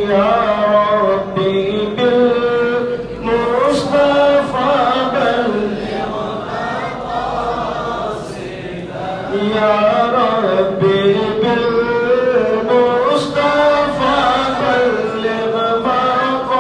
يا ربي بالمصطفى بلغ مقاصدنا يا ربي بالمصطفى بلغ مقاصدنا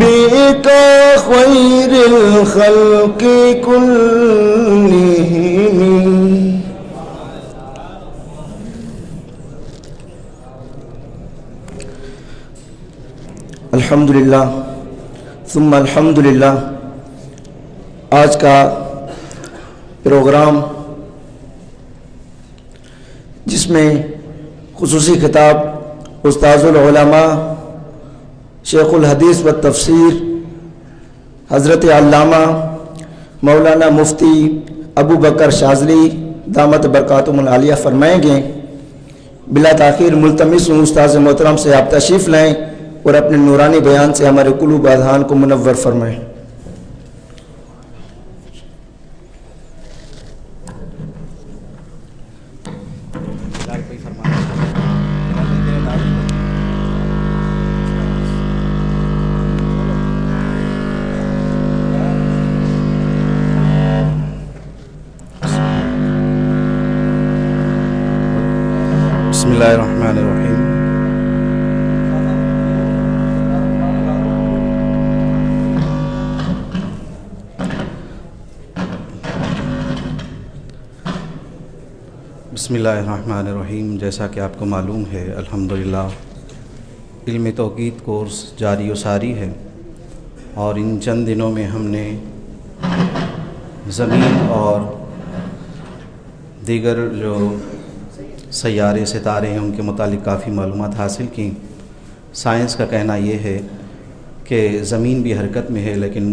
بك خير الخلق كلهم. الحمدللہ ثم الحمدللہ. آج کا پروگرام جس میں خصوصی خطاب استاذ العلماء شیخ الحدیث و تفسیر حضرت علامہ مولانا مفتی ابو بکر شاذلی دامت برکاتہم العالیہ فرمائیں گے، بلا تاخیر ملتمس ہوں استاذ محترم سے آپ تشریف لائیں اور اپنے نورانی بیان سے ہمارے قلوب اذہان کو منور فرمائیں. بسم اللہ الرحمن الرحیم. بسم اللہ الرحمن الرحیم. جیسا کہ آپ کو معلوم ہے الحمدللہ علم توقید کورس جاری و ساری ہے، اور ان چند دنوں میں ہم نے زمین اور دیگر جو سیارے ستارے ہیں ان کے متعلق کافی معلومات حاصل کی. سائنس کا کہنا یہ ہے کہ زمین بھی حرکت میں ہے، لیکن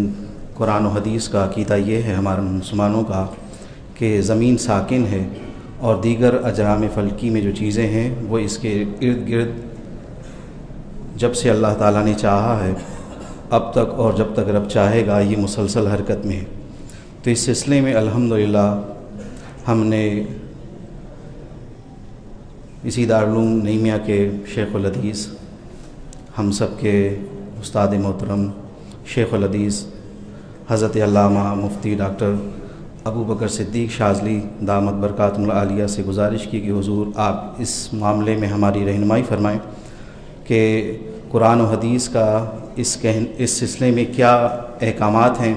قرآن و حدیث کا عقیدہ یہ ہے ہمارے مسلمانوں کا کہ زمین ساکن ہے، اور دیگر اجرام فلکی میں جو چیزیں ہیں وہ اس کے ارد گرد جب سے اللہ تعالیٰ نے چاہا ہے اب تک اور جب تک رب چاہے گا یہ مسلسل حرکت میں ہے. تو اس سلسلے میں الحمدللہ ہم نے اسی دارالعلوم نعیمیہ کے شیخ الحدیث ہم سب کے استاد محترم شیخ الحدیث حضرت علامہ مفتی ڈاکٹر ابو بکر صدیق شاذلی دامت برکاتہم العالیہ سے گزارش کی کہ حضور آپ اس معاملے میں ہماری رہنمائی فرمائیں کہ قرآن و حدیث کا اس سلسلے میں کیا احکامات ہیں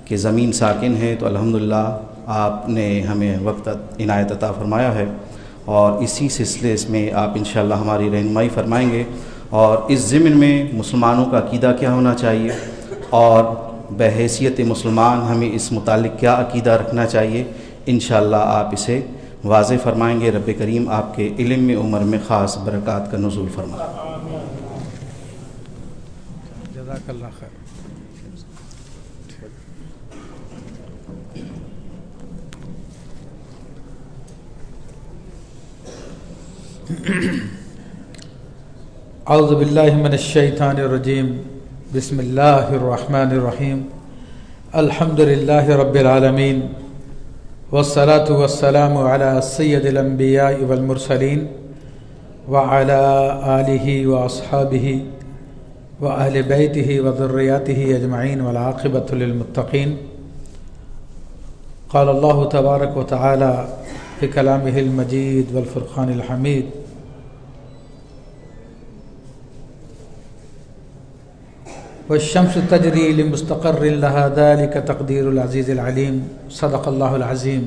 کہ زمین ساکن ہے. تو الحمدللہ آپ نے ہمیں وقت عنایت عطا فرمایا ہے، اور اسی سلسلے میں آپ انشاءاللہ ہماری رہنمائی فرمائیں گے، اور اس ضمن میں مسلمانوں کا عقیدہ کیا ہونا چاہیے اور بحیثیت مسلمان ہمیں اس متعلق کیا عقیدہ رکھنا چاہیے، انشاءاللہ آپ اسے واضح فرمائیں گے. رب کریم آپ کے علم میں عمر میں خاص برکات کا نزول فرمائے. جزاک اللہ خیر. اعوذ باللہ من الشیطان الرجیم. بسم اللہ الرحمن الرحیم. الحمد للہ رب العالمین، والصلاة والسلام علی سید الانبیاء والمرسلین وعلی آلہ واصحابہ واہل بیتہ وذریاتہ اجمعین والعاقبۃ للمتقین. قال اللہ تبارک وتعالی فی کلامہ المجید والفرقان الحمید: والشمس تجری لمستقر لها ذلك تقدیر العزیز العلیم. صدق اللہ العظیم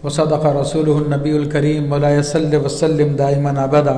وصدق رسولہ النبی الکریم. مولاي صل وسلم دائما ابدا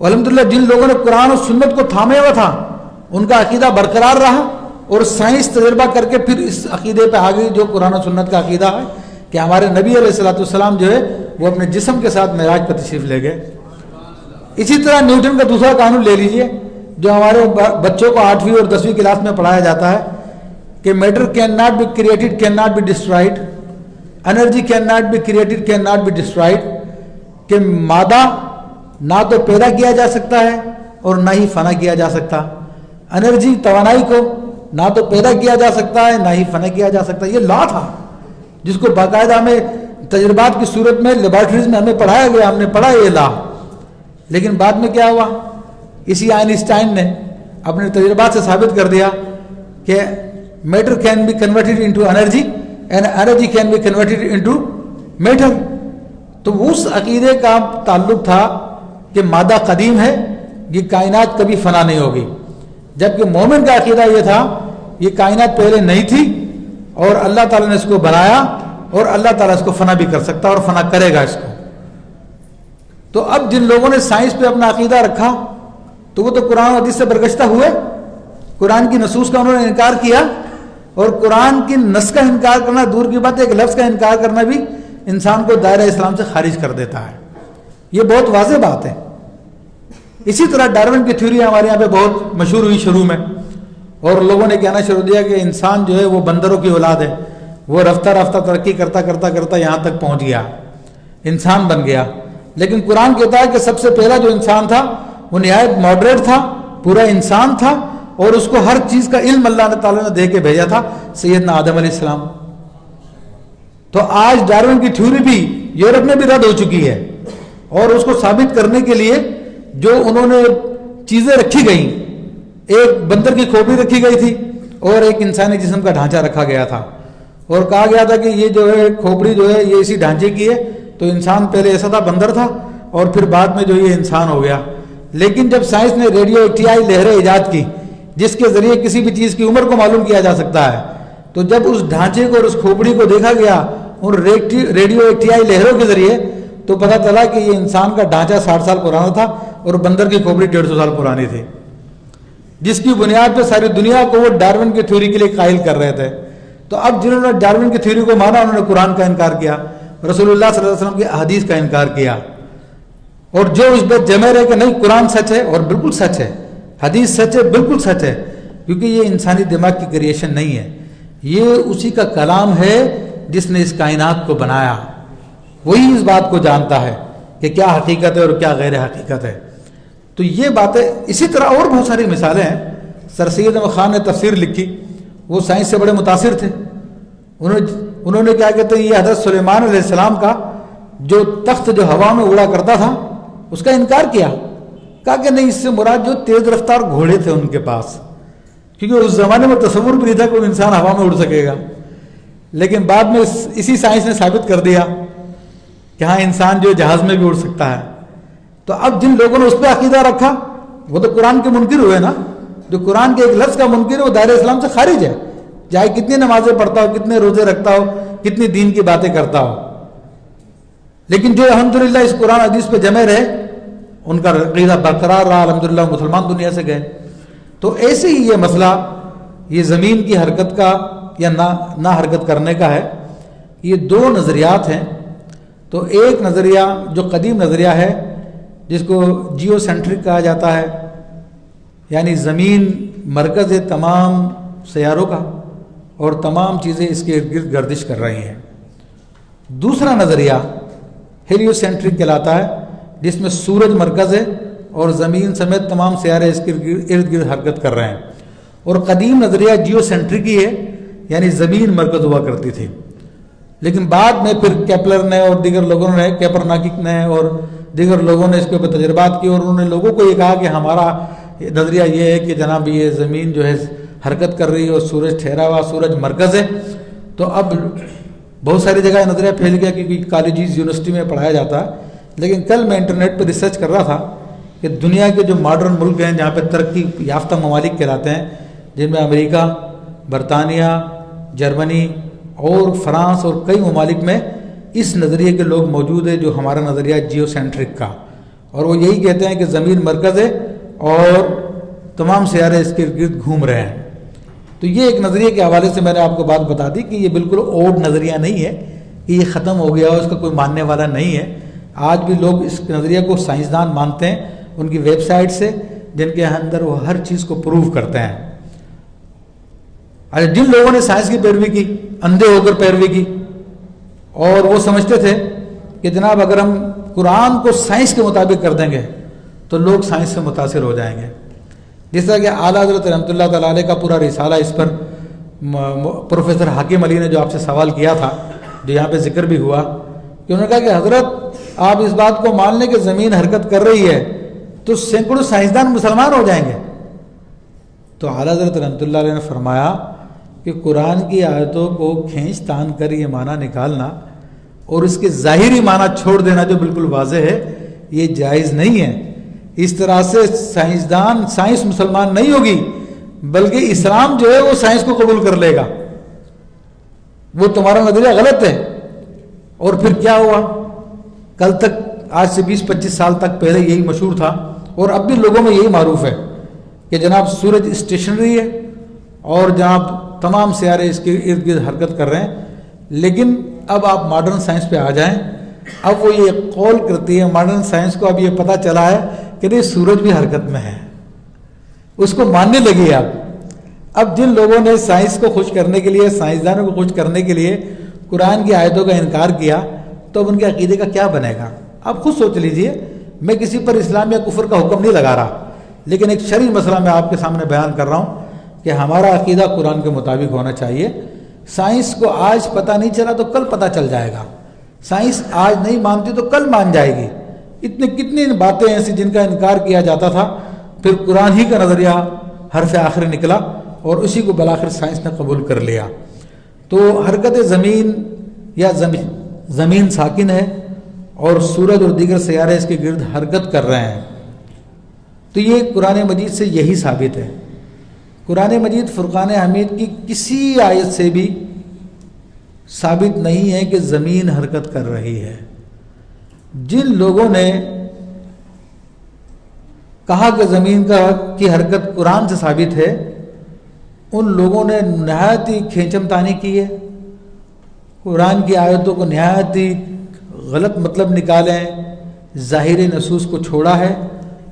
اور الحمدللہ جن لوگوں نے قرآن اور سنت کو تھامے ہوا تھا ان کا عقیدہ برقرار رہا، اور سائنس تجربہ کر کے پھر اس عقیدے پہ آ گئی جو قرآن و سنت کا عقیدہ ہے کہ ہمارے نبی علیہ الصلوۃ والسلام جو ہے وہ اپنے جسم کے ساتھ معراج پر تشریف لے گئے۔ اسی طرح نیوٹن کا دوسرا قانون لے لیجئے جو ہمارے بچوں کو 8ویں اور 10ویں کلاس میں پڑھایا جاتا ہے کہ matter can not be created can not be destroyed, energy can not be created can not be destroyed, کہ مادہ نہ تو پیدا کیا جا سکتا ہے اور نہ ہی فنا کیا جا سکتا، انرجی توانائی کو نہ تو پیدا کیا جا سکتا ہے نہ ہی فنا کیا جا سکتا۔ یہ لا تھا جس کو باقاعدہ ہمیں تجربات کی صورت میں لیبارٹریز میں ہمیں پڑھایا گیا، ہم نے پڑھا یہ لا۔ لیکن بعد میں کیا ہوا، اسی آئنسٹائن نے اپنے تجربات سے ثابت کر دیا کہ matter can be converted into energy and energy can be converted into matter. تو اس عقیدے کا تعلق تھا کہ مادہ قدیم ہے، یہ کائنات کبھی فنا نہیں ہوگی، جبکہ مومن کا عقیدہ یہ تھا یہ کائنات پہلے نہیں تھی اور اللہ تعالیٰ نے اس کو بنایا اور اللہ تعالیٰ اس کو فنا بھی کر سکتا اور فنا کرے گا اس کو۔ تو اب جن لوگوں نے سائنس پہ اپنا عقیدہ رکھا تو وہ تو قرآن و حدیث سے برگشتہ ہوئے، قرآن کی نصوص کا انہوں نے انکار کیا، اور قرآن کی نص کا انکار کرنا دور کی بات ہے، ایک لفظ کا انکار کرنا بھی انسان کو دائرہ اسلام سے خارج کر دیتا ہے، یہ بہت واضح بات ہے۔ اسی طرح ڈارون کی تھیوری ہمارے یہاں پہ بہت مشہور ہوئی شروع میں، اور لوگوں نے کہنا شروع دیا کہ انسان جو ہے وہ بندروں کی اولاد ہے، وہ رفتہ رفتہ ترقی کرتا کرتا کرتا یہاں تک پہنچ گیا، انسان بن گیا۔ لیکن قرآن کہتا ہے کہ سب سے پہلا جو انسان تھا وہ نہایت ماڈریٹ تھا، پورا انسان تھا، اور اس کو ہر چیز کا علم اللہ تعالیٰ نے دے کے بھیجا تھا، سیدنا آدم علیہ السلام۔ تو آج ڈارون کی تھیوری بھی یورپ میں بھی رد ہو چکی ہے، اور اس کو ثابت کرنے کے لیے جو انہوں نے چیزیں رکھی گئیں، ایک بندر کی کھوپڑی رکھی گئی تھی اور ایک انسانی جسم کا ڈھانچہ رکھا گیا تھا، اور کہا گیا تھا کہ یہ جو ہے کھوپڑی جو ہے یہ اسی ڈھانچے کی ہے، تو انسان پہلے ایسا تھا، بندر تھا، اور پھر بعد میں جو یہ انسان ہو گیا۔ لیکن جب سائنس نے ریڈیو ایکٹیوائی لہریں ایجاد کی جس کے ذریعے کسی بھی چیز کی عمر کو معلوم کیا جا سکتا ہے، تو جب اس ڈھانچے کو اور اس کھوپڑی کو دیکھا گیا اور ریڈیو ایکٹیوائی لہروں کے ذریعے، تو پتہ چلا کہ یہ انسان کا ڈھانچہ 60 سال پرانا تھا اور بندر کی کھوپڑی 150 سال پرانی تھی، جس کی بنیاد پہ ساری دنیا کو وہ ڈارون کی تھیوری کے لیے قائل کر رہے تھے۔ تو اب جنہوں نے ڈارون کی تھیوری کو مانا انہوں نے قرآن کا انکار کیا، رسول اللہ صلی اللہ علیہ وسلم کی احادیث کا انکار کیا، اور جو اس پہ جمع رہے کہ نہیں قرآن سچ ہے، اور بالکل سچ ہے، حدیث سچ ہے، بالکل سچ ہے، کیونکہ یہ انسانی دماغ کی کریشن نہیں ہے، یہ اسی کا کلام ہے جس نے اس کائنات کو بنایا، وہی اس بات کو جانتا ہے کہ کیا حقیقت ہے اور کیا غیر حقیقت ہے۔ تو یہ باتیں اسی طرح اور بہت ساری مثالیں ہیں۔ سر سید احمد خان نے تفسیر لکھی، وہ سائنس سے بڑے متاثر تھے، انہوں نے کیا کہتے ہیں یہ حضرت سلیمان علیہ السلام کا جو تخت جو ہوا میں اڑا کرتا تھا اس کا انکار کیا، کہا کہ نہیں، اس سے مراد جو تیز رفتار گھوڑے تھے ان کے پاس، کیونکہ اس زمانے میں تصور بھی نہیں تھا کہ کوئی انسان ہوا میں اڑ سکے گا۔ لیکن بعد میں اسی سائنس نے ثابت کر دیا کہ ہاں انسان جو جہاز میں بھی اڑ سکتا ہے۔ تو اب جن لوگوں نے اس پہ عقیدہ رکھا وہ تو قرآن کے منکر ہوئے نا، جو قرآن کے ایک لفظ کا منکر ہے وہ دائرہ اسلام سے خارج ہے، چاہے کتنی نمازیں پڑھتا ہو، کتنے روزے رکھتا ہو، کتنی دین کی باتیں کرتا ہو۔ لیکن جو الحمدللہ اس قرآن حدیث پہ جمع رہے ان کا عقیدہ برقرار رہا، الحمدللہ مسلمان دنیا سے گئے۔ تو ایسے ہی یہ مسئلہ یہ زمین کی حرکت کا یا نہ حرکت کرنے کا ہے، یہ دو نظریات ہیں۔ تو ایک نظریہ جو قدیم نظریہ ہے جس کو جیو سینٹرک کہا جاتا ہے، یعنی زمین مرکز ہے تمام سیاروں کا اور تمام چیزیں اس کے ارد گرد گردش کر رہی ہیں۔ دوسرا نظریہ ہیلیو سینٹرک کہلاتا ہے جس میں سورج مرکز ہے اور زمین سمیت تمام سیارے اس کے ارد گرد حرکت کر رہے ہیں، اور قدیم نظریہ جیو سینٹرک ہی ہے، یعنی زمین مرکز ہوا کرتی تھی۔ لیکن بعد میں پھر کیپلر نے اور دیگر لوگوں نے، کیپرناکس نے اور دیگر لوگوں نے اس کے اوپر تجربات کی، اور انہوں نے لوگوں کو یہ کہا کہ ہمارا نظریہ یہ ہے کہ جناب یہ زمین جو ہے حرکت کر رہی ہے اور سورج ٹھہرا ہوا، سورج مرکز ہے۔ تو اب بہت ساری جگہ نظریہ پھیل گیا کیونکہ کالجز یونیورسٹی میں پڑھایا جاتا ہے۔ لیکن کل میں انٹرنیٹ پہ ریسرچ کر رہا تھا کہ دنیا کے جو ماڈرن ملک ہیں جہاں پہ ترقی یافتہ ممالک کہلاتے ہیں، جن میں امریکہ، برطانیہ، جرمنی اور فرانس اور کئی ممالک میں اس نظریے کے لوگ موجود ہیں جو ہمارا نظریہ جیو سینٹرک کا، اور وہ یہی کہتے ہیں کہ زمین مرکز ہے اور تمام سیارے اس کے گرد گھوم رہے ہیں۔ تو یہ ایک نظریے کے حوالے سے میں نے آپ کو بات بتا دی کہ یہ بالکل اوڈ نظریہ نہیں ہے کہ یہ ختم ہو گیا اور اس کا کوئی ماننے والا نہیں ہے۔ آج بھی لوگ اس نظریے کو سائنسدان مانتے ہیں، ان کی ویب سائٹ سے، جن کے اندر وہ ہر چیز کو پروو کرتے ہیں۔ جن لوگوں نے سائنس کی پیروی کی، اندھے ہو کر پیروی کی، اور وہ سمجھتے تھے کہ جناب اگر ہم قرآن کو سائنس کے مطابق کر دیں گے تو لوگ سائنس سے متاثر ہو جائیں گے۔ جس طرح کہ اعلیٰ حضرت رحمۃ اللہ تعالیٰ علیہ کا پورا رسالہ اس پر پروفیسر حاکم علی نے جو آپ سے سوال کیا تھا، جو یہاں پہ ذکر بھی ہوا، کہ انہوں نے کہا کہ حضرت آپ اس بات کو مان لیں کہ زمین حرکت کر رہی ہے تو سینکڑوں سائنسدان مسلمان ہو جائیں گے۔ تو اعلیٰ حضرت رحمۃ اللہ علیہ نے فرمایا کہ قرآن کی آیتوں کو کھینچ تان کر یہ معنی نکالنا اور اس کے ظاہری معنی چھوڑ دینا جو بالکل واضح ہے، یہ جائز نہیں ہے۔ اس طرح سے سائنس مسلمان نہیں ہوگی، بلکہ اسلام جو ہے وہ سائنس کو قبول کر لے گا۔ وہ تمہارا نظریہ غلط ہے۔ اور پھر کیا ہوا؟ کل تک، آج سے 20-25 سال تک پہلے یہی مشہور تھا، اور اب بھی لوگوں میں یہی معروف ہے کہ جناب سورج اسٹیشنری ہے اور جناب تمام سیارے اس کے ارد گرد حرکت کر رہے ہیں۔ لیکن اب آپ ماڈرن سائنس پہ آ جائیں، اب وہ یہ قول کرتی ہے، ماڈرن سائنس کو اب یہ پتہ چلا ہے کہ نہیں سورج بھی حرکت میں ہے، اس کو ماننے لگی ہے۔ اب جن لوگوں نے سائنس کو خوش کرنے کے لیے، سائنسدانوں کو خوش کرنے کے لیے قرآن کی آیتوں کا انکار کیا، تو اب ان کے عقیدے کا کیا بنے گا؟ آپ خود سوچ لیجئے۔ میں کسی پر اسلام یا کفر کا حکم نہیں لگا رہا، لیکن ایک شرعی مسئلہ میں آپ کے سامنے بیان کر رہا ہوں کہ ہمارا عقیدہ قرآن کے مطابق ہونا چاہیے۔ سائنس کو آج پتہ نہیں چلا تو کل پتہ چل جائے گا، سائنس آج نہیں مانتی تو کل مان جائے گی۔ کتنی باتیں ایسی جن کا انکار کیا جاتا تھا، پھر قرآن ہی کا نظریہ حرف آخر نکلا اور اسی کو بالآخر سائنس نے قبول کر لیا۔ تو حرکت زمین یا زمین ساکن ہے اور سورج اور دیگر سیارے اس کے گرد حرکت کر رہے ہیں، تو یہ قرآن مجید سے یہی ثابت ہے۔ قرآن مجید فرقان حمید کی کسی آیت سے بھی ثابت نہیں ہے کہ زمین حرکت کر رہی ہے۔ جن لوگوں نے کہا کہ زمین کی حرکت قرآن سے ثابت ہے، ان لوگوں نے نہایت ہی کھینچم تانی کی ہے، قرآن کی آیتوں کو نہایت ہی غلط مطلب نکالیں، ظاہر نصوص کو چھوڑا ہے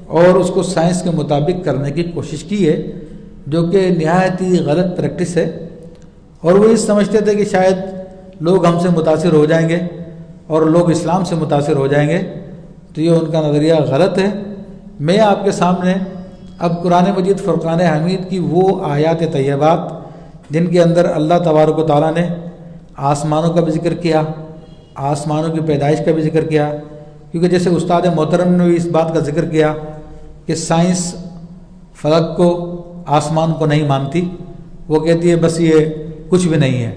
اور اس کو سائنس کے مطابق کرنے کی کوشش کی ہے، جو کہ نہایت ہی غلط پریکٹس ہے۔ اور وہ اس سمجھتے تھے کہ شاید لوگ ہم سے متاثر ہو جائیں گے اور لوگ اسلام سے متاثر ہو جائیں گے، تو یہ ان کا نظریہ غلط ہے۔ میں آپ کے سامنے اب قرآن مجید فرقان حمید کی وہ آیات طیبات جن کے اندر اللہ تبارک و تعالیٰ نے آسمانوں کا بھی ذکر کیا، آسمانوں کی پیدائش کا بھی ذکر کیا، کیونکہ جیسے استاد محترم نے بھی اس بات کا ذکر کیا کہ سائنس فلک کو، آسمان کو نہیں مانتی، وہ کہتی ہے بس یہ کچھ بھی نہیں ہے،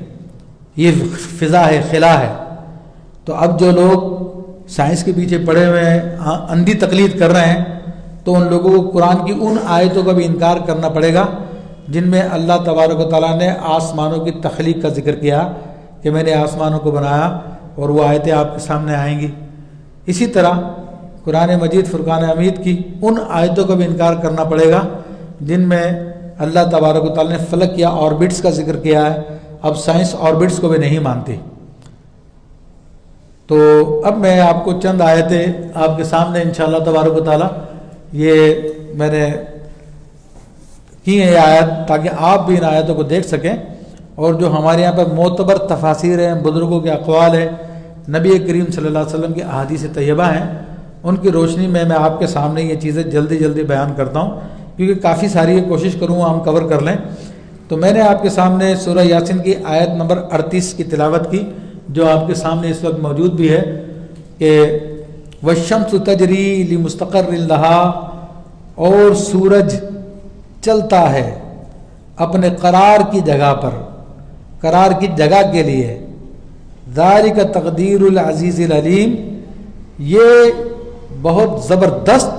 یہ فضا ہے، خلا ہے۔ تو اب جو لوگ سائنس کے پیچھے پڑے ہوئے ہیں، اندھی تقلید کر رہے ہیں، تو ان لوگوں کو قرآن کی ان آیتوں کا بھی انکار کرنا پڑے گا جن میں اللہ تبارک و تعالیٰ نے آسمانوں کی تخلیق کا ذکر کیا کہ میں نے آسمانوں کو بنایا، اور وہ آیتیں آپ کے سامنے آئیں گی۔ اسی طرح قرآن مجید فرقان حمید کی ان آیتوں کا بھی انکار کرنا پڑے گا جن میں اللہ تبارک و تعالیٰ نے فلک یا آربٹس کا ذکر کیا ہے۔ اب سائنس آربٹس کو بھی نہیں مانتی۔ تو اب میں آپ کو چند آیتیں آپ کے سامنے انشاءاللہ تبارک و تعالیٰ یہ میں نے کی ہیں یہ آیت، تاکہ آپ بھی ان آیتوں کو دیکھ سکیں، اور جو ہمارے یہاں پر معتبر تفاسیر ہیں، بزرگوں کے اقوال ہیں، نبی کریم صلی اللہ علیہ وسلم کی احادیث طیبہ ہیں، ان کی روشنی میں آپ کے سامنے یہ چیزیں جلدی بیان کرتا ہوں، کیونکہ کافی ساری کوشش کروں ہم کور کر لیں۔ تو میں نے آپ کے سامنے سورہ یاسین کی آیت نمبر 38 کی تلاوت کی، جو آپ کے سامنے اس وقت موجود بھی ہے کہ وَالشَّمْسُ تَجْرِي لِمُسْتَقَرٍّ لَهَا، اور سورج چلتا ہے اپنے قرار کی جگہ پر، قرار کی جگہ کے لیے، ذَلِكَ تَقْدِيرُ الْعَزِيزِ الْعَلِيمِ، یہ بہت زبردست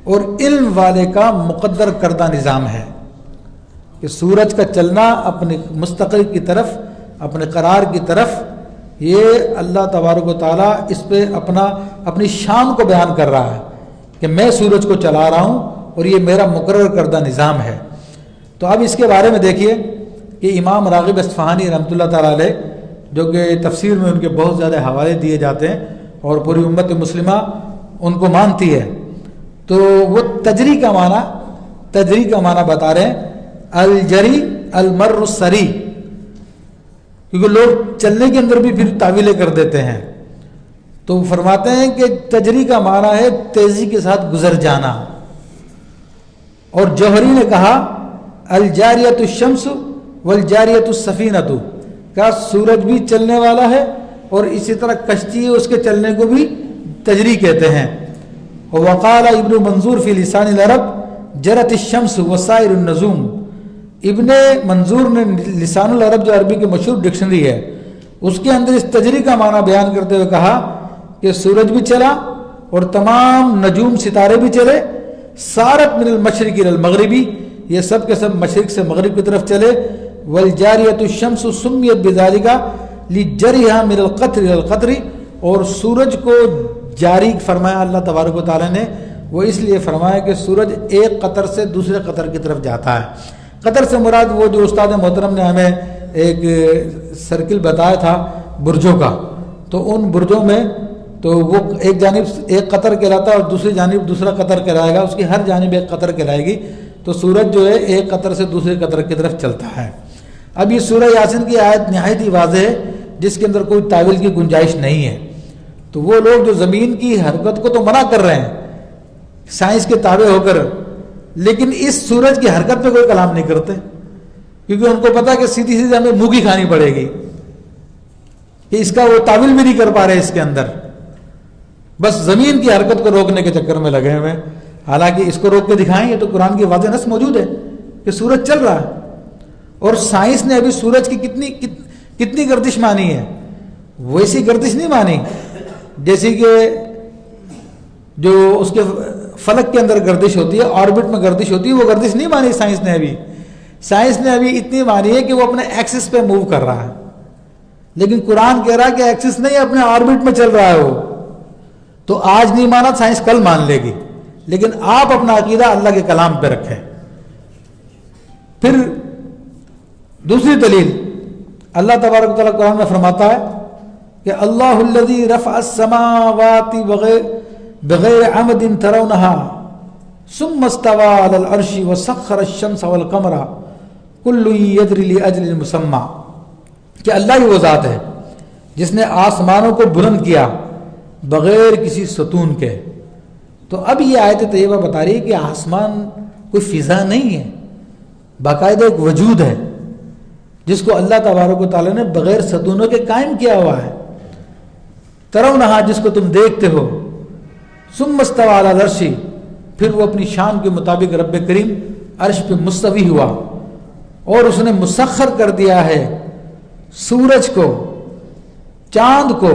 اور علم والے کا مقدر کردہ نظام ہے کہ سورج کا چلنا اپنے مستقر کی طرف، اپنے قرار کی طرف، یہ اللہ تبارک و تعالیٰ اس پہ اپنی شان کو بیان کر رہا ہے کہ میں سورج کو چلا رہا ہوں اور یہ میرا مقرر کردہ نظام ہے۔ تو اب اس کے بارے میں دیکھیے کہ امام راغب اصفہانی رحمۃ اللہ تعالیٰ علیہ، جو کہ تفسیر میں ان کے بہت زیادہ حوالے دیے جاتے ہیں اور پوری امت مسلمہ ان کو مانتی ہے، تو وہ تجری کا معنی بتا رہے ہیں، الجری المر السری، کیونکہ لوگ چلنے کے اندر بھی پھر تعویلیں کر دیتے ہیں، تو فرماتے ہیں کہ تجری کا معنی ہے تیزی کے ساتھ گزر جانا۔ اور جوہری نے کہا الجاریۃ الشمس والجاریۃ السفینۃ، کا سورج بھی چلنے والا ہے اور اسی طرح کشتی ہے اس کے چلنے کو بھی تجری کہتے ہیں۔ وقال ابن منظور فی لسان العرب جرت الشمس وسائر النجوم، ابن منظور نے لسان العرب جو عربی کی مشہور ڈکشنری ہے اس کے اندر اس تجری کا معنی بیان کرتے ہوئے کہا کہ سورج بھی چلا اور تمام نجوم ستارے بھی چلے، سارت من المشرق الى المغربی، یہ سب کے سب مشرق سے مغرب کی طرف چلے، والجاریۃ الشمس سمیت بذالک لجریھا من القطر الى القطر، اور سورج کو جاری فرمایا اللہ تبارک و تعالیٰ نے، وہ اس لیے فرمایا کہ سورج ایک قطر سے دوسرے قطر کی طرف جاتا ہے۔ قطر سے مراد وہ جو استاد محترم نے ہمیں ایک سرکل بتایا تھا برجوں کا، تو ان برجوں میں تو وہ ایک جانب ایک قطر کہلاتا ہے اور دوسری جانب دوسرا قطر کہلائے گا، اس کی ہر جانب ایک قطر کہلائے گی، تو سورج جو ہے ایک قطر سے دوسرے قطر کی طرف چلتا ہے۔ اب یہ سورہ یاسین کی آیت نہایت ہی واضح ہے جس کے اندر کوئی تعویل کی گنجائش نہیں ہے۔ تو وہ لوگ جو زمین کی حرکت کو تو منع کر رہے ہیں سائنس کے تابع ہو کر، لیکن اس سورج کی حرکت پہ کوئی کلام نہیں کرتے، کیونکہ ان کو پتا کہ سیدھی سیدھی ہمیں موگی کھانی پڑے گی، کہ اس کا وہ تعویل بھی نہیں کر پا رہے اس کے اندر، بس زمین کی حرکت کو روکنے کے چکر میں لگے ہوئے ہیں۔ حالانکہ اس کو روک کے دکھائیں گے تو قرآن کی واضح نص موجود ہے کہ سورج چل رہا ہے، اور سائنس نے ابھی سورج کی کتنی گردش مانی ہے، ویسی گردش نہیں مانی جیسی کہ جو اس کے فلک کے اندر گردش ہوتی ہے، آربٹ میں گردش ہوتی ہے، وہ گردش نہیں مانی سائنس نے ابھی۔ سائنس نے ابھی اتنی مانی ہے کہ وہ اپنے ایکسس پہ موو کر رہا ہے، لیکن قرآن کہہ رہا ہے کہ ایکسس نہیں، اپنے آربٹ میں چل رہا ہے وہ۔ تو آج نہیں مانا سائنس کل مان لے گی، لیکن آپ اپنا عقیدہ اللہ کے کلام پہ رکھیں۔ پھر دوسری دلیل اللہ تبارک و تعالیٰ قرآن میں فرماتا ہے کہ اللہ الذی رفع السماوات بغیر عمد ترونها ثم استوى على العرش وسخر الشمس والقمر كل يجري لاجل مسمى، کہ اللہ ہی وہ ذات ہے جس نے آسمانوں کو بلند کیا بغیر کسی ستون کے۔ تو اب یہ آیت طیبہ بتا رہی ہے کہ آسمان کوئی فضا نہیں ہے، باقاعدہ ایک وجود ہے جس کو اللہ تبارک و تعالیٰ نے بغیر ستونوں کے قائم کیا ہوا ہے۔ ترونہا، جس کو تم دیکھتے ہو، ثم استوى علی العرش، پھر وہ اپنی شان کے مطابق رب کریم عرش پہ مستوی ہوا، اور اس نے مسخر کر دیا ہے سورج کو، چاند کو،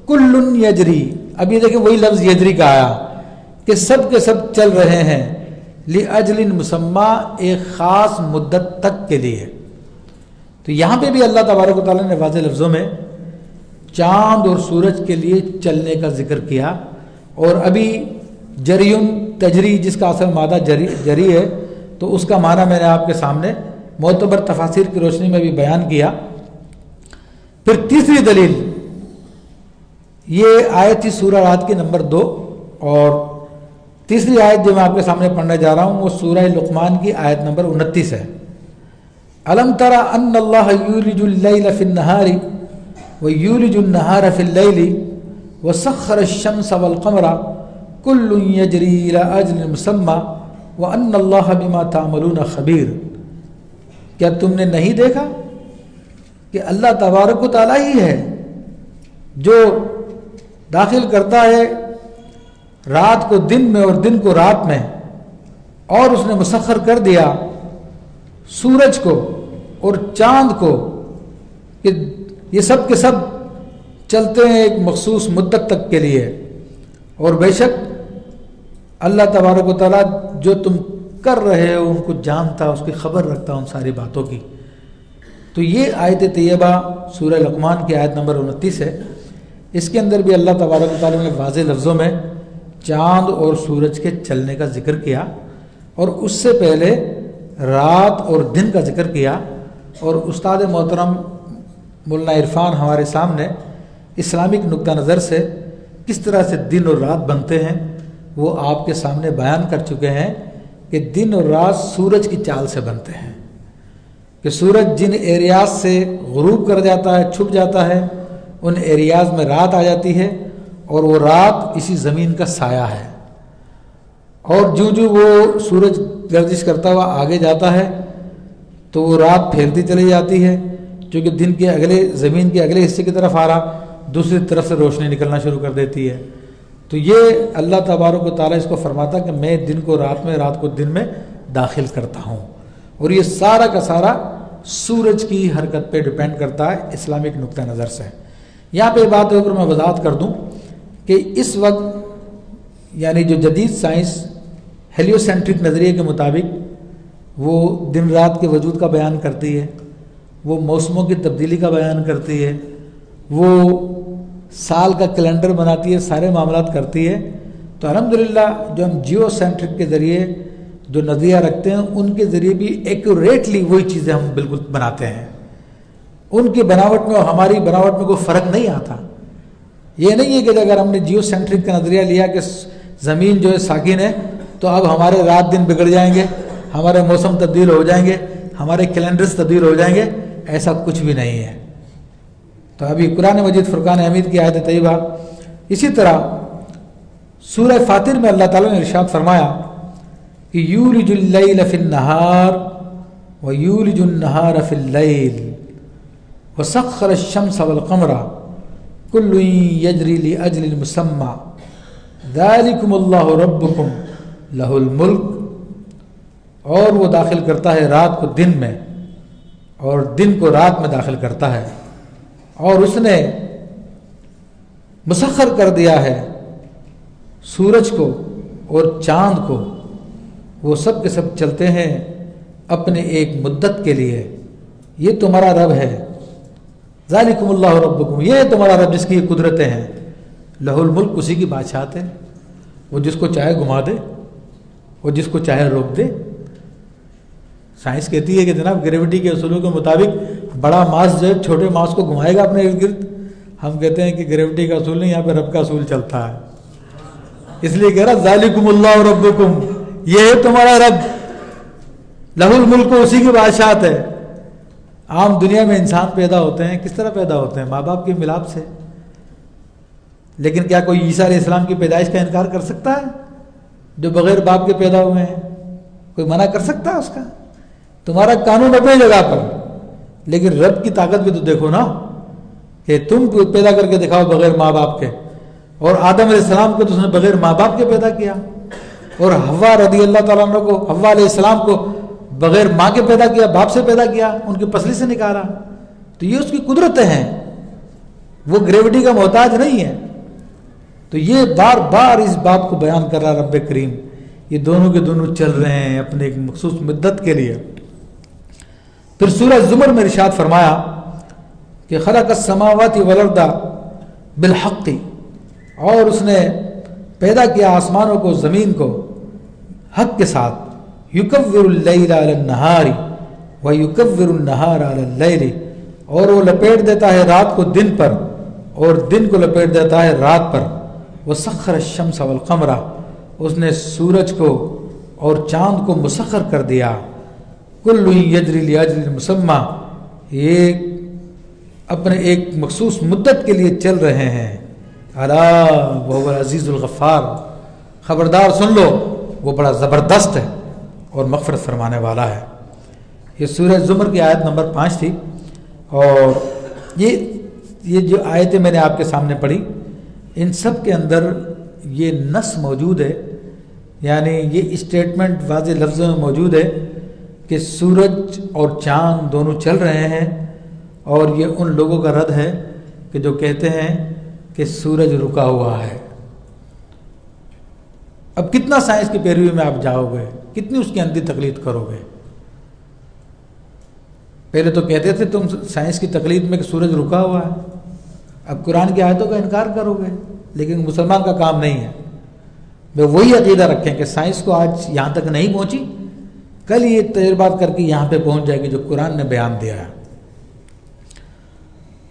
کل یجری، اب یہ دیکھیں وہی لفظ یجری کا آیا کہ سب کے سب چل رہے ہیں، لأجل مسمى، ایک خاص مدت تک کے لیے۔ تو یہاں پہ بھی اللہ تبارک و تعالیٰ نے واضح لفظوں میں چاند اور سورج کے لیے چلنے کا ذکر کیا، اور ابھی جریون تجری، جس کا اصل مادہ جری ہے، تو اس کا معنی میں نے آپ کے سامنے معتبر تفاسیر کی روشنی میں بھی بیان کیا۔ پھر تیسری دلیل، یہ آیت تھی سورہ رات کی نمبر 2، اور تیسری آیت جو میں آپ کے سامنے پڑھنے جا رہا ہوں وہ سورہ لقمان کی آیت نمبر 29 ہے۔ الم تر ان اللہ یولج اللیل فی النہار ویولج النہار فی اللیل وسخر الشمس والقمر کل یجری الی اجل مسمى وان اللہ بما تعملون خبیر، کیا تم نے نہیں دیکھا کہ اللہ تبارک و تعالیٰ ہی ہے جو داخل کرتا ہے رات کو دن میں اور دن کو رات میں، اور اس نے مسخر کر دیا سورج کو اور چاند کو کہ یہ سب کے سب چلتے ہیں ایک مخصوص مدت تک کے لیے، اور بے شک اللہ تبارک و تعالیٰ جو تم کر رہے ہو ان کو جانتا، اس کی خبر رکھتا ان ساری باتوں کی۔ تو یہ آیت طیبہ سورہ لقمان کی آیت نمبر 29 ہے، اس کے اندر بھی اللہ تبارک و تعالیٰ نے واضح لفظوں میں چاند اور سورج کے چلنے کا ذکر کیا، اور اس سے پہلے رات اور دن کا ذکر کیا، اور استاد محترم مولانا عرفان ہمارے سامنے اسلامک نقطہ نظر سے کس طرح سے دن اور رات بنتے ہیں وہ آپ کے سامنے بیان کر چکے ہیں کہ دن اور رات سورج کی چال سے بنتے ہیں، کہ سورج جن ایریاز سے غروب کر جاتا ہے، چھپ جاتا ہے، ان ایریاز میں رات آ جاتی ہے، اور وہ رات اسی زمین کا سایہ ہے، اور جو وہ سورج گردش کرتا ہوا آگے جاتا ہے تو وہ رات پھیلتی چلی جاتی ہے، چونکہ دن کے زمین کے اگلے حصے کی طرف آ رہا، دوسری طرف سے روشنی نکلنا شروع کر دیتی ہے۔ تو یہ اللہ تبارک و تعالیٰ اس کو فرماتا کہ میں دن کو رات میں، رات کو دن میں داخل کرتا ہوں، اور یہ سارا کا سارا سورج کی حرکت پہ ڈیپینڈ کرتا ہے اسلامک نقطہ نظر سے۔ یہاں پہ بات اگر میں وضاحت کر دوں کہ اس وقت یعنی جو جدید سائنس ہیلیو سینٹرک نظریے کے مطابق وہ دن رات کے وجود کا بیان کرتی ہے، وہ موسموں کی تبدیلی کا بیان کرتی ہے، وہ سال کا کیلنڈر بناتی ہے، سارے معاملات کرتی ہے، تو الحمدللہ جو ہم جیو سینٹرک کے ذریعے جو نظریہ رکھتے ہیں ان کے ذریعے بھی ایکوریٹلی وہی چیزیں ہم بالکل بناتے ہیں، ان کی بناوٹ میں اور ہماری بناوٹ میں کوئی فرق نہیں آتا۔ یہ نہیں ہے کہ اگر ہم نے جیو سینٹرک کا نظریہ لیا کہ زمین جو ہے ساکن ہے تو اب ہمارے رات دن بگڑ جائیں گے، ہمارے موسم تبدیل ہو جائیں گے، ہمارے کیلنڈرز تبدیل ہو جائیں گے، ایسا کچھ بھی نہیں ہے۔ تو ابھی قرآن مجید فرقان حمید کی آیت طیبہ، اسی طرح سورہ فاطر میں اللہ تعالیٰ نے ارشاد فرمایا کہ یولج اللیل فی النہار ویولج النہار فی اللیل وسخر الشمس والقمر کل یجری لاجل مسمى ذالکم اللہ ربکم لہ الملک، اور وہ داخل کرتا ہے رات کو دن میں اور دن کو رات میں داخل کرتا ہے، اور اس نے مسخر کر دیا ہے سورج کو اور چاند کو، وہ سب کے سب چلتے ہیں اپنے ایک مدت کے لیے، یہ تمہارا رب ہے، ذالکم اللہ ربکم، یہ تمہارا رب جس کی یہ قدرتیں ہیں، لہ الملک، اسی کی بادشاہت ہے، وہ جس کو چاہے گھما دے، وہ جس کو چاہے روک دے۔ سائنس کہتی ہے کہ جناب گریوٹی کے اصولوں کے مطابق بڑا ماس جو ہے چھوٹے ماس کو گھمائے گا اپنے ارد گرد، ہم کہتے ہیں کہ گریوٹی کا اصول نہیں، یہاں پہ رب کا اصول چلتا ہے، اس لیے کہہ رہا ذالکم اللہ ربکم، یہ ہے تمہارا رب، لہ الملک، اسی کی بادشاہت ہے۔ عام دنیا میں انسان پیدا ہوتے ہیں، کس طرح پیدا ہوتے ہیں؟ ماں باپ کے ملاپ سے، لیکن کیا کوئی عیسیٰ علیہ السلام کی پیدائش کا انکار کر سکتا ہے جو بغیر باپ کے پیدا ہوئے ہیں؟ کوئی منع کر سکتا ہے اس کا؟ تمہارا قانون اپنی جگہ پر، لیکن رب کی طاقت بھی تو دیکھو نا، کہ تم پیدا کر کے دکھاؤ بغیر ماں باپ کے، اور آدم علیہ السلام کو تو اس نے بغیر ماں باپ کے پیدا کیا، اور حوا رضی اللہ تعالیٰ عنہ کو، حوا علیہ السلام کو بغیر ماں کے پیدا کیا، باپ سے پیدا کیا، ان کی پسلی سے نکالا۔ تو یہ اس کی قدرتیں ہیں، وہ گریوٹی کا محتاج نہیں ہے۔ تو یہ بار بار اس بات کو بیان کر رہا رب کریم، یہ دونوں کے دونوں چل رہے ہیں اپنے ایک مخصوص مدت کے لیے۔ پھر سورہ زمر میں ارشاد فرمایا کہ خلق السماوات والارض بالحق، اور اس نے پیدا کیا آسمانوں کو، زمین کو حق کے ساتھ، یکور اللیل علی النہار ویکور النہار علی اللیل، اور وہ لپیٹ دیتا ہے رات کو دن پر اور دن کو لپیٹ دیتا ہے رات پر، وسخر الشمس والقمر، اس نے سورج کو اور چاند کو مسخر کر دیا، کل یجری لاجل مسمى، یہ اپنے ایک مخصوص مدت کے لیے چل رہے ہیں، الا وهو العزیز الغفار، خبردار سن لو وہ بڑا زبردست ہے اور مغفرت فرمانے والا ہے۔ یہ سورہ زمر کی آیت نمبر 5 تھی، اور یہ جو آیتیں میں نے آپ کے سامنے پڑھی، ان سب کے اندر یہ نص موجود ہے، یعنی یہ اسٹیٹمنٹ واضح لفظوں میں موجود ہے کہ سورج اور چاند دونوں چل رہے ہیں، اور یہ ان لوگوں کا رد ہے کہ جو کہتے ہیں کہ سورج رکا ہوا ہے۔ اب کتنا سائنس کی پیروی میں آپ جاؤ گے، کتنی اس کی اندھی تقلید کرو گے؟ پہلے تو کہتے تھے تم سائنس کی تقلید میں کہ سورج رکا ہوا ہے، اب قرآن کی آیتوں کا انکار کرو گے، لیکن مسلمان کا کام نہیں ہے۔ وہ وہی عقیدہ رکھیں کہ سائنس کو آج یہاں تک نہیں پہنچی، کل یہ تجربات کر کے یہاں پہ پہنچ جائے گی جو قرآن نے بیان دیا ہے۔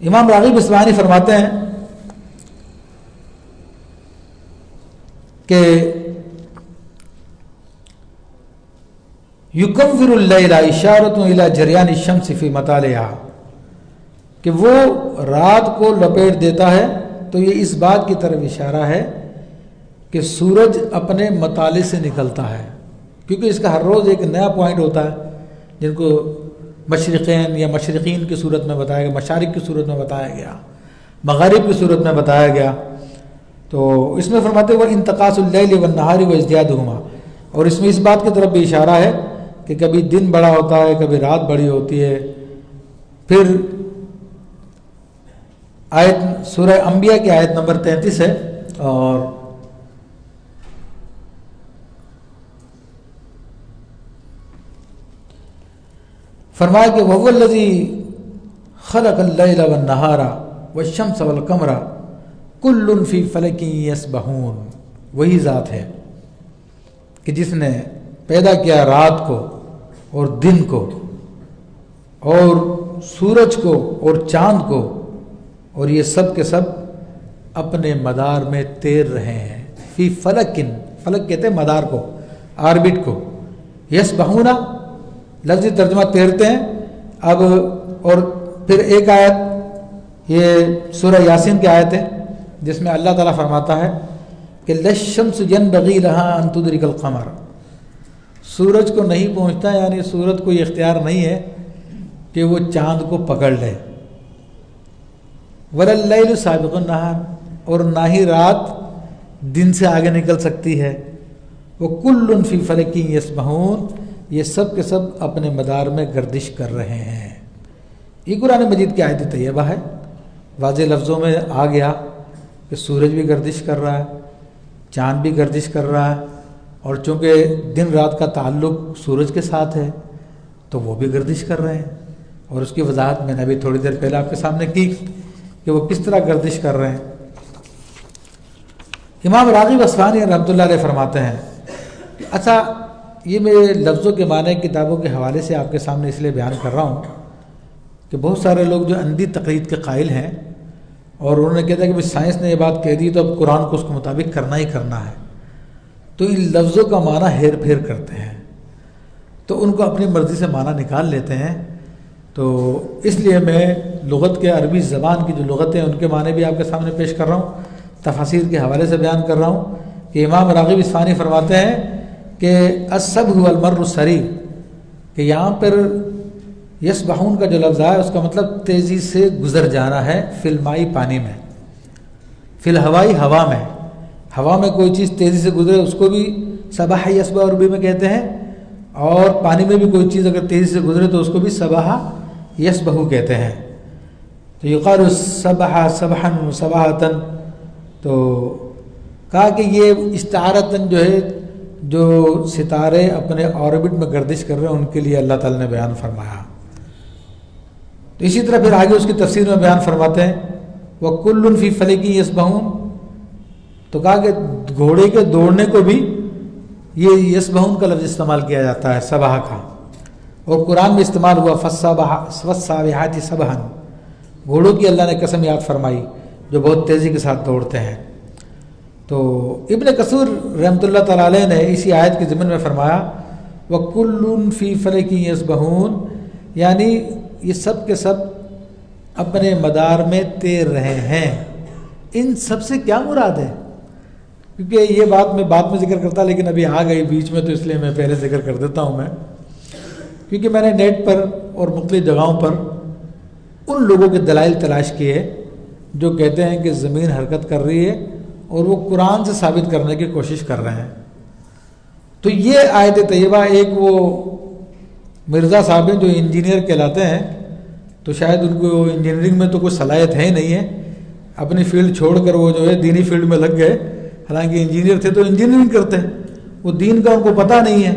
امام راغب اصفہانی فرماتے ہیں کہ یکور اللیل اشارۃ الی جریان الشمس فی مطالعہا، کہ وہ رات کو لپیٹ دیتا ہے تو یہ اس بات کی طرف اشارہ ہے کہ سورج اپنے مطالع سے نکلتا ہے، کیونکہ اس کا ہر روز ایک نیا پوائنٹ ہوتا ہے جن کو مشرقین یا مشرقین کی صورت میں بتایا گیا، مشارق کی صورت میں بتایا گیا، مغرب کی صورت میں بتایا گیا۔ تو اس میں فرماتے وہ انتقاص اللیل والنہار وازدیادہما، اور اس میں اس بات کی طرف بھی اشارہ ہے کہ کبھی دن بڑا ہوتا ہے، کبھی رات بڑی ہوتی ہے۔ پھر آیت سورہ انبیاء کی آیت نمبر 33 ہے، اور فرمایا کہ وَهُوَ الَّذِي خَلَقَ اللَّيْلَ وَالنَّهَارَ وَالشَّمْسَ وَالْقَمَرَ كُلٌّ فِي فَلَكٍ يَسْبَحُونَ، وہی ذات ہے کہ جس نے پیدا کیا رات کو اور دن کو اور سورج کو اور چاند کو، اور یہ سب کے سب اپنے مدار میں تیر رہے ہیں۔ فی فلکن، فلک کہتے ہیں مدار کو، آربٹ کو۔ یسبحون لفظی ترجمہ تیرتے ہیں۔ اب اور پھر ایک آیت یہ سورہ یاسین کی آیت ہے جس میں اللہ تعالیٰ فرماتا ہے کہ للشمس ينبغي لها ان تدرك القمر، سورج کو نہیں پہنچتا، یعنی سورج کو یہ اختیار نہیں ہے کہ وہ چاند کو پکڑ لے۔ ولا اللیل سابق النہار، اور نہ ہی رات دن سے آگے نکل سکتی ہے۔ وکل فی فلک یسبحون، یہ سب کے سب اپنے مدار میں گردش کر رہے ہیں۔ یہ قرآن مجید کی آیت طیبہ ہے، واضح لفظوں میں آ گیا کہ سورج بھی گردش کر رہا ہے، چاند بھی گردش کر رہا ہے، اور چونکہ دن رات کا تعلق سورج کے ساتھ ہے تو وہ بھی گردش کر رہے ہیں، اور اس کی وضاحت میں نے ابھی تھوڑی دیر پہلے آپ کے سامنے کی کہ وہ کس طرح گردش کر رہے ہیں۔ امام راغب اصفہانی رحمۃ اللہ علیہ فرماتے ہیں، اچھا یہ میں لفظوں کے معنی کتابوں کے حوالے سے آپ کے سامنے اس لیے بیان کر رہا ہوں کہ بہت سارے لوگ جو اندھی تقلید کے قائل ہیں اور انہوں نے کہتا ہے کہ سائنس نے یہ بات کہہ دی تو اب قرآن کو اس کے مطابق کرنا ہی کرنا ہے، تو ان لفظوں کا معنی ہیر پھیر کرتے ہیں، تو ان کو اپنی مرضی سے معنی نکال لیتے ہیں۔ تو اس لیے میں لغت کے عربی زبان کی جو لغتیں ان کے معنی بھی آپ کے سامنے پیش کر رہا ہوں، تفاسیر کے حوالے سے بیان کر رہا ہوں کہ امام راغب اصفہانی فرماتے ہیں کہ الصبح هو المر السریع، کہ یہاں پر یسبحون کا جو لفظ ہے اس کا مطلب تیزی سے گزر جانا ہے، فی المائی پانی میں، فی الہوائی ہوا میں، ہوا میں کوئی چیز تیزی سے گزرے اس کو بھی سبح یسبح عربی میں کہتے ہیں، اور پانی میں بھی کوئی چیز اگر تیزی سے گزرے تو اس کو بھی سبح یسبح کہتے ہیں۔ تو یقال سبح سبحا سبحۃ، تو کہا کہ یہ استعارتاً جو ہے جو ستارے اپنے آربٹ میں گردش کر رہے ہیں ان کے لیے اللہ تعالیٰ نے بیان فرمایا۔ تو اسی طرح پھر آگے اس کی تفسیر میں بیان فرماتے ہیں وَكُلٌّ فِي فَلَكٍ يَسْبَحُونَ، تو کہا کہ گھوڑے کے دوڑنے کو بھی یہ یسبحون کا لفظ استعمال کیا جاتا ہے، سبح کا، اور قرآن میں استعمال ہوا فَالسَّابِحَاتِ سَبْحًا، گھوڑوں کی اللہ نے قسم یاد فرمائی جو بہت تیزی کے ساتھ دوڑتے ہیں۔ تو ابن کثیر رحمۃ اللہ تعالیٰ علیہ نے اسی آیت کے ضمن میں فرمایا وَكُلٌّ فِي فَلَكٍ يَسْبَحُونَ، یعنی یہ سب کے سب اپنے مدار میں تیر رہے ہیں۔ ان سب سے کیا مراد ہے؟ کیونکہ یہ بات میں بعد میں ذکر کرتا، لیکن ابھی آ گئی بیچ میں تو اس لیے میں پہلے ذکر کر دیتا ہوں میں، کیونکہ میں نے نیٹ پر اور مختلف جگہوں پر ان لوگوں کے دلائل تلاش کیے جو کہتے ہیں کہ زمین حرکت کر رہی ہے اور وہ قرآن سے ثابت کرنے کی کوشش کر رہے ہیں۔ تو یہ آیت طیبہ، ایک وہ مرزا صاحب ہیں جو انجینئر کہلاتے ہیں، تو شاید ان کو انجینئرنگ میں تو کوئی صلاحیت ہے ہی نہیں ہے، اپنی فیلڈ چھوڑ کر وہ جو ہے دینی فیلڈ میں لگ گئے، حالانکہ انجینئر تھے تو انجینئرنگ کرتے، وہ دین کا ان کو پتہ نہیں ہے۔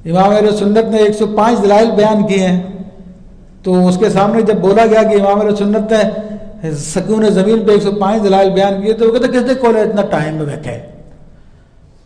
امام اہل سنت نے 105 دلائل بیان کیے ہیں، تو اس کے سامنے جب بولا گیا کہ امام اہل سنت نے سکون زمین پہ 105 دلائل بیان کیے تو وہ کہتے کس نے کھولا اتنا ٹائم میں بیٹھے،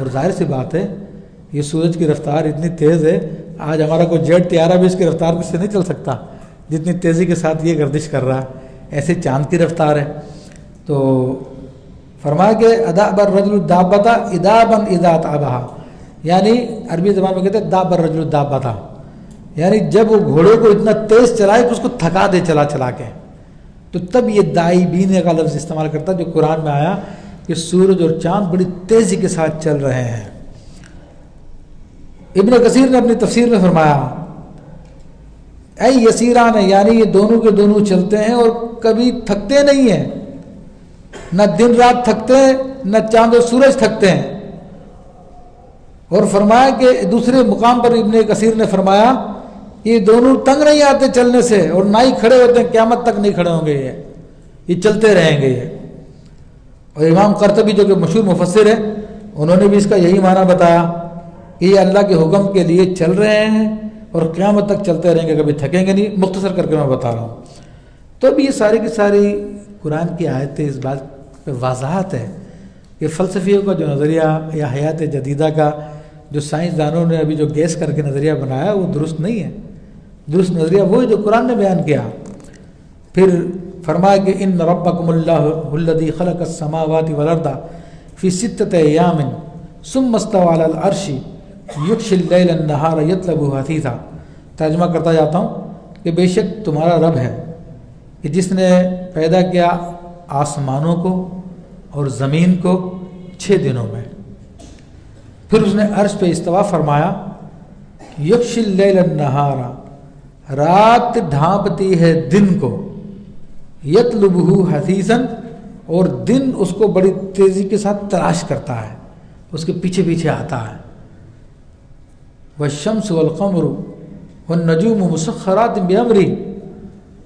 اور ظاہر سی بات ہے یہ سورج کی رفتار اتنی تیز ہے، آج ہمارا کوئی جیٹ طیارہ بھی اس کی رفتار سے نہیں چل سکتا جتنی تیزی کے ساتھ یہ گردش کر رہا ہے، ایسے چاند کی رفتار ہے۔ تو فرمایا کہ اداب الرجل الدابۃ ادابا اذا اتعبها، یعنی عربی زبان میں کہتے ہیں داب الرجل الدابۃ، یعنی جب وہ گھوڑے کو اتنا تیز چلائے کہ اس کو تھکا دے چلا چلا کے، تو تب یہ دائبین کا لفظ استعمال کرتا ہے جو قرآن میں آیا کہ سورج اور چاند بڑی تیزی کے ساتھ چل رہے ہیں۔ ابن کثیر نے اپنی تفسیر میں فرمایا اے یسیران، یعنی یہ دونوں کے دونوں چلتے ہیں اور کبھی تھکتے نہیں ہیں، نہ دن رات تھکتے ہیں نہ چاند اور سورج تھکتے ہیں۔ اور فرمایا کہ دوسرے مقام پر ابن کثیر نے فرمایا کہ یہ دونوں تنگ نہیں آتے چلنے سے اور نہ ہی کھڑے ہوتے ہیں، قیامت تک نہیں کھڑے ہوں گے، یہ چلتے رہیں گے یہ۔ اور امام قرطبی جو کہ مشہور مفسر ہے، انہوں نے بھی اس کا یہی معنی بتایا کہ یہ اللہ کے حکم کے لیے چل رہے ہیں اور قیامت تک چلتے رہیں گے، کبھی تھکیں گے نہیں۔ مختصر کر کے میں بتا رہا ہوں۔ تو اب یہ ساری کی ساری قرآن کی آیتیں اس بات پہ وضاحت ہے کہ فلسفیوں کا جو نظریہ یا حیات جدیدہ کا جو سائنسدانوں نے ابھی جو گیس کر کے نظریہ بنایا وہ درست نہیں ہے۔ درست نظریہ وہی جو قرآن نے بیان کیا۔ پھر فرمایا کہ ان ربکم اللہ الذی خلق السماوات والارض فی ستۃ ایام ثم استوى علی العرش یغشی اللیل النہار یطلبہ حثیثا۔ ترجمہ کرتا جاتا ہوں کہ بے شک تمہارا رب ہے کہ جس نے پیدا کیا آسمانوں کو اور زمین کو 6 دنوں میں، پھر اس نے عرش پہ استوا فرمایا۔ یغشی اللیل النہار، رات ڈھانپتی ہے دن کو، یطلبہ حثیثاً، اور دن اس کو بڑی تیزی کے ساتھ تلاش کرتا ہے، اس کے پیچھے پیچھے آتا ہے۔ والشمس والقمر والنجوم مسخرات بامرہ،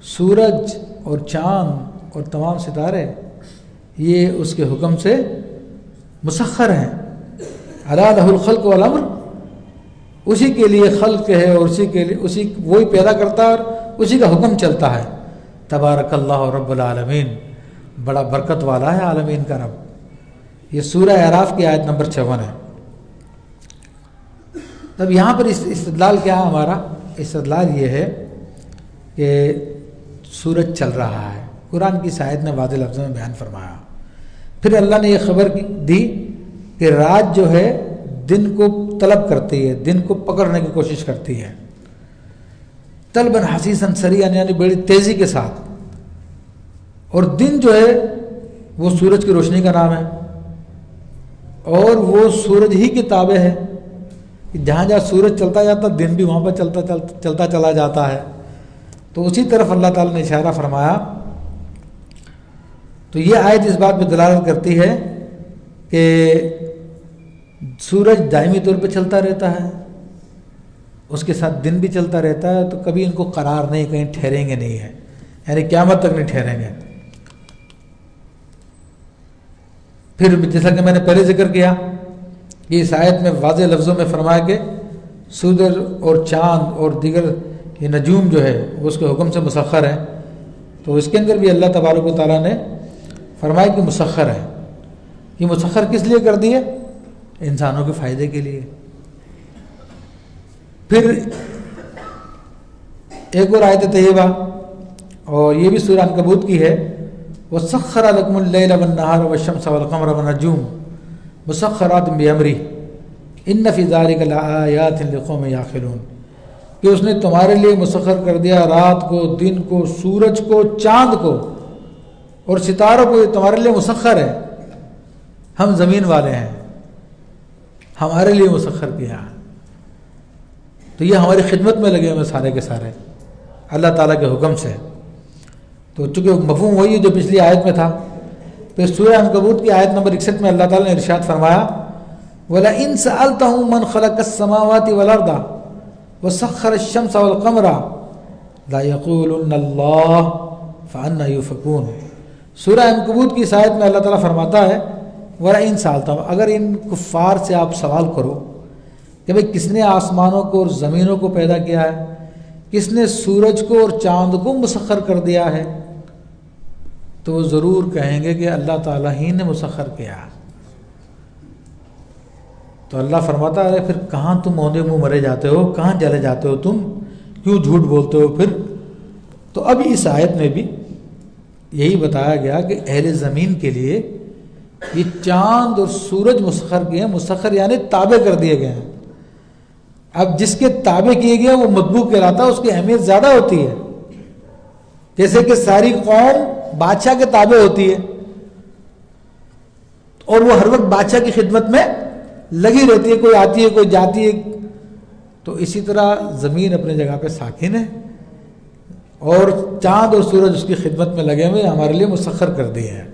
سورج اور چاند اور تمام ستارے یہ اس کے حکم سے مسخر ہیں۔ الا لہ الخلق والامر، اسی کے لیے خلق ہے اور اسی کے لیے وہی پیدا کرتا ہے اور اسی کا حکم چلتا ہے۔ تبارک اللہ رب العالمین، بڑا برکت والا ہے عالمین کا رب۔ یہ سورہ اعراف کی آیت نمبر 54 ہے۔ تب یہاں پر استدلال کیا ہے ہمارا؟ استدلال یہ ہے کہ سورج چل رہا ہے، قرآن کی آیت نے واضح لفظوں میں بیان فرمایا۔ پھر اللہ نے یہ خبر دی کہ رات جو ہے دن کو طلب کرتی ہے، دن کو پکڑنے کی کوشش کرتی ہے، طلباً حثیثاً سریعاً، یعنی بڑی تیزی کے ساتھ۔ اور دن جو ہے وہ سورج کی روشنی کا نام ہے، اور وہ سورج ہی کی تابع ہے، جہاں جہاں سورج چلتا جاتا دن بھی وہاں پر چلتا چلا جاتا ہے۔ تو اسی طرف اللہ تعالیٰ نے اشارہ فرمایا۔ تو یہ آیت اس بات پہ دلالت کرتی ہے کہ سورج دائمی طور پہ چلتا رہتا ہے، اس کے ساتھ دن بھی چلتا رہتا ہے، تو کبھی ان کو قرار نہیں، کہیں ٹھہریں گے نہیں ہے، یعنی قیامت تک نہیں ٹھہریں گے۔ پھر جیسا کہ میں نے پہلے ذکر کیا کہ اس آیت میں واضح لفظوں میں فرمایا کہ سورج اور چاند اور دیگر یہ نجوم جو ہے وہ اس کے حکم سے مسخر ہیں۔ تو اس کے اندر بھی اللہ تبارک و تعالیٰ نے فرمایا کہ مسخر ہے۔ یہ مسخر کس لیے کر دی ہے؟ انسانوں کے فائدے کے لیے۔ پھر ایک اور آیت طیبہ، اور یہ بھی سورہ عنکبوت کی ہے، وَسَخَّرَ لَكُمُ اللَّيْلَ وَالنَّهَارَ وَالشَّمْسَ وَالْقَمَرَ وَالنُّجُومَ مُسَخَّرَاتٍ بِأَمْرِهِ إِنَّ فِي ذَلِكَ لَآيَاتٍ لِقَوْمٍ يَعْقِلُونَ، کہ اس نے تمہارے لیے مسخر کر دیا رات کو، دن کو، سورج کو، چاند کو اور ستاروں کو، یہ تمہارے لیے مسخر ہے۔ ہم زمین والے ہیں، ہمارے لیے مسخر کیا، تو یہ ہماری خدمت میں لگے ہوئے سارے کے سارے اللہ تعالیٰ کے حکم سے۔ تو چونکہ مفہوم وہی ہے جو پچھلی آیت میں تھا۔ پھر سورہ عنکبوت کی آیت نمبر 61 میں اللہ تعالیٰ نے ارشاد فرمایا وَلَئِن سَأَلْتَهُم مَّنْ خَلَقَ السَّمَاوَاتِ وَالْأَرْضَ وَسَخَّرَ الشَّمْسَ وَالْقَمَرَ لَيَقُولُنَّ اللَّهُ فَأَنَّىٰ يُؤْفَكُونَ۔ سورہ عنکبوت کی اس آیت میں اللہ تعالیٰ فرماتا ہے وَلَئِن سَأَلْتَهُم، اگر ان کفار سے آپ سوال کرو کہ بھئی کس نے آسمانوں کو اور زمینوں کو پیدا کیا ہے، کس نے سورج کو اور چاند کو مسخر کر دیا ہے، تو وہ ضرور کہیں گے کہ اللہ تعالیٰ ہی نے مسخر کیا۔ تو اللہ فرماتا ہے پھر کہاں تم اوندے منہ مرے جاتے ہو, کہاں چلے جاتے ہو تم, کیوں جھوٹ بولتے ہو پھر. تو اب اس آیت میں بھی یہی بتایا گیا کہ اہل زمین کے لیے یہ چاند اور سورج مسخر کیے ہیں, مسخر یعنی تابع کر دیے گئے ہیں. اب جس کے تابع کیے گئے وہ مطبوع کہلاتا ہے, اس کی اہمیت زیادہ ہوتی ہے. جیسے کہ ساری قوم بادشاہ کے تابع ہوتی ہے اور وہ ہر وقت بادشاہ کی خدمت میں لگی رہتی ہے, کوئی آتی ہے کوئی جاتی ہے. تو اسی طرح زمین اپنی جگہ پہ ساکن ہے اور چاند اور سورج اس کی خدمت میں لگے ہوئے ہمارے لیے مسخر کر دیے ہیں.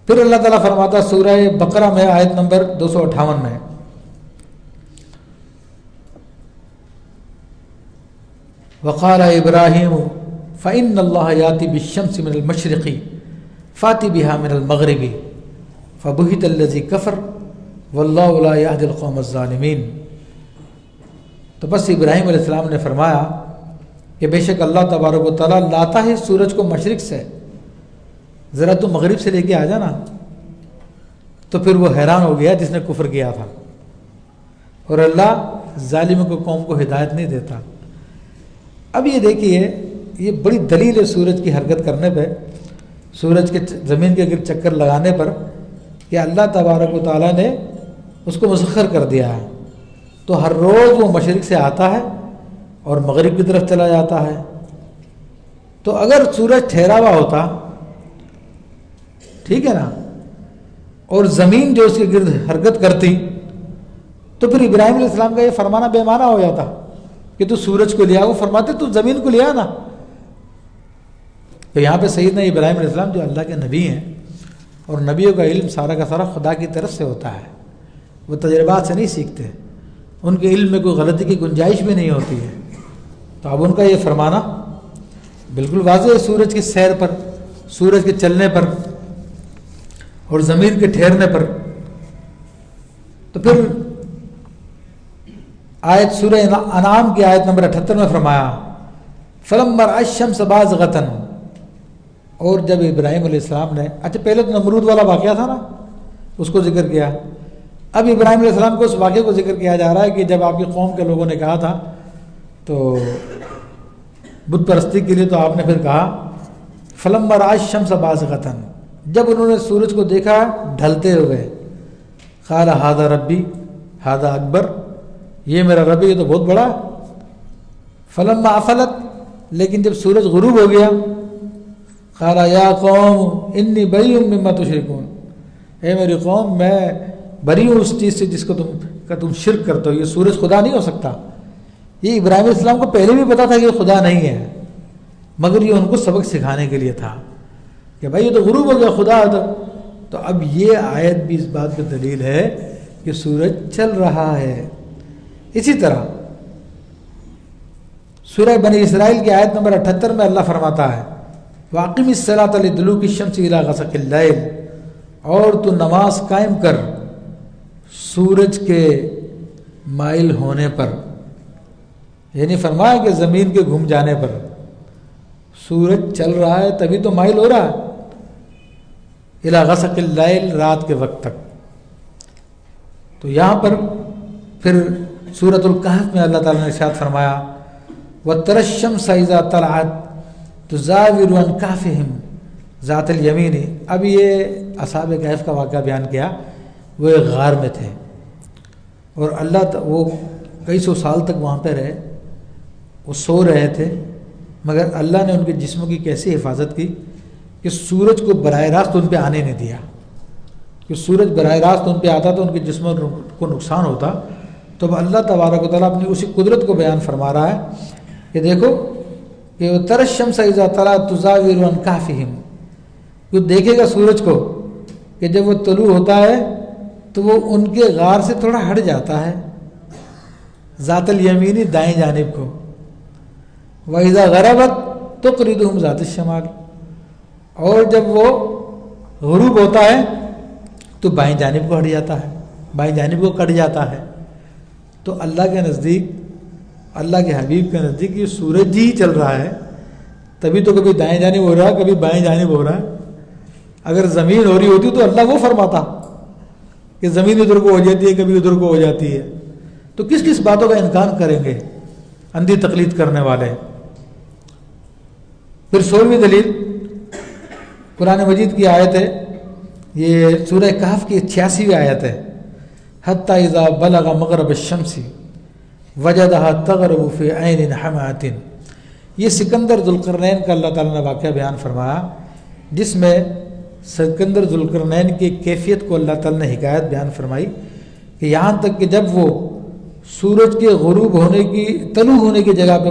پھر اللہ تعالیٰ فرماتا سورہ بقرہ میں آیت نمبر 258 میں, وقال ابراہیم فإن اللہ یاتی بالشمس من المشرق فاتی بها من المغرب فبہت الذی کفر واللہ لا یہدی القوم الظالمین. تو بس ابراہیم علیہ السلام نے فرمایا کہ بے شک اللہ تبارک و تعالیٰ لاتا ہے سورج کو مشرق سے, ذرا تو مغرب سے لے کے آ جانا. تو پھر وہ حیران ہو گیا جس نے کفر کیا تھا, اور اللہ ظالموں کو قوم کو ہدایت نہیں دیتا. اب یہ دیکھیے یہ بڑی دلیل ہے سورج کی حرکت کرنے پہ, سورج کے زمین کے گرد چکر لگانے پر, کہ اللہ تبارک و تعالیٰ نے اس کو مسخر کر دیا ہے. تو ہر روز وہ مشرق سے آتا ہے اور مغرب کی طرف چلا جاتا ہے. تو اگر سورج ٹھہرا ہوا ہوتا, ٹھیک ہے نا, اور زمین جو اس کے گرد حرکت کرتی, تو پھر ابراہیم علیہ السلام کا یہ فرمانا بے معنی ہو جاتا کہ تو سورج کو لیا. وہ فرماتے تو زمین کو لیا نا. تو یہاں پہ سیدنا ابراہیم علیہ السلام جو اللہ کے نبی ہیں, اور نبیوں کا علم سارا کا سارا خدا کی طرف سے ہوتا ہے, وہ تجربات سے نہیں سیکھتے, ان کے علم میں کوئی غلطی کی گنجائش بھی نہیں ہوتی ہے. تو اب ان کا یہ فرمانا بالکل واضح ہے سورج کی سیر پر, سورج کے چلنے پر اور زمین کے ٹھہرنے پر. تو پھر آیت سورہ انعام کی آیت نمبر 78 میں فرمایا فلما رأى الشمس بازغة, اور جب ابراہیم علیہ السلام نے, اچھا پہلے تو نمرود والا واقعہ تھا نا, اس کو ذکر کیا. اب ابراہیم علیہ السلام کو اس واقعے کو ذکر کیا جا رہا ہے کہ جب آپ کی قوم کے لوگوں نے کہا تھا تو بت پرستی کے لیے, تو آپ نے پھر کہا فلما رأى الشمس بازغة, جب انہوں نے سورج کو دیکھا ڈھلتے ہوئے, قال ھذا ربی ھذا اکبر, یہ میرا رب ہے, یہ تو بہت بڑا. فلما افلت, لیکن جب سورج غروب ہو گیا, قال یا قوم انی بریء مما تشرکون, اے میری قوم میں بری ہوں اس چیز سے جس کو تم شرک کرتے ہو, یہ سورج خدا نہیں ہو سکتا. یہ ابراہیم علیہ السلام کو پہلے بھی پتا تھا کہ یہ خدا نہیں ہے, مگر یہ ان کو سبق سکھانے کے لیے تھا کہ بھائی یہ تو غروب ہو گیا, خدا ہے. تو اب یہ آیت بھی اس بات کی دلیل ہے کہ سورج چل رہا ہے. اسی طرح سورہ بنی اسرائیل کی آیت نمبر 78 میں اللہ فرماتا ہے وَأَقِمِ الصَّلَاةَ لِدُلُوكِ الشَّمْسِ إِلَىٰ غَسَقِ اللَّيْلِ, اور تو نماز قائم کر سورج کے مائل ہونے پر, یعنی فرمایا کہ زمین کے گھوم جانے پر. سورج چل رہا ہے تبھی تو مائل ہو رہا ہے, إِلَىٰ غَسَقِ اللَّيْلِ, رات کے وقت تک. تو یہاں پر پھر سورۃ الکہف میں اللہ تعالیٰ نے ارشاد فرمایا وَتَرَى الشَّمْسَ إِذَا طَلَعَتْ تُزَاوِرُ عَنْ كَهْفِهِمْ ذَاتَ الْيَمِينِ. اب یہ اصحاب کہف کا واقعہ بیان کیا. وہ ایک غار میں تھے اور اللہ وہ کئی سو سال تک وہاں پہ رہے, وہ سو رہے تھے, مگر اللہ نے ان کے جسموں کی کیسی حفاظت کی کہ سورج کو براہ راست ان پہ آنے نہیں دیا. کہ سورج براہ راست ان پہ آتا تو ان کے جسموں کو نقصان ہوتا. تو اب اللہ تبارک و تعالیٰ اپنی اسی قدرت کو بیان فرما رہا ہے کہ دیکھو کہ تَرَى الشَّمْسَ إِذَا طَلَعَتْ تُزَاوِرُ عَنْ كَهْفِهِمْ, وہ دیکھے گا سورج کو کہ جب وہ طلوع ہوتا ہے تو وہ ان کے غار سے تھوڑا ہٹ جاتا ہے, ذات الیمینی, دائیں جانب کو. وَإِذَا غَرَبَتْ تُقْرِضُهُمْ ذَاتَ الشِّمَالِ, اور جب وہ غروب ہوتا ہے تو بائیں جانب کو ہٹ جاتا ہے, بائیں جانب کو کٹ جاتا ہے. تو اللہ کے نزدیک, اللہ کے حبیب کے نزدیک یہ سورج ہی چل رہا ہے, تبھی تو کبھی دائیں جانب ہو رہا ہے, کبھی بائیں جانب ہو رہا ہے. اگر زمین ہو رہی ہوتی تو اللہ وہ فرماتا کہ زمین ادھر کو ہو جاتی ہے کبھی ادھر کو ہو جاتی ہے، تو کس کس باتوں کا انکار کریں گے اندھی تقلید کرنے والے۔ پھر 16ویں دلیل قرآن مجید کی آیت ہے، یہ سورہ کہف کی 86ویں آیت ہے، حتی اذا بلغ مغرب الشمس وجدها تغرب فی عین حمأۃ۔ یہ سکندر ذوالقرنین کا اللہ تعالیٰ نے واقعہ بیان فرمایا، جس میں سکندر ذوالقرنین کی کیفیت کو اللہ تعالیٰ نے حکایت بیان فرمائی کہ یہاں تک کہ جب وہ سورج کے غروب ہونے کی طلوع ہونے کی جگہ پہ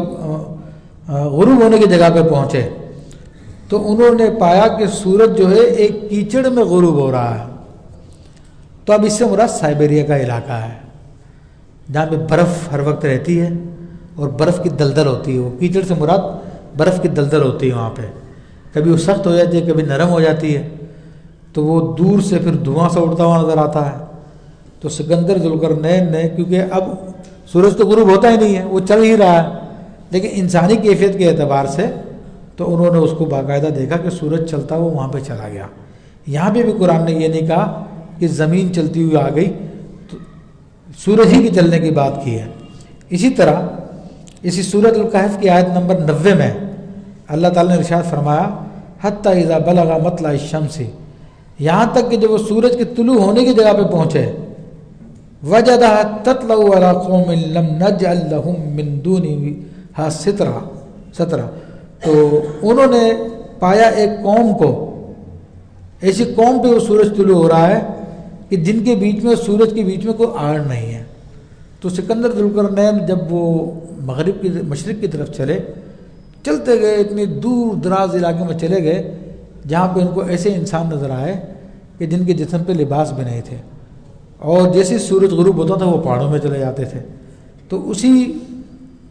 غروب ہونے کی جگہ پہ پہنچے تو انہوں نے پایا کہ سورج جو ہے ایک کیچڑ میں غروب ہو رہا ہے۔ تو اب اس سے مراد سائبیریا کا علاقہ ہے جہاں پہ برف ہر وقت رہتی ہے اور برف کی دلدل ہوتی ہے، وہ کیچڑ سے مراد برف کی دلدل ہوتی ہے، وہاں پہ کبھی وہ سخت ہو جاتی ہے کبھی نرم ہو جاتی ہے، تو وہ دور سے پھر دھواں سا اڑتا ہوا نظر آتا ہے۔ تو سکندر ذوالقرنین نے، کیونکہ اب سورج تو غروب ہوتا ہی نہیں ہے، وہ چل ہی رہا ہے، لیکن انسانی کیفیت کے اعتبار سے تو انہوں نے اس کو باقاعدہ دیکھا کہ سورج چلتا ہوا وہاں پہ چلا گیا۔ یہاں پہ بھی قرآن نے یہ نہیں کہا کہ زمین چلتی ہوئی آ گئی، تو سورج ہی کے چلنے کی بات کی ہے۔ اسی طرح اسی سورۃ الکہف کی آیت نمبر 90 میں اللہ تعالیٰ نے ارشاد فرمایا حتی اذا بلغ مطلع الشمس، یہاں تک کہ جب وہ سورج کے طلوع ہونے کی جگہ پہ پہنچے، وجدها تطلع على قوم لم نجعل لهم من دونها سترا، تو انہوں نے پایا ایک قوم کو، ایسی قوم پہ وہ سورج طلوع ہو رہا ہے کہ جن کے بیچ میں سورج کے بیچ میں کوئی آڑ نہیں ہے۔ تو سکندر ذوالقرنین جب وہ مشرق کی طرف چلتے گئے، اتنی دور دراز علاقے میں چلے گئے جہاں پہ ان کو ایسے انسان نظر آئے کہ جن کے جسم پہ لباس بھی نہیں تھے، اور جیسے سورج غروب ہوتا تھا وہ پہاڑوں میں چلے جاتے تھے۔ تو اسی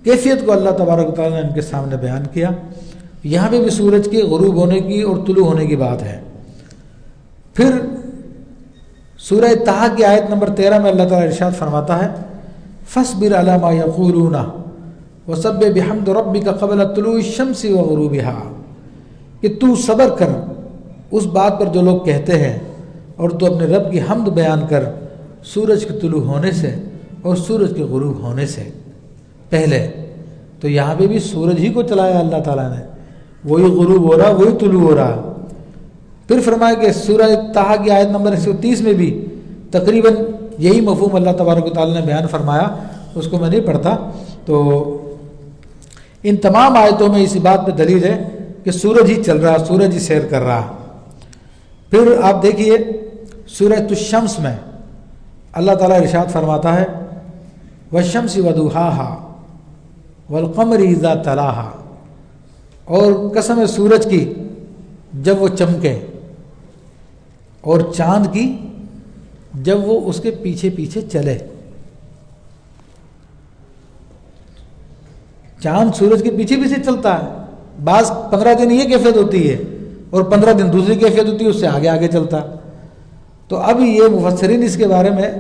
کیفیت کو اللہ تبارک و تعالیٰ نے ان کے سامنے بیان کیا۔ یہاں پہ بھی سورج کے غروب ہونے کی اور طلوع ہونے کی بات ہے۔ پھر سورہ طٰہٰ کی آیت نمبر 13 میں اللہ تعالیٰ ارشاد فرماتا ہے فاصبر علی ما یقولون وسبح بحمد ربک قبل طلوع الشمس وغروبها، کہ تو صبر کر اس بات پر جو لوگ کہتے ہیں اور تو اپنے رب کی حمد بیان کر سورج کے طلوع ہونے سے اور سورج کے غروب ہونے سے پہلے۔ تو یہاں پہ بھی سورج ہی کو چلایا اللہ تعالیٰ نے، وہی غروب ہو رہا وہی طلوع ہو رہا۔ پھر فرمایا کہ سورہ طٰہٰ کی آیت نمبر 130 میں بھی تقریباً یہی مفہوم اللہ تبارک و تعالیٰ نے بیان فرمایا، اس کو میں نہیں پڑھتا۔ تو ان تمام آیتوں میں اسی بات پہ دلیل ہے کہ سورج ہی چل رہا، سورج ہی سیر کر رہا۔ پھر آپ دیکھیے سورۃ الشمس میں اللہ تعالیٰ ارشاد فرماتا ہے والشمس وضحاها والقمر اذا تلاها، اور قسم ہے سورج کی جب وہ چمکے اور چاند کی جب وہ اس کے پیچھے پیچھے چلے۔ چاند سورج کے پیچھے پیچھے چلتا ہے، بعض 15 دن یہ کیفیت ہوتی ہے اور 15 دن دوسری کیفیت ہوتی ہے، اس سے آگے آگے چلتا۔ تو اب یہ مفسرین اس کے بارے میں،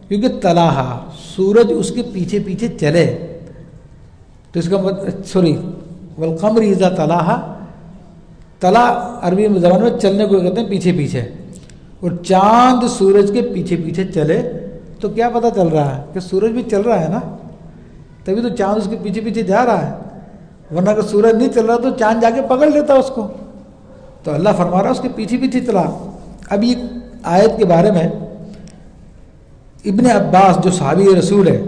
کیونکہ تلاہا سورج اس کے پیچھے پیچھے چلے، تو اس کا والقمر اذا تلاہا، تلا عربی زبان میں چلنے کو کہتے ہیں پیچھے پیچھے، اور چاند سورج کے پیچھے پیچھے چلے تو کیا پتہ چل رہا ہے کہ سورج بھی چل رہا ہے نا، تبھی تو چاند اس کے پیچھے پیچھے جا رہا ہے، ورنہ اگر سورج نہیں چل رہا تو چاند جا کے پکڑ لیتا اس کو۔ تو اللہ فرما رہا ہے اس کے پیچھے پیچھے چلا۔ اب یہ آیت کے بارے میں ابن عباس جو صحابی رسول ہے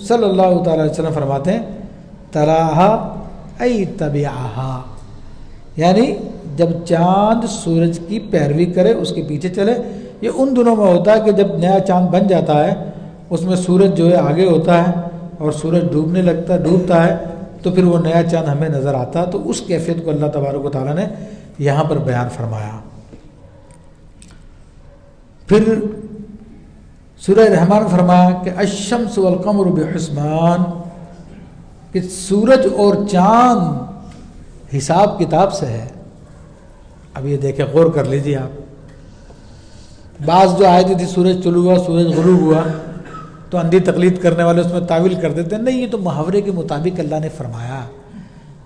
صلی اللہ تعالی علیہ وسلم فرماتے ہیں تراہا ای تبعہا، یعنی جب چاند سورج کی پیروی کرے اس کے پیچھے چلے۔ یہ ان دنوں میں ہوتا ہے کہ جب نیا چاند بن جاتا ہے، اس میں سورج جو ہے آگے ہوتا ہے اور سورج ڈوبتا ہے تو پھر وہ نیا چاند ہمیں نظر آتا ہے۔ تو اس کیفیت کو اللہ تبارک و تعالیٰ نے یہاں پر بیان فرمایا۔ پھر سورہ رحمان فرمایا کہ الشمس والقمر بحسبان، کہ سورج اور چاند حساب کتاب سے ہے۔ اب یہ دیکھیں، غور کر لیجیے آپ۔ بعض جو آیتیں تھی سورج طلوع ہوا سورج غروب ہوا، تو اندھی تقلید کرنے والے اس میں تعویل کر دیتے ہیں، نہیں یہ تو محاورے کے مطابق اللہ نے فرمایا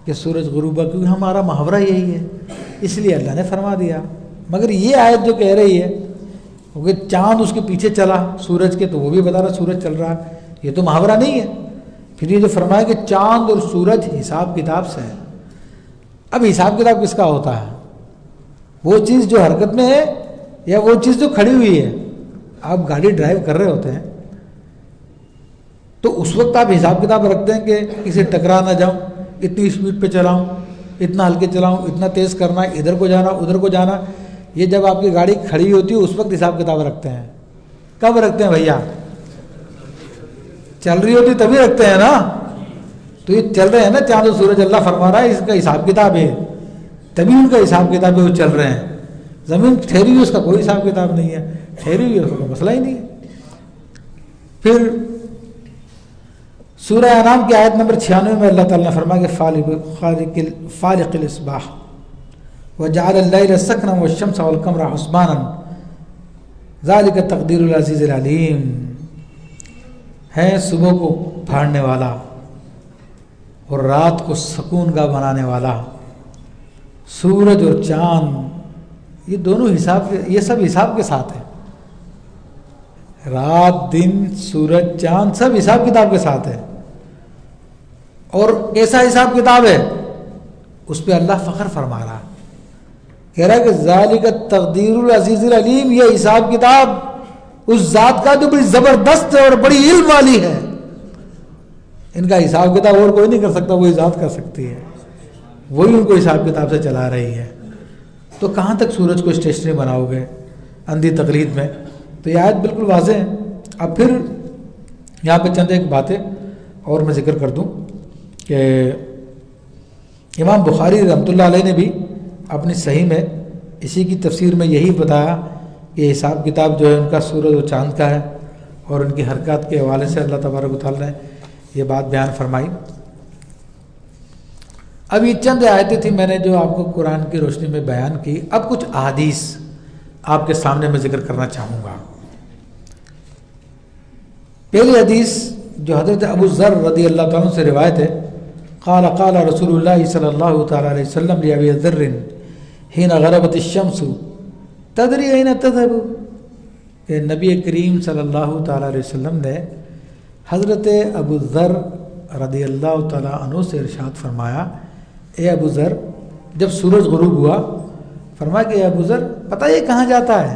کہ سورج غروب ہوا، کیونکہ ہمارا محاورہ یہی ہے اس لیے اللہ نے فرما دیا۔ مگر یہ آیت جو کہہ رہی ہے کیونکہ چاند اس کے پیچھے چلا سورج کے، تو وہ بھی بتا رہا سورج چل رہا ہے، یہ تو محاورہ نہیں ہے۔ پھر یہ جو فرمایا کہ چاند اور سورج حساب کتاب سے ہے، اب حساب کتاب کس کا ہوتا ہے؟ وہ چیز جو حرکت میں ہے یا وہ چیز جو کھڑی ہوئی ہے؟ آپ گاڑی ڈرائیو کر رہے ہوتے ہیں تو اس وقت آپ حساب کتاب رکھتے ہیں کہ کسی ٹکرا نہ جاؤں، اتنی اسپیڈ پہ چلاؤں، اتنا ہلکے چلاؤں، اتنا تیز کرنا، ادھر کو جانا ادھر کو جانا۔ یہ جب آپ کی گاڑی کھڑی ہوتی ہے اس وقت حساب کتاب رکھتے ہیں۔ کب رکھتے ہیں بھیا؟ چل رہی ہوتی تبھی رکھتے ہیں نا۔ تو یہ چل رہے ہیں نا چاند و سورج، اللہ فرما رہا ہے اس کا حساب کتاب ہے، تبھی ان کا حساب کتاب ہے، وہ چل رہے ہیں۔ زمین ٹھہری ہوئی اس کا کوئی حساب کتاب نہیں ہے، ٹھہری ہوئی اس کا مسئلہ ہی نہیں ہے۔ پھر سورہ انعام کی آیت نمبر 96 میں اللہ تعالیٰ نے فرمایا کہ فالق الاصباح وجعل الليل سكنا والشمس والقمر حسبانا ذلك تقدیر العزیز العلیم، ہے صبح کو پھاڑنے والا اور رات کو سکون گاہ بنانے والا۔ سورج اور چاند یہ دونوں یہ سب حساب کے ساتھ ہے۔ رات دن سورج چاند سب حساب کتاب کے ساتھ ہے۔ اور کیسا حساب کتاب ہے اس پہ اللہ فخر فرما رہا، کہہ رہا ہے کہ ذالک تقدیر العزیز العلیم، یہ حساب کتاب اس ذات کا جو بڑی زبردست ہے اور بڑی علم والی ہے۔ ان کا حساب کتاب اور کوئی نہیں کر سکتا، وہی ذات کر سکتی ہے، وہی ان کو حساب کتاب سے چلا رہی ہے۔ تو کہاں تک سورج کو اسٹیشنری بناؤ گے اندھی تقلید میں؟ تو یہ آیت بالکل واضح ہے۔ اب پھر یہاں پہ چند ایک باتیں اور میں ذکر کر دوں کہ امام بخاری رحمۃ اللہ علیہ نے بھی اپنی صحیح میں اسی کی تفسیر میں یہی بتایا کہ حساب کتاب جو ہے ان کا سورج و چاند کا ہے، اور ان کی حرکات کے حوالے سے اللہ تبارک و تعالیٰ نے یہ بات بیان فرمائی۔ اب یہ چند آیتیں تھیں میں نے جو آپ کو قرآن کی روشنی میں بیان کی۔ اب کچھ احادیث آپ کے سامنے میں ذکر کرنا چاہوں گا۔ پہلی حدیث جو حضرت ابو ذر رضی اللہ تعالیٰ عنہ سے روایت ہے، قال قال رسول اللہ صلی اللہ تعالیٰ علیہ وسلم لأبی ذر حین غربت الشمس تدری این تذهب، کہ نبی کریم صلی اللہ تعالیٰ علیہ وسلم نے حضرت ابو ذر رضی اللہ تعالیٰ عنہ سے ارشاد فرمایا، اے ابو ذر، جب سورج غروب ہوا فرمایا کہ اے ابو ذر پتہ یہ کہاں جاتا ہے؟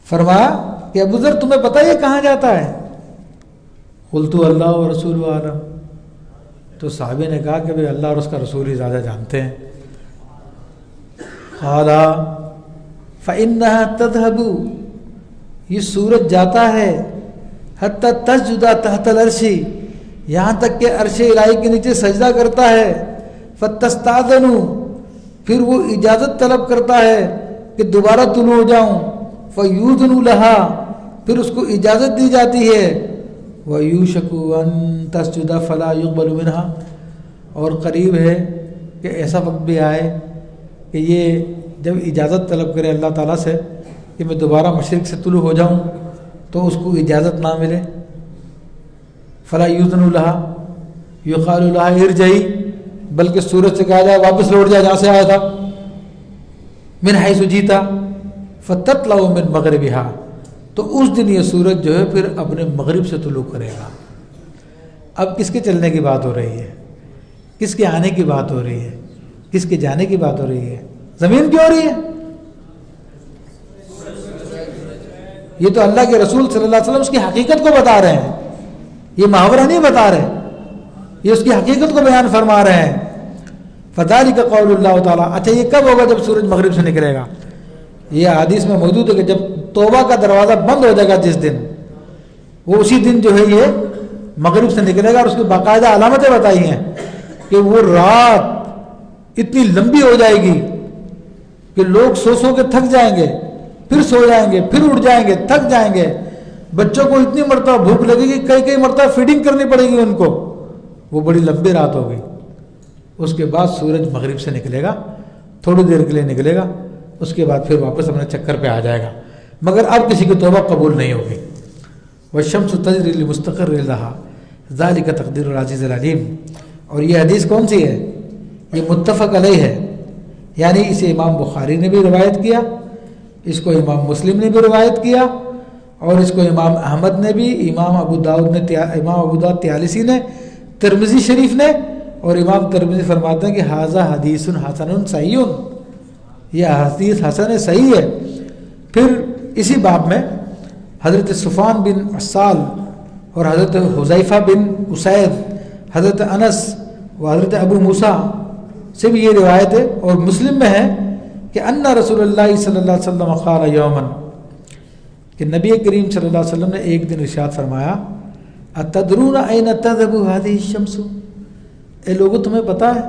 فرمایا کہ ابو ذر تمہیں پتہ یہ کہاں جاتا ہے؟ قلت اللہ و رسول عالم، تو صحابی نے کہا کہ بھئی اللہ اور اس کا رسول ہی زیادہ جانتے ہیں۔ قال فإنها تذهب، یہ سورج جاتا ہے حتی تسجد تحت العرش، یہاں تک کہ عرش الہی کے نیچے سجدہ کرتا ہے، فتستاذن، پھر وہ اجازت طلب کرتا ہے کہ دوبارہ طلوع ہو جاؤں، فیوذن لها، پھر اس کو اجازت دی جاتی ہے، وَيُوشَكُ أَن تَسْجُدَ فَلَا يُقْبَلُ مِنْهَا، اور قریب ہے کہ ایسا وقت بھی آئے کہ یہ جب اجازت طلب کرے اللہ تعالیٰ سے کہ میں دوبارہ مشرق سے طلوع ہو جاؤں تو اس کو اجازت نہ ملے، فَلَا يُؤْذَنُ لَهَا يُقَالُ لَهَا ارْجِعِي، بلکہ سورج سے کہا جائے واپس لوٹ جائے جہاں سے آیا تھا، مِنْ حَيْثُ جِئْتَ فَتَطْلَعُ مِنْ مَغْرِبِهَا، تو اس دن یہ سورج جو ہے پھر اپنے مغرب سے طلوع کرے گا۔ اب کس کے چلنے کی بات ہو رہی ہے؟ کس کے آنے کی بات ہو رہی ہے؟ کس کے جانے کی بات ہو رہی ہے؟ زمین کی ہو رہی ہے؟ یہ تو اللہ کے رسول صلی اللہ علیہ وسلم اس کی حقیقت کو بتا رہے ہیں، یہ محاورہ نہیں بتا رہے، یہ اس کی حقیقت کو بیان فرما رہے ہیں۔ فذلک قول اللہ تعالیٰ، اچھا یہ کب ہوگا؟ جب سورج مغرب سے نکلے گا۔ یہ حدیث میں موجود ہے کہ جب توبہ کا دروازہ بند ہو جائے گا جس دن، وہ اسی دن جو ہے یہ مغرب سے نکلے گا، اور اس کی باقاعدہ علامتیں بتائی ہیں کہ وہ رات اتنی لمبی ہو جائے گی کہ لوگ سو سو کے تھک جائیں گے، پھر سو جائیں گے، پھر اٹھ جائیں گے، تھک جائیں گے، بچوں کو اتنی مرتبہ بھوک لگے گی، کئی مرتبہ فیڈنگ کرنی پڑے گی ان کو، وہ بڑی لمبی رات ہوگی۔ اس کے بعد سورج مغرب سے نکلے گا، تھوڑی دیر کے لیے نکلے گا، اس کے بعد پھر واپس اپنے چکر پہ آ جائے گا، مگر اب کسی کی توبہ قبول نہیں ہوگی۔ والشمس تجری لمستقر لها ذلك تقدیر العزیز العلیم، اور یہ حدیث کون سی ہے؟ یہ متفق علیہ ہے، یعنی اسے امام بخاری نے بھی روایت کیا، اس کو امام مسلم نے بھی روایت کیا، اور اس کو امام احمد نے بھی، امام ابو داؤد طیالسی نے، ترمذی شریف نے، اور امام ترمذی فرماتے ہیں کہ ھذا حدیث حسن صحیح، یہ حدیث حسن صحیح ہے۔ پھر اسی باب میں حضرت صفوان بن عسال اور حضرت حذیفہ بن اسید، حضرت انس و حضرت ابو موسیٰ سے بھی یہ روایت ہے، اور مسلم میں ہے کہ ان رسول اللہ صلی اللہ علیہ وسلم قال یوما، کہ نبی کریم صلی اللہ علیہ وسلم نے ایک دن ارشاد فرمایا اتدرون این تذهب هذه الشمس، اے لوگوں تمہیں پتہ ہے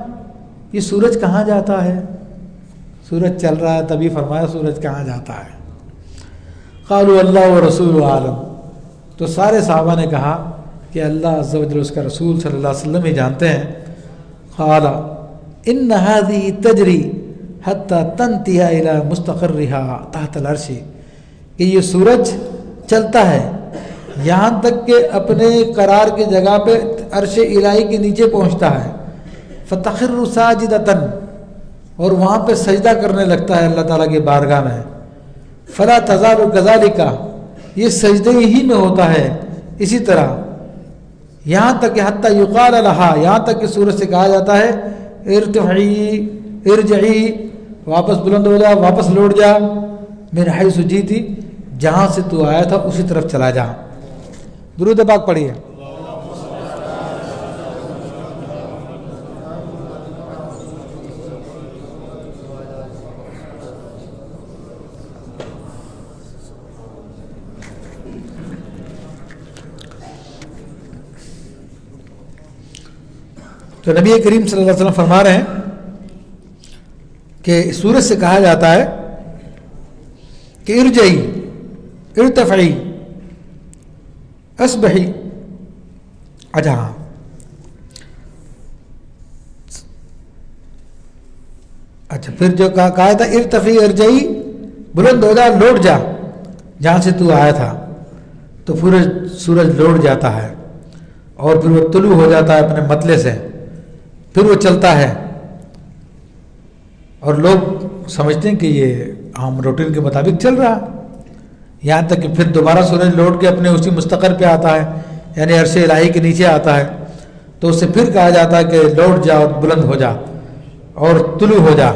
یہ سورج کہاں جاتا ہے؟ سورج چل رہا ہے، تبھی فرمایا سورج کہاں جاتا ہے؟ قالوا اللہ و رسول عالم، تو سارے صحابہ نے کہا کہ اللہ عز و جل اس کا رسول صلی اللہ علیہ وسلم ہی جانتے ہیں۔ قال ان هذه تجری حتی تنتهی الى مستقرها تحت العرش، کہ یہ سورج چلتا ہے یہاں تک کہ اپنے قرار کی جگہ پہ عرش الہی کے نیچے پہنچتا ہے، فتخر ساجدۃ، اور وہاں پہ سجدہ کرنے لگتا ہے اللہ تعالیٰ کی بارگاہ میں، فلا تزال کذالک، یہ سجدے ہی میں ہوتا ہے اسی طرح، یہاں تک کہ حتی یقال لہا، یہاں تک کہ سورج سے کہا جاتا ہے ارتفعی ارجعی، واپس بلند ہو جا، واپس لوٹ جا، من حیث جیتی، جہاں سے تو آیا تھا اسی طرف چلا جا۔ درود پاک پڑھیے۔ تو نبی کریم صلی اللہ علیہ وسلم فرما رہے ہیں کہ سورج سے کہا جاتا ہے کہ ارجعی ارتفعی اصبحی، اچھا ہاں، اچھا پھر جو کہا تھا ارتفعی ارجعی، بلند ہو جا، لوٹ جا جہاں سے تو آیا تھا، تو سورج لوٹ جاتا ہے اور پھر وہ طلوع ہو جاتا ہے اپنے مطلع سے، پھر وہ چلتا ہے، اور لوگ سمجھتے ہیں کہ یہ عام روٹین کے مطابق چل رہا، یہاں تک کہ پھر دوبارہ سورج لوٹ کے اپنے اسی مستقر پہ آتا ہے، یعنی عرش الہی کے نیچے آتا ہے، تو اس سے پھر کہا جاتا ہے کہ لوٹ جا اور بلند ہو جا اور طلوع ہو جا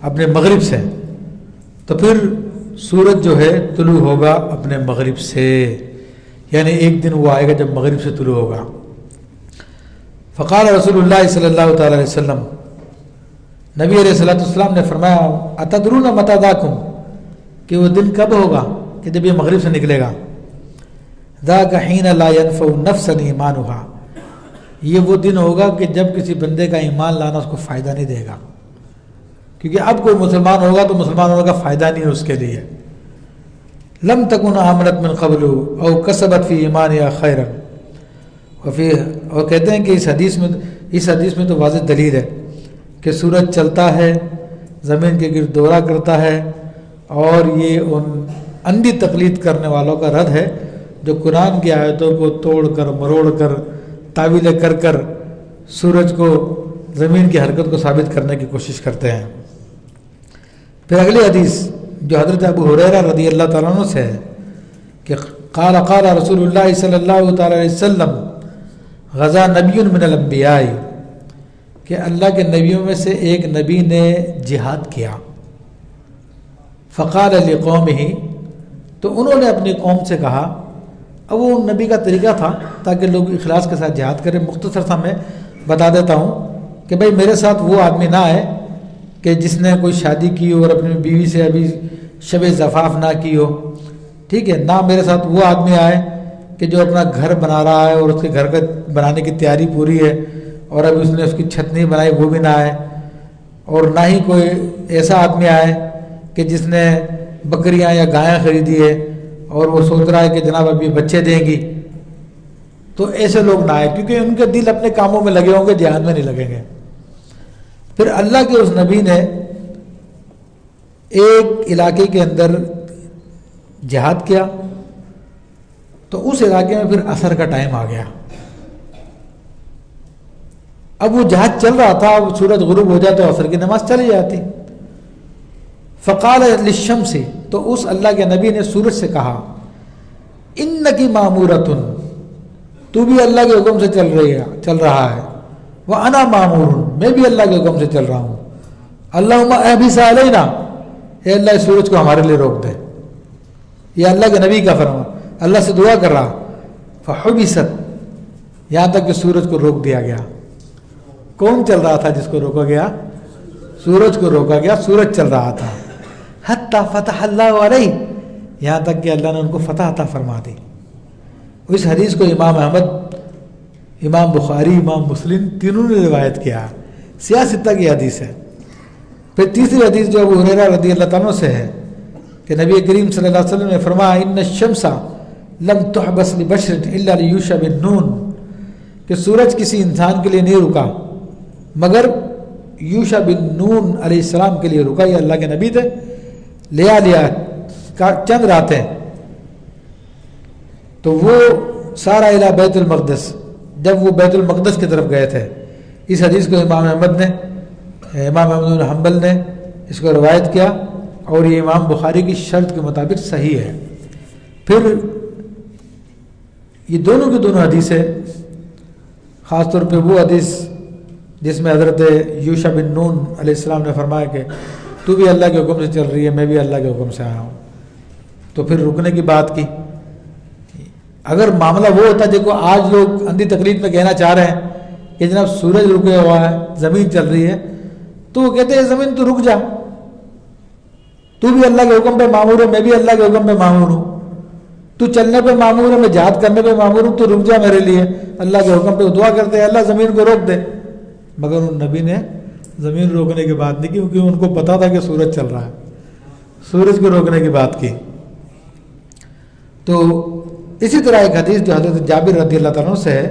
اپنے مغرب سے، تو پھر سورج جو ہے طلوع ہوگا اپنے مغرب سے، یعنی ایک دن وہ آئے گا جب مغرب سے طلوع ہوگا۔ فقال رسول اللہ صلی اللہ تعالی علیہ وسلم، نبی علیہ السلام نے فرمایا اتدرون متی ذاکم، کہ وہ دن کب ہوگا کہ جب یہ مغرب سے نکلے گا؟ ذاک حین لا ينفع نفسا ایمانها، یہ وہ دن ہوگا کہ جب کسی بندے کا ایمان لانا اس کو فائدہ نہیں دے گا، کیونکہ اب کوئی مسلمان ہوگا تو مسلمان ہونے کا فائدہ نہیں ہے اس کے لیے۔ لم تکن آمنت من قبل او کسبت فی ایمانها خیرا، اور کہتے ہیں کہ اس حدیث میں تو واضح دلیل ہے کہ سورج چلتا ہے، زمین کے گرد دورہ کرتا ہے، اور یہ ان اندھی تقلید کرنے والوں کا رد ہے جو قرآن کی آیتوں کو توڑ کر مروڑ کر تعویلیں کر کر سورج کو، زمین کی حرکت کو ثابت کرنے کی کوشش کرتے ہیں۔ پھر اگلی حدیث جو حضرت ابو ہریرہ رضی اللہ تعالیٰ عنہ سے ہے کہ قال رسول اللہ صلی اللہ تعالی علیہ وسلم غزا نبی من الانبیاء، کہ اللہ کے نبیوں میں سے ایک نبی نے جہاد کیا، فقال لقومہ، تو انہوں نے اپنی قوم سے کہا، اب وہ نبی کا طریقہ تھا تاکہ لوگ اخلاص کے ساتھ جہاد کریں، مختصر سا میں بتا دیتا ہوں کہ بھائی میرے ساتھ وہ آدمی نہ آئے کہ جس نے کوئی شادی کی ہو اور اپنی بیوی سے ابھی شب زفاف نہ کی ہو، ٹھیک ہے، نہ میرے ساتھ وہ آدمی آئے کہ جو اپنا گھر بنا رہا ہے اور اس کے گھر کا بنانے کی تیاری پوری ہے اور ابھی اس نے اس کی چھت نہیں بنائی، وہ بھی نہ آئے، اور نہ ہی کوئی ایسا آدمی آئے کہ جس نے بکریاں یا گایاں خریدی ہے اور وہ سوچ رہا ہے کہ جناب ابھی بچے دیں گی، تو ایسے لوگ نہ آئے، کیونکہ ان کے دل اپنے کاموں میں لگے ہوں گے، جہاد میں نہیں لگیں گے۔ پھر اللہ کے اس نبی نے ایک علاقے کے اندر جہاد کیا، تو اس علاقے میں پھر عصر کا ٹائم آ گیا، اب وہ جہاد چل رہا تھا، اب سورج غروب ہو جائے تو عصر کی نماز چلی جاتی، فقال للشمس، تو اس اللہ کے نبی نے سورج سے کہا انکی مامورتن، تو بھی اللہ کے حکم سے چل رہا ہے، وانا مامور، میں بھی اللہ کے حکم سے چل رہا ہوں، اللہم احبس علینا، اے اللہ اس سورج کو ہمارے لیے روک دے. یہ اللہ کے نبی کا فرمان، اللہ سے دعا کر رہا. فحبست، یہاں تک کہ سورج کو روک دیا گیا. کون چل رہا تھا جس کو روکا گیا؟ سورج کو روکا گیا، سورج چل رہا تھا. حتی فتح اللہ علیہ، یہاں تک کہ اللہ نے ان کو فتح عطا فرما دی. اس حدیث کو امام احمد، امام بخاری، امام مسلم تینوں نے روایت کیا. سیاہ ستہ کی حدیث ہے. پھر تیسری حدیث جو ابو ہریرہ رضی اللہ تعالیٰ سے ہے کہ نبی کریم صلی اللہ علیہ وسلم نے فرمایا ان الشمس لم تحبس لبشر الا لیوشع بن نون، کہ سورج کسی انسان کے لیے نہیں رکا مگر یوشع بن نون علیہ السلام کے لیے رکا. یہ اللہ کے نبی تھے. لیا چند راتیں، تو وہ سارا الى بیت المقدس، جب وہ بیت المقدس کی طرف گئے تھے. اس حدیث کو امام احمد نے، امام احمد بن حنبل نے اس کو روایت کیا، اور یہ امام بخاری کی شرط کے مطابق صحیح ہے. پھر یہ دونوں کی دونوں حدیثیں، خاص طور پہ وہ حدیث جس میں حضرت یوشع بن نون علیہ السلام نے فرمایا کہ تو بھی اللہ کے حکم سے چل رہی ہے، میں بھی اللہ کے حکم سے آیا ہوں، تو پھر رکنے کی بات کی. اگر معاملہ وہ ہوتا جس کو آج لوگ اندھی تقلید میں کہنا چاہ رہے ہیں کہ جناب سورج رکے ہوا ہے، زمین چل رہی ہے، تو وہ کہتے ہیں زمین تو رک جا، تو بھی اللہ کے حکم پہ مامور ہے، میں بھی اللہ کے حکم پہ مامور ہوں، تو چلنے پہ مامور ہے، میں جہاد کرنے پہ مامور ہوں، تو رک جا میرے لیے. اللہ کے حکم پہ دعا کرتے ہیں اللہ زمین کو روک دے. مگر ان نبی نے زمین روکنے کی بات نہیں کی، کیونکہ ان کو پتا تھا کہ سورج چل رہا ہے. سورج کو روکنے کی بات کی. تو اسی طرح ایک حدیث جو حضرت جابر رضی اللہ تعالیٰ سے ہے،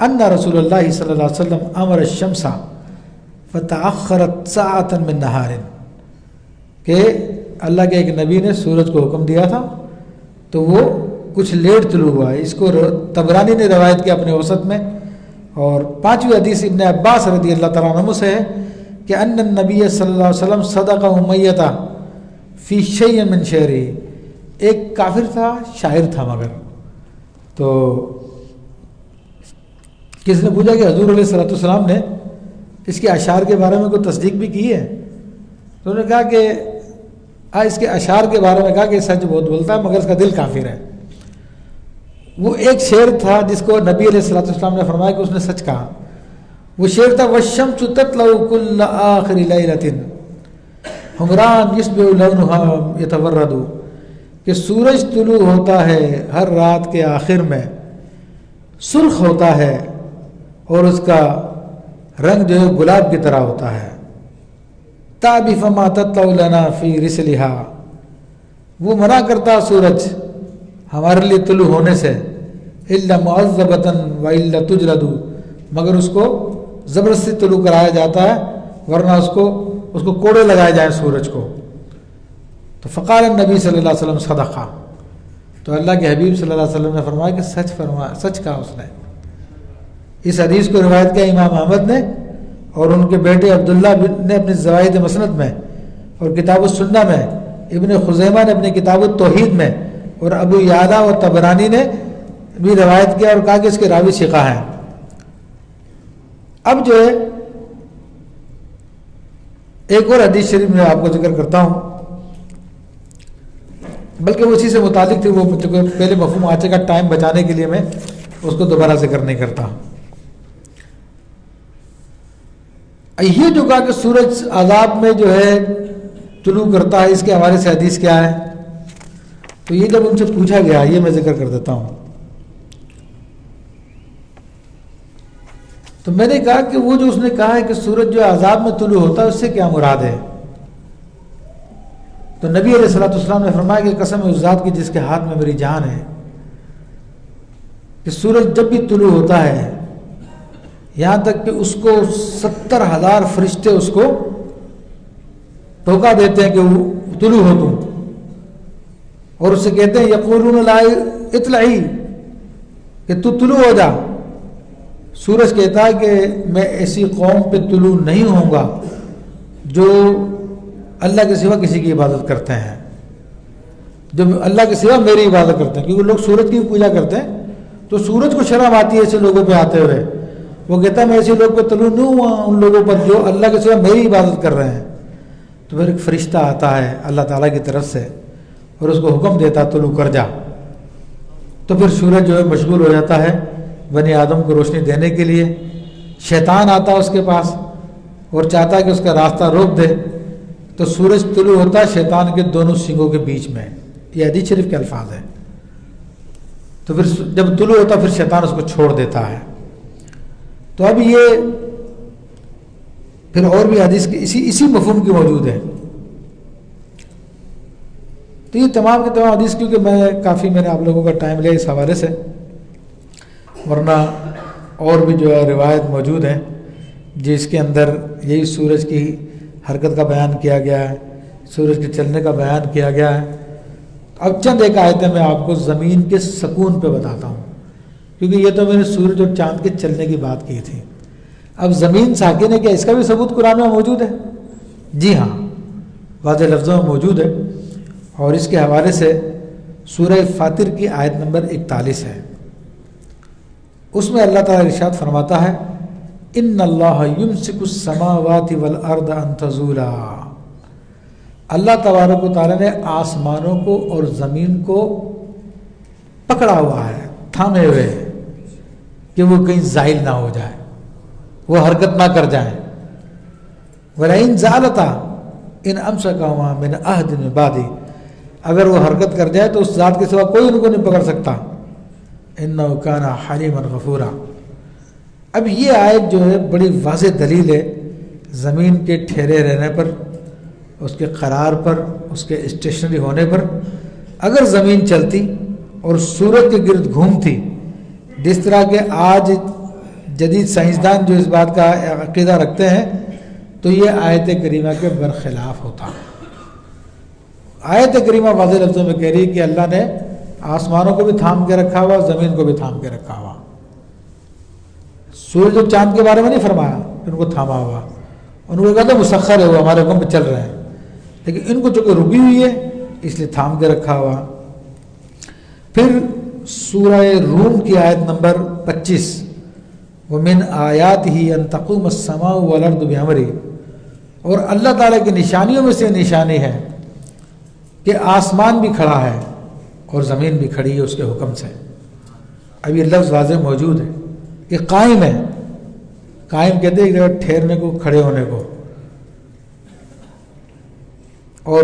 ان رسول اللہ صلی اللہ علیہ وسلم امر الشمس فتأخرت ساعۃ من نہار، کہ اللہ کے ایک نبی نے سورج کو حکم دیا تھا تو وہ کچھ لیٹ طلوع ہوا ہے. اس کو طبرانی نے روایت کیا اپنے اوسط میں. اور پانچویں حدیث ابن عباس رضی اللہ تعالیٰ عنہ سے ہے کہ ان النبی صلی اللہ علیہ وسلم صدق امیہ فی شیء من شعرہ، ایک کافر تھا، شاعر تھا، مگر تو کس نے پوچھا کہ حضور علیہ الصلوۃ والسلام نے اس کے اشعار کے بارے میں کوئی تصدیق بھی کی ہے؟ تو انہوں نے کہا کہ اس کے اشعار کے بارے میں کہا کہ سچ بہت بولتا ہے مگر اس کا دل کافر ہے. وہ ایک شعر تھا جس کو نبی علیہ الصلوۃ والسلام نے فرمایا کہ اس نے سچ کہا. وہ شعر تھا والشمس تطلع کل آخر لیلۃ حمران یشبع لونها یتورد، کہ سورج طلوع ہوتا ہے ہر رات کے آخر میں، سرخ ہوتا ہے اور اس کا رنگ جو ہے گلاب کی طرح ہوتا ہے. تابی فما تطلع لنا فی رسلہا، وہ منع کرتا سورج ہمارے لیے طلوع ہونے سے، الا معذبۃ والا تجلد، مگر اس کو زبردستی طلوع کرایا جاتا ہے، ورنہ اس کو کوڑے لگائے جائیں سورج کو. تو فقال النبی صلی اللہ علیہ وسلم صدقہ، تو اللہ کے حبیب صلی اللہ علیہ وسلم نے فرمایا کہ سچ کہا اس نے. اس حدیث کو روایت کیا امام احمد نے، اور ان کے بیٹے عبداللہ نے اپنے زوائد مسند میں، اور کتاب السنہ میں، ابن خزیمہ نے اپنے کتاب التوحید میں، اور ابو یعلا اور طبرانی نے بھی روایت کیا اور کہا کہ اس کے راوی ثقہ ہیں. اب جو ہے ایک اور حدیث شریف میں آپ کو ذکر کرتا ہوں، بلکہ وہ اسی سے متعلق تھی، وہ پہلے مفہوم آ چکا، ٹائم بچانے کے لیے میں اس کو دوبارہ ذکر نہیں کرتا. یہ جو کہا کہ سورج عذاب میں جو ہے طلوع کرتا ہے، اس کے حوالے سے حدیث کیا ہے؟ تو یہ جب ان سے پوچھا گیا، یہ میں ذکر کر دیتا ہوں. تو میں نے کہا کہ وہ جو اس نے کہا ہے کہ سورج جو عذاب میں طلوع ہوتا ہے، اس سے کیا مراد ہے؟ تو نبی علیہ الصلوۃ والسلام نے فرمایا کہ قسم اس ذات کی جس کے ہاتھ میں میری جان ہے، کہ سورج جب بھی طلوع ہوتا ہے، یہاں تک کہ اس کو 70,000 فرشتے اس کو ٹھوکا دیتے ہیں کہ وہ طلوع ہو تم، اور اس سے کہتے ہیں یقولون لا اطلعی، کہ تو طلوع ہو جا. سورج کہتا ہے کہ میں ایسی قوم پہ طلوع نہیں ہوں گا جو اللہ کے سوا کسی کی عبادت کرتے ہیں، جو اللہ کے سوا میری عبادت کرتے ہیں، کیونکہ لوگ سورج کی پوجا کرتے ہیں تو سورج کو شرم آتی ہے ایسے لوگوں پہ آتے ہوئے، وہ کہتا ہے میں ایسے لوگ پہ طلوع نہیں ہوا ان لوگوں پر جو اللہ کے سوا میری عبادت کر رہے ہیں۔ تو پھر ایک فرشتہ آتا ہے اللہ تعالیٰ کی طرف سے اور اس کو حکم دیتا طلوع کر جا، تو پھر سورج جو ہے مشغول ہو جاتا ہے بنی آدم کو روشنی دینے کے لیے۔ شیطان آتا ہے اس کے پاس اور چاہتا ہے کہ اس کا راستہ روک دے، تو سورج طلوع ہوتا ہے شیطان کے دونوں سینگوں کے بیچ میں، یہ حدیث شریف کے الفاظ ہیں۔ تو پھر جب طلوع ہوتا پھر شیطان اس کو چھوڑ دیتا ہے۔ تو اب یہ پھر اور بھی حدیث کی اسی مفہوم کی موجود ہے۔ تو یہ تمام کے تمام حدیث، کیونکہ میں نے آپ لوگوں کا ٹائم لیا اس حوالے سے، ورنہ اور بھی جو ہے روایت موجود ہیں جس کے اندر یہی سورج کی حرکت کا بیان کیا گیا ہے، سورج کے چلنے کا بیان کیا گیا ہے۔ اب چند ایک آیتیں میں آپ کو زمین کے سکون پہ بتاتا ہوں، کیونکہ یہ تو میں نے سورج اور چاند کے چلنے کی بات کی تھی۔ اب زمین ساکن ہے، کیا اس کا بھی ثبوت قرآن میں موجود ہے؟ جی ہاں، واضح لفظوں میں موجود ہے، اور اس کے حوالے سے سورہ فاطر کی آیت نمبر 41 ہے۔ اس میں اللہ تعالیٰ ارشاد فرماتا ہے ان اللہ یمسک السماوات والارض ان تزولا، اللہ تبارک و تعالیٰ نے آسمانوں کو اور زمین کو پکڑا ہوا ہے، تھامے ہوئے ہیں کہ وہ کہیں زائل نہ ہو جائے، وہ حرکت نہ کر جائیں۔ وَلَئِن زَالَتَا إِنْ أَمْسَكَهُمَا مِنْ أَحَدٍ مِّن بَعْدِهِ، اگر وہ حرکت کر جائے تو اس ذات کے سوا کوئی ان کو نہیں پکڑ سکتا۔ إِنَّهُ كَانَ حَلِيمًا غَفُورًا۔ اب یہ آیت جو ہے بڑی واضح دلیل ہے زمین کے ٹھہرے رہنے پر، اس کے قرار پر، اس کے اسٹیشنری ہونے پر۔ اگر زمین چلتی اور سورج کے گرد گھومتی، جس طرح کے آج جدید سائنسدان جو اس بات کا عقیدہ رکھتے ہیں، تو یہ آیت کریمہ کے برخلاف ہوتا۔ آیت کریمہ واضح لفظوں میں کہہ رہی ہے کہ اللہ نے آسمانوں کو بھی تھام کے رکھا ہوا، زمین کو بھی تھام کے رکھا ہوا۔ سورج اور چاند کے بارے میں نہیں فرمایا ان کو تھاما ہوا، ان کو کہا تھا مسخر ہے، وہ ہمارے حکم پہ چل رہے ہیں، لیکن ان کو چونکہ رکی ہوئی ہے اس لیے تھام کے رکھا ہوا۔ پھر سورہ روم کی آیت نمبر 25 وَمِنْ آیَاتِهِ أَن تَقُومَ السَّمَاءُ وَالْأَرْضُ بِأَمْرِهِ، اور اللہ تعالیٰ کی نشانیوں میں سے نشانی ہے کہ آسمان بھی کھڑا ہے اور زمین بھی کھڑی ہے اس کے حکم سے۔ اب یہ لفظ واضح موجود ہے کہ قائم ہے، قائم کہتے ہیں کہ ٹھہرنے کو، کھڑے ہونے کو۔ اور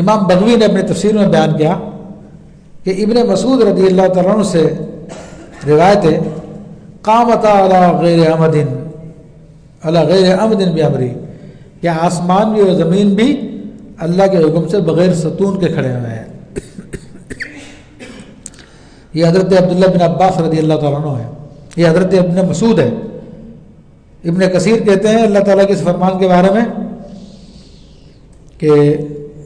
امام بغوی نے اپنی تفسیر میں بیان کیا کہ ابن مسعود رضی اللہ تعالیٰ عنہ سے روایت ہے قامتا علی غیر عمد بامری، کہ آسمان بھی اور زمین بھی اللہ کے حکم سے بغیر ستون کے کھڑے ہوئے ہیں۔ یہ حضرت عبداللہ بن عباس رضی اللہ تعالیٰ عنہ ہے، یہ حضرت ابن مسعود ہے۔ ابن کثیر کہتے ہیں اللہ تعالیٰ کے اس فرمان کے بارے میں کہ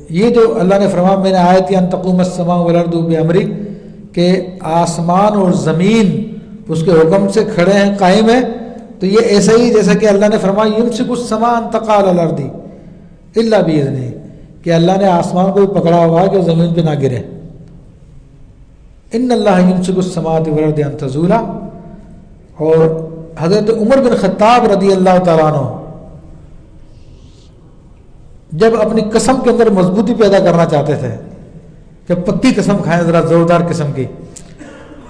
یہ جو اللہ نے فرمان میں نے آیت ان تقوم السماء والارض بامری، کہ آسمان اور زمین اس کے حکم سے کھڑے ہیں، قائم ہے، تو یہ ایسا ہی جیسا کہ اللہ نے فرمایا یمسک السماء ان تقع علی الارض الا باذنہ، کہ اللہ نے آسمان کو بھی پکڑا ہوا ہے کہ زمین پہ نہ گرے۔ ان اللہ یمسک السماوات والارض ان تزولا۔ اور حضرت عمر بن خطاب رضی اللہ تعالیٰ عنہ جب اپنی قسم کے اندر مضبوطی پیدا کرنا چاہتے تھے کہ پکی قسم کھائیں ذرا زوردار قسم کی،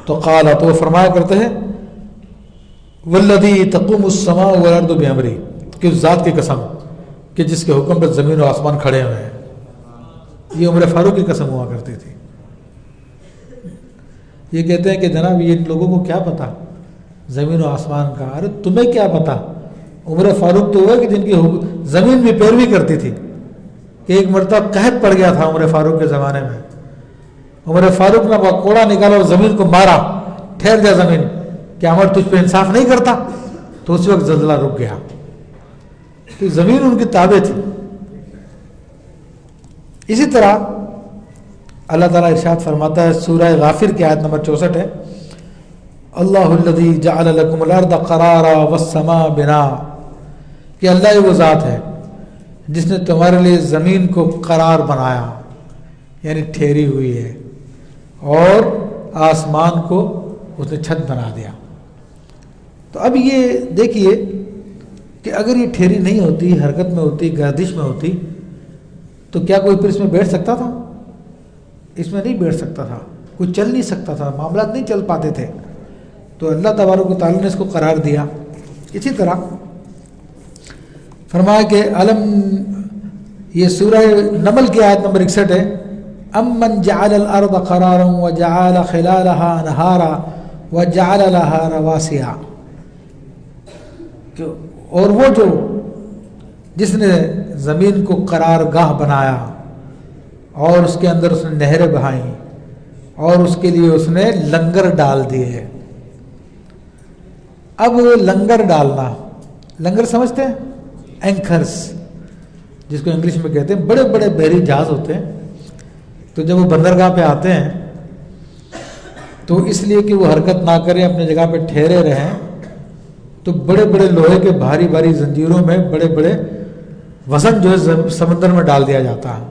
تو قال، تو وہ فرمایا کرتے ہیں والذی تقوم السماء والارض بامری، کہ اس ذات کی قسم کہ جس کے حکم پر زمین و آسمان کھڑے ہوئے ہیں۔ یہ عمر فاروق کی قسم ہوا کرتی تھی۔ یہ کہتے ہیں کہ جناب یہ لوگوں کو کیا پتا زمین و آسمان کا؟ ارے تمہیں کیا پتا؟ عمر فاروق تو ہوا کہ جن کی زمین بھی پیروی کرتی تھی، کہ ایک مرتبہ قحط پڑ گیا تھا عمر فاروق کے زمانے میں، عمر فاروق نے وہ کوڑا نکالا اور زمین کو مارا، ٹھہر جا زمین، کہ عمر تجھ پہ انصاف نہیں کرتا، تو اسی وقت زلزلہ رک گیا۔ تو زمین ان کی تابع تھی۔ اسی طرح اللہ تعالیٰ ارشاد فرماتا ہے سورہ غافر کی آیت نمبر 64 ہے اللہ الذی جعل لکم الارض قرارا والسماء بناء، کہ اللہ وہ ذات ہے جس نے تمہارے لیے زمین کو قرار بنایا یعنی ٹھہری ہوئی ہے اور آسمان کو اس نے چھت بنا دیا. تو اب یہ دیکھیے کہ اگر یہ ٹھہری نہیں ہوتی، حرکت میں ہوتی، گردش میں ہوتی، تو کیا کوئی پھر اس میں بیٹھ سکتا تھا؟ اس میں نہیں بیٹھ سکتا تھا، کوئی چل نہیں سکتا تھا، معاملات نہیں چل پاتے تھے. تو اللہ تبارک و تعالیٰ نے اس کو قرار دیا. اسی طرح فرمایا کہ علم، یہ سورہ نمل کی آیت نمبر 61 ہے، امن جعل الارض قرارا وجعل خلالها انہارا وجعل لها رواسیا، اور وہ جو جس نے زمین کو قرار گاہ بنایا اور اس کے اندر اس نے نہریں بہائیں اور اس کے لیے اس نے لنگر ڈال دیے. اب لنگر ڈالنا، لنگر سمجھتے ہیں؟ اینکرز جس کو انگلش میں کہتے ہیں، بڑے بڑے بحری جہاز ہوتے ہیں. تو جب وہ بندرگاہ پہ آتے ہیں تو اس لیے کہ وہ حرکت نہ کریں، اپنے جگہ پہ ٹھہرے رہیں، تو بڑے بڑے لوہے کے بھاری بھاری زنجیروں میں بڑے بڑے وزن جو ہے سمندر میں ڈال دیا جاتا ہے.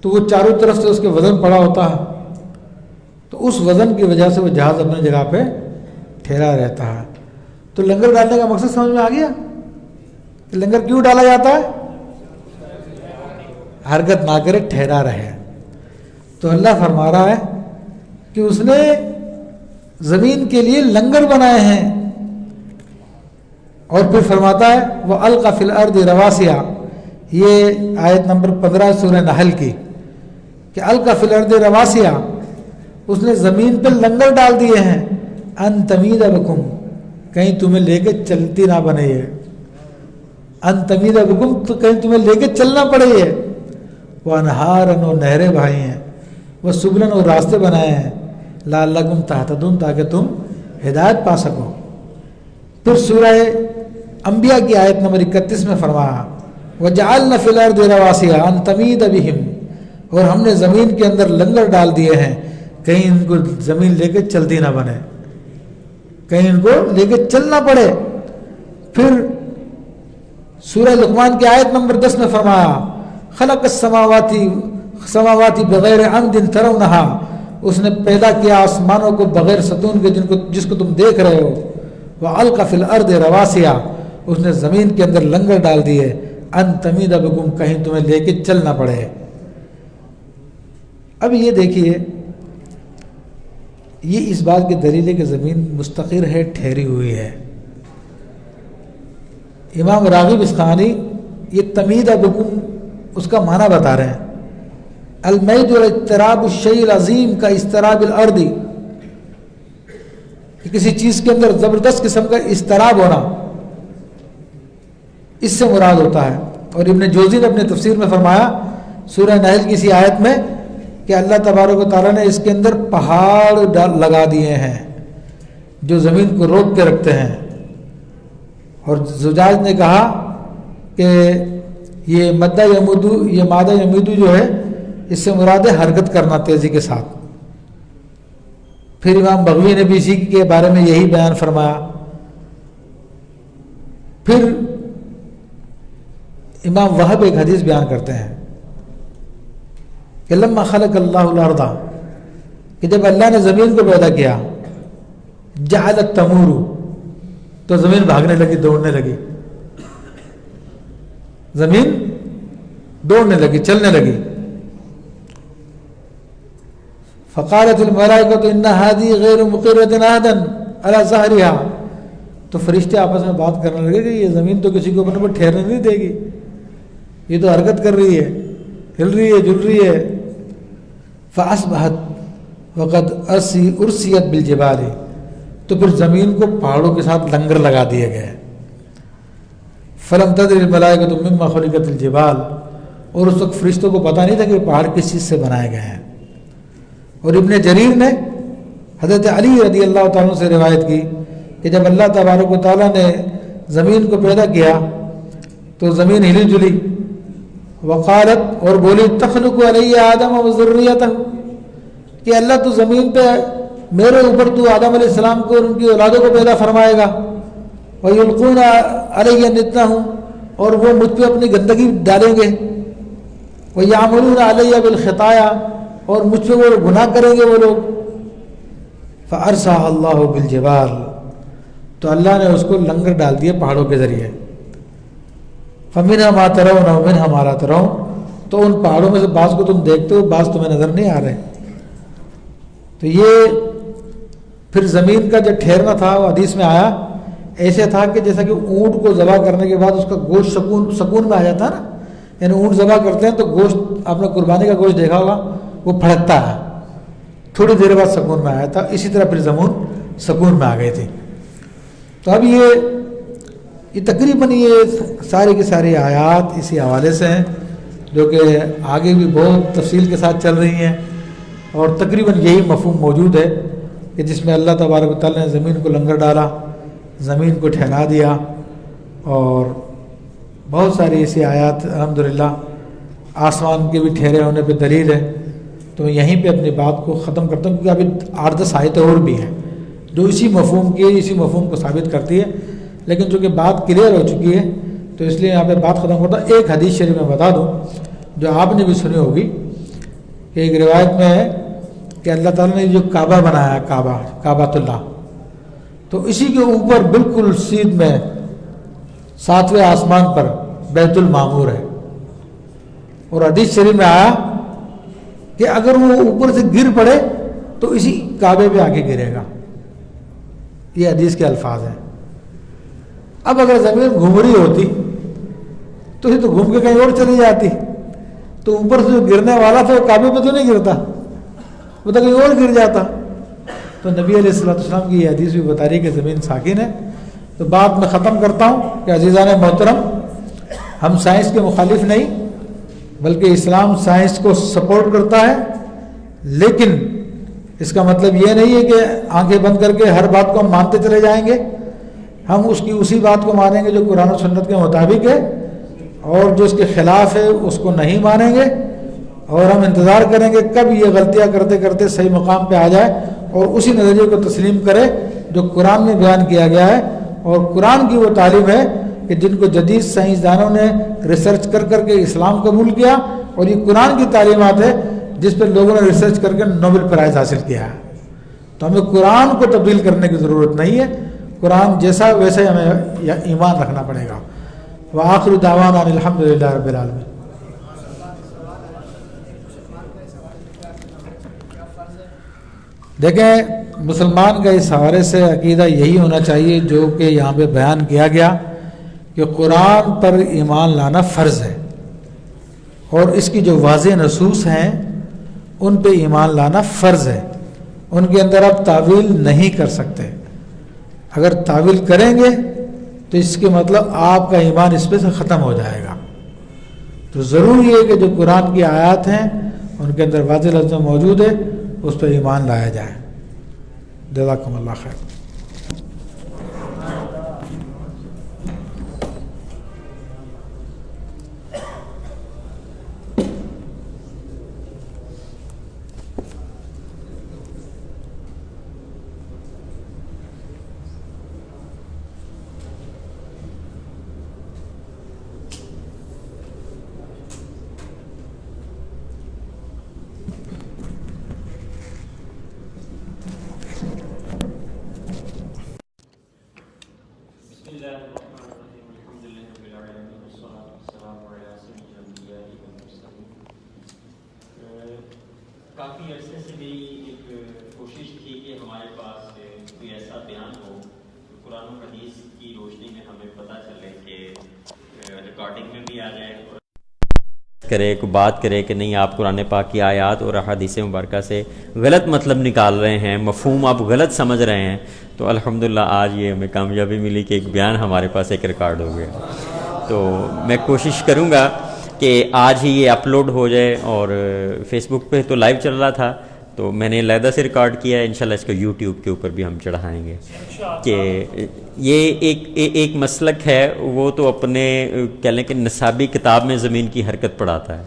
تو وہ چاروں طرف سے اس کے وزن پڑا ہوتا ہے، تو اس وزن کی وجہ سے وہ جہاز اپنے جگہ پہ ٹھہرا رہتا ہے. تو لنگر ڈالنے کا مقصد سمجھ میں آ گیا کہ لنگر کیوں ڈالا جاتا ہے؟ حرکت نہ کرے، ٹھہرا رہے. تو اللہ فرما رہا ہے کہ اس نے زمین کے لیے لنگر بنائے ہیں. اور پھر فرماتا ہے وَأَلْقَ فِي الْأَرْضِ رَوَاسِيَ، یہ آیت نمبر 15 سورہ نحل کی، کہ القا فی الارض رواسیا، اس نے زمین پہ لنگر ڈال دیے ہیں، ان تمید بکم، کہیں تمہیں لے کے چلتی نہ بنے، یہ ان تمید بکم، تو کہیں تمہیں لے کے چلنا پڑے. یہ وہ انہارن، اور نہریں بہائی ہیں، وہ سبلن، اور راستے بنائے ہیں، لعلکم تہتدون، تاکہ تم ہدایت پا سکو. پھر سورہ انبیاء کی آیت نمبر 31 میں فرمایا وَجَعَلْنَا فِي الْأَرْضِ رَوَاسِيَ أَن تَمِيدَ بِهِمْ، اور ہم نے زمین کے اندر لنگر ڈال دیے ہیں، کہیں ان کو زمین لے کے چلتی نہ بنے، کہیں ان کو لے کے چلنا پڑے. پھر سورہ لقمان کی آیت نمبر 10 میں فرمایا خلق السماوات بغیر عمد ترونها، اس نے پیدا کیا آسمانوں کو بغیر ستون کے جس کو تم دیکھ رہے ہو. وَأَلْقَ فِي الْأَرْضِ رَوَاسِيَ، اس نے زمین کے اندر لنگر ڈال دیے، ان تمید بکم، کہیں تمہیں لے کے چلنا پڑے. اب یہ دیکھیے، یہ اس بات کی دلیل ہے کہ زمین مستقر ہے، ٹھہری ہوئی ہے. امام راغب اصفہانی یہ تمید بکم اس کا معنی بتا رہے ہیں، المیل والاضطراب الشیء العظیم کا اضطراب الارض، کہ کسی چیز کے اندر زبردست قسم کا اضطراب ہونا، اس سے مراد ہوتا ہے. اور ابن جوزی نے اپنے تفسیر میں فرمایا سورہ نحل کی اسی آیت میں کہ اللہ تبارک و تعالیٰ نے اس کے اندر پہاڑ لگا دیے ہیں جو زمین کو روک کے رکھتے ہیں. اور زجاج نے کہا کہ یہ مادہ یمودو جو ہے اس سے مراد ہے حرکت کرنا تیزی کے ساتھ. پھر امام بغوی نے بھی اسی کے بارے میں یہی بیان فرمایا. پھر امام وہب ایک حدیث بیان کرتے ہیں کہ لما خلق اللہ الارض، کہ جب اللہ نے زمین کو پیدا کیا، جعلت تمور، تو زمین بھاگنے لگی، دوڑنے لگی، زمین دوڑنے لگی، چلنے لگی. فقالت الملائکۃ ان هذه غیر مقرۃ احدا علی ظہرها، تو فرشتے آپس میں بات کرنے لگے کہ یہ زمین تو کسی کو اپنے پر ٹھہرنے نہیں دے گی، یہ تو حرکت کر رہی ہے، ہل رہی ہے، جل رہی ہے. فاصبحت وقد ارسیت بالجبال، تو پھر زمین کو پہاڑوں کے ساتھ لنگر لگا دیے گئے. فلم تدر الملائکۃ مما خلقت الجبال، اور اس وقت فرشتوں کو پتہ نہیں تھا کہ پہاڑ کس چیز سے بنائے گئے ہیں. اور ابن جریر نے حضرت علی رضی اللہ تعالیٰ سے روایت کی کہ جب اللہ تبارک و تعالیٰ نے زمین کو پیدا کیا تو زمین ہلی جلی، وقالت، اور بولی تخلق علی آدم و ذریتہ، کہ اللہ تو زمین پہ میرے اوپر تو آدم علیہ السلام کو اور ان کی اولادوں کو پیدا فرمائے گا. وَيُلْقُونَ عَلَيَّ نِتَّهُمْ، اور وہ مجھ پہ اپنی گندگی ڈالیں گے، وَيَعْمَلُونَ عَلَيَّ بِالْخِطَايَا، اور مجھ پہ وہ گناہ کریں گے وہ لوگ. فَأَرْسَاهَا اللَّهُ بِالْجِبَالِ، تو اللہ نے اس کو لنگر ڈال دیے پہاڑوں کے ذریعے. فَمِنْهَا مَا تَرَوْنَ وَمِنْهَا مَا لَا تَرَوْنَ، تو ان پہاڑوں میں سے بعض کو تم دیکھتے ہو، بعض تمہیں نظر نہیں آ رہے. تو یہ پھر زمین کا جو ٹھہرنا تھا وہ حدیث میں آیا ایسے تھا کہ جیسا کہ اونٹ کو ذبح کرنے کے بعد اس کا گوشت سکون میں آ جاتا ہے نا، یعنی اونٹ ذبح کرتے ہیں تو گوشت، آپ نے قربانی کا گوشت دیکھا ہوگا وہ پھڑکتا ہے، تھوڑی دیر بعد سکون میں آیا تھا. اسی طرح پھر زمین سکون میں آ گئی تھی. تو اب یہ تقریباً یہ ساری کی ساری آیات اسی حوالے سے ہیں، جو کہ آگے بھی بہت تفصیل کے ساتھ چل رہی ہیں، اور تقریباً یہی مفہوم موجود ہے کہ جس میں اللہ تبارک و تعالیٰ نے زمین کو لنگر ڈالا، زمین کو ٹھہرا دیا، اور بہت ساری ایسی آیات الحمدللہ آسمان کے بھی ٹھہرے ہونے پہ دلیل ہے. تو میں یہیں پہ اپنی بات کو ختم کرتا ہوں، کیونکہ ابھی 8-10 آیتیں اور بھی ہیں جو اسی مفہوم کو ثابت کرتی ہے، لیکن چونکہ بات کلیئر ہو چکی ہے تو اس لیے یہاں پہ بات ختم کرتا ہوں. ایک حدیث شریف میں بتا دوں جو آپ نے بھی سنی ہوگی، کہ ایک روایت میں ہے کہ اللہ تعالیٰ نے جو کعبہ بنایا، کعبۃ اللہ، تو اسی کے اوپر بالکل سیدھ میں 7ویں آسمان پر بیت المعمور ہے. اور حدیث شریف میں آیا کہ اگر وہ اوپر سے گر پڑے تو اسی کعبے پہ آ کے گرے گا. یہ حدیث کے الفاظ ہیں. اب اگر زمین گھوم رہی ہوتی تو یہ تو گھوم کے کہیں اور چلی جاتی، تو اوپر سے جو گرنے والا تھا وہ کعبے پہ تو نہیں گرتا، وہ تو کہیں اور گر جاتا. تو نبی علیہ السلام کی یہ حدیث بھی بتا رہی ہے کہ زمین ساکن ہے. تو بات میں ختم کرتا ہوں کہ عزیزان محترم، ہم سائنس کے مخالف نہیں، بلکہ اسلام سائنس کو سپورٹ کرتا ہے، لیکن اس کا مطلب یہ نہیں ہے کہ آنکھیں بند کر کے ہر بات کو ہم مانتے چلے جائیں گے. ہم اسی بات کو مانیں گے جو قرآن و سنت کے مطابق ہے، اور جو اس کے خلاف ہے اس کو نہیں مانیں گے. اور ہم انتظار کریں گے کب یہ غلطیاں کرتے کرتے صحیح مقام پہ آ جائے اور اسی نظریے کو تسلیم کرے جو قرآن میں بیان کیا گیا ہے. اور قرآن کی وہ تعلیم ہے کہ جن کو جدید سائنسدانوں نے ریسرچ کر کر کے اسلام قبول کیا، اور یہ قرآن کی تعلیمات ہے جس پہ لوگوں نے ریسرچ کر کے نوبل پرائز حاصل کیا ہے. تو ہمیں قرآن کو تبدیل کرنے کی ضرورت نہیں ہے، قرآن جیسا ویسے ہمیں ایمان رکھنا پڑے گا. وآخر دعوانا الحمدللہ رب العالمین. دیکھیں، مسلمان کا اس حوالے سے عقیدہ یہی ہونا چاہیے جو کہ یہاں پہ بیان کیا گیا کہ قرآن پر ایمان لانا فرض ہے، اور اس کی جو واضح نصوص ہیں ان پہ ایمان لانا فرض ہے. ان کے اندر آپ تعویل نہیں کر سکتے. اگر تعویل کریں گے تو اس کے مطلب آپ کا ایمان اس پہ سے ختم ہو جائے گا. تو ضروری ہے کہ جو قرآن کی آیات ہیں ان کے اندر واضح لفظ موجود ہے، اس پہ ایمان لایا جائے. جزاکم اللہ خیر. کافی عرصے سے بھی ایک کوشش تھی کہ ہمارے پاس کوئی ایسا بیان ہو قرآن و حدیث کی روشنی میں ہمیں پتہ چلے کہ ریکارڈنگ میں بھی آ جائے، کرے کو بات کرے کہ نہیں آپ قرآن پاک کی آیات اور احادیث مبارکہ سے غلط مطلب نکال رہے ہیں، مفہوم آپ غلط سمجھ رہے ہیں. تو الحمدللہ آج یہ ہمیں کامیابی ملی کہ ایک بیان ہمارے پاس ایک ریکارڈ ہو گیا. تو میں کوشش کروں گا کہ آج ہی یہ اپلوڈ ہو جائے، اور فیس بک پہ تو لائیو چل رہا تھا تو میں نے علیحدہ سے ریکارڈ کیا ہے. انشاءاللہ اس کو یوٹیوب کے اوپر بھی ہم چڑھائیں گے. کہ یہ ایک مسلک ہے، وہ تو اپنے کہہ لیں کہ نصابی کتاب میں زمین کی حرکت پڑھاتا ہے.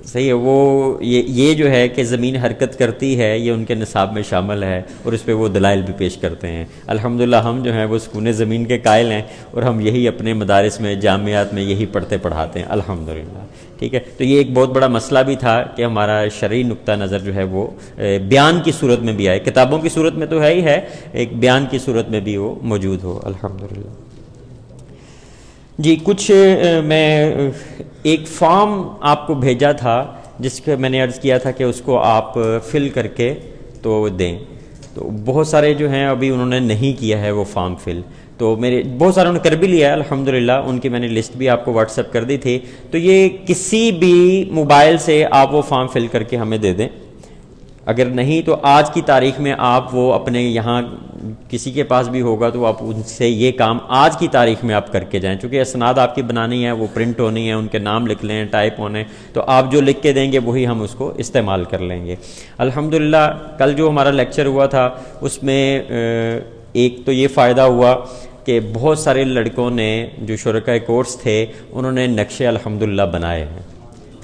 صحیح ہے. وہ یہ جو ہے کہ زمین حرکت کرتی ہے یہ ان کے نصاب میں شامل ہے اور اس پہ وہ دلائل بھی پیش کرتے ہیں. الحمدللہ ہم جو ہیں وہ سکون زمین کے قائل ہیں اور ہم یہی اپنے مدارس میں جامعات میں یہی پڑھتے پڑھاتے ہیں الحمدللہ. ٹھیک ہے. تو یہ ایک بہت بڑا مسئلہ بھی تھا کہ ہمارا شرعی نقطہ نظر جو ہے وہ بیان کی صورت میں بھی آئے. کتابوں کی صورت میں تو ہے ہی ہے, ایک بیان کی صورت میں بھی وہ موجود ہو الحمدللہ. جی کچھ میں ایک فارم آپ کو بھیجا تھا جس کے میں نے عرض کیا تھا کہ اس کو آپ فل کر کے تو دیں. تو بہت سارے جو ہیں ابھی انہوں نے نہیں کیا ہے وہ فارم فل, تو میرے بہت ساروں نے کر بھی لیا ہے الحمدللہ. ان کی میں نے لسٹ بھی آپ کو واٹس ایپ کر دی تھی. تو یہ کسی بھی موبائل سے آپ وہ فارم فل کر کے ہمیں دے دیں. اگر نہیں تو آج کی تاریخ میں آپ وہ اپنے یہاں کسی کے پاس بھی ہوگا تو آپ ان سے یہ کام آج کی تاریخ میں آپ کر کے جائیں, چونکہ اسناد آپ کی بنانی ہے, وہ پرنٹ ہونی ہے, ان کے نام لکھ لیں, ٹائپ ہونے, تو آپ جو لکھ کے دیں گے وہی ہم اس کو استعمال کر لیں گے الحمدللہ. کل جو ہمارا لیکچر ہوا تھا اس میں ایک تو یہ فائدہ ہوا کہ بہت سارے لڑکوں نے جو شرکائے کورس تھے انہوں نے نقشے الحمدللہ بنائے ہیں.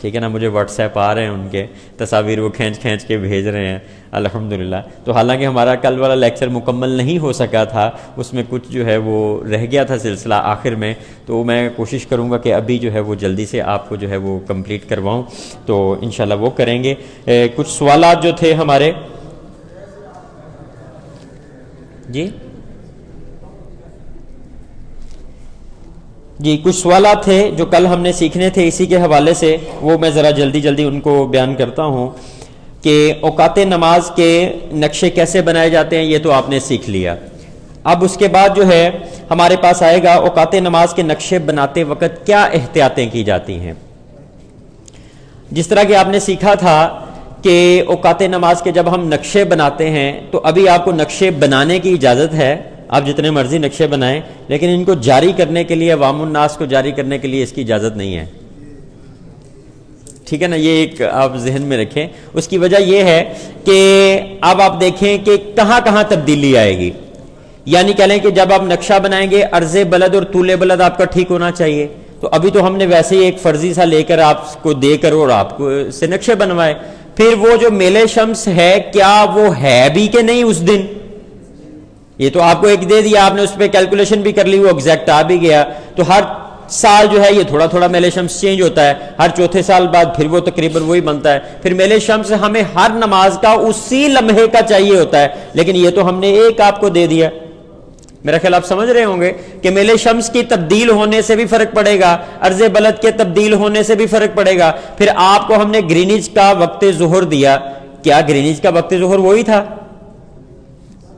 ٹھیک ہے نا, مجھے واٹس ایپ آ رہے ہیں ان کے تصاویر, وہ کھینچ کے بھیج رہے ہیں الحمدللہ. تو حالانکہ ہمارا کل والا لیکچر مکمل نہیں ہو سکا تھا, اس میں کچھ جو ہے وہ رہ گیا تھا سلسلہ آخر میں, تو میں کوشش کروں گا کہ ابھی جو ہے وہ جلدی سے آپ کو جو ہے وہ کمپلیٹ کرواؤں, تو انشاءاللہ وہ کریں گے. کچھ سوالات جو تھے ہمارے, جی کچھ سوالات تھے جو کل ہم نے سیکھنے تھے اسی کے حوالے سے, وہ میں ذرا جلدی ان کو بیان کرتا ہوں کہ اوقات نماز کے نقشے کیسے بنائے جاتے ہیں, یہ تو آپ نے سیکھ لیا. اب اس کے بعد جو ہے ہمارے پاس آئے گا اوقات نماز کے نقشے بناتے وقت کیا احتیاطیں کی جاتی ہیں. جس طرح کہ آپ نے سیکھا تھا کہ اوقات نماز کے جب ہم نقشے بناتے ہیں تو ابھی آپ کو نقشے بنانے کی اجازت ہے, آپ جتنے مرضی نقشے بنائیں, لیکن ان کو جاری کرنے کے لیے, عوام الناس کو جاری کرنے کے لیے اس کی اجازت نہیں ہے. ٹھیک ہے نا, یہ ایک آپ ذہن میں رکھیں. اس کی وجہ یہ ہے کہ اب آپ دیکھیں کہ کہاں کہاں تبدیلی آئے گی. یعنی کہہ لیں کہ جب آپ نقشہ بنائیں گے عرض بلد اور طول بلد آپ کا ٹھیک ہونا چاہیے. تو ابھی تو ہم نے ویسے ہی ایک فرضی سا لے کر آپ کو دے کر اور آپ کو سے نقشے بنوائے. پھر وہ جو میل شمس ہے کیا وہ ہے بھی کہ نہیں اس دن, یہ تو آپ کو ایک دے دیا, آپ نے اس پہ کیلکولیشن بھی کر لی, وہ ایگزیکٹ آ بھی گیا. تو ہر سال جو ہے یہ تھوڑا تھوڑا میل شمس چینج ہوتا ہے, ہر چوتھے سال بعد پھر وہ تقریباً وہی بنتا ہے. پھر میل شمس ہمیں ہر نماز کا اسی لمحے کا چاہیے ہوتا ہے, لیکن یہ تو ہم نے ایک آپ کو دے دیا. میرا خیال آپ سمجھ رہے ہوں گے کہ میل شمس کی تبدیل ہونے سے بھی فرق پڑے گا, عرض بلد کے تبدیل ہونے سے بھی فرق پڑے گا. پھر آپ کو ہم نے گرینیج کا وقت ظہر دیا, کیا گرینیج کا وقت ظہر وہی تھا؟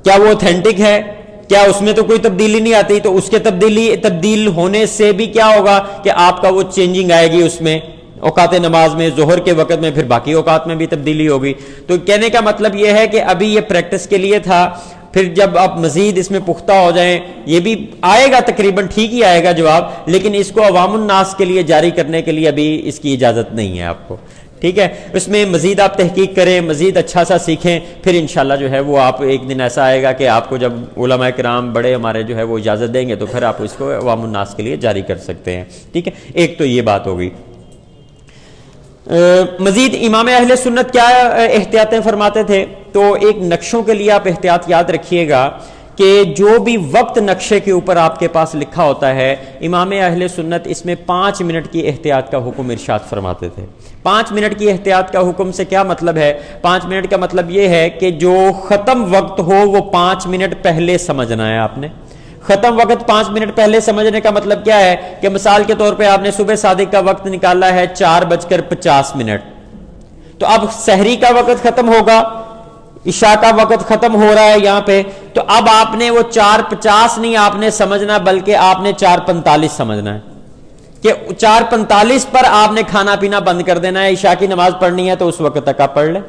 کیا وہ اوتھینٹک ہے؟ کیا اس میں تو کوئی تبدیلی نہیں آتی؟ تو اس کے تبدیل ہونے سے بھی کیا ہوگا کہ آپ کا وہ چینجنگ آئے گی اس میں اوقات نماز میں, ظہر کے وقت میں, پھر باقی اوقات میں بھی تبدیلی ہوگی. تو کہنے کا مطلب یہ ہے کہ ابھی یہ پریکٹس کے لیے تھا, پھر جب آپ مزید اس میں پختہ ہو جائیں یہ بھی آئے گا, تقریباً ٹھیک ہی آئے گا جواب, لیکن اس کو عوام الناس کے لیے جاری کرنے کے لیے ابھی اس کی اجازت نہیں ہے آپ کو. ٹھیک ہے, اس میں مزید آپ تحقیق کریں, مزید اچھا سا سیکھیں, پھر انشاءاللہ جو ہے وہ آپ ایک دن ایسا آئے گا کہ آپ کو جب علماء کرام بڑے ہمارے جو ہے وہ اجازت دیں گے تو پھر آپ اس کو عوام الناس کے لیے جاری کر سکتے ہیں. ٹھیک ہے, ایک تو یہ بات ہوگی. مزید امام اہل سنت کیا احتیاطیں فرماتے تھے, تو ایک نقشوں کے لیے آپ احتیاط یاد رکھیے گا کہ جو بھی وقت نقشے کے اوپر آپ کے پاس لکھا ہوتا ہے, امام اہل سنت اس میں 5 منٹ کی احتیاط کا حکم ارشاد فرماتے تھے. 5 منٹ کی احتیاط کا حکم سے کیا مطلب ہے؟ 5 منٹ کا مطلب یہ ہے کہ جو ختم وقت ہو وہ 5 منٹ پہلے سمجھنا ہے آپ نے. ختم وقت 5 منٹ پہلے سمجھنے کا مطلب کیا ہے کہ مثال کے طور پہ آپ نے صبح صادق کا وقت نکالا ہے 4:50, تو اب سحری کا وقت ختم ہوگا, عشاء کا وقت ختم ہو رہا ہے یہاں پہ, تو اب آپ نے وہ 4:50 نہیں آپ نے سمجھنا, بلکہ آپ نے 4:45 سمجھنا ہے کہ 4:45 پر آپ نے کھانا پینا بند کر دینا ہے. عشاء کی نماز پڑھنی ہے تو اس وقت تک آپ پڑھ لیں.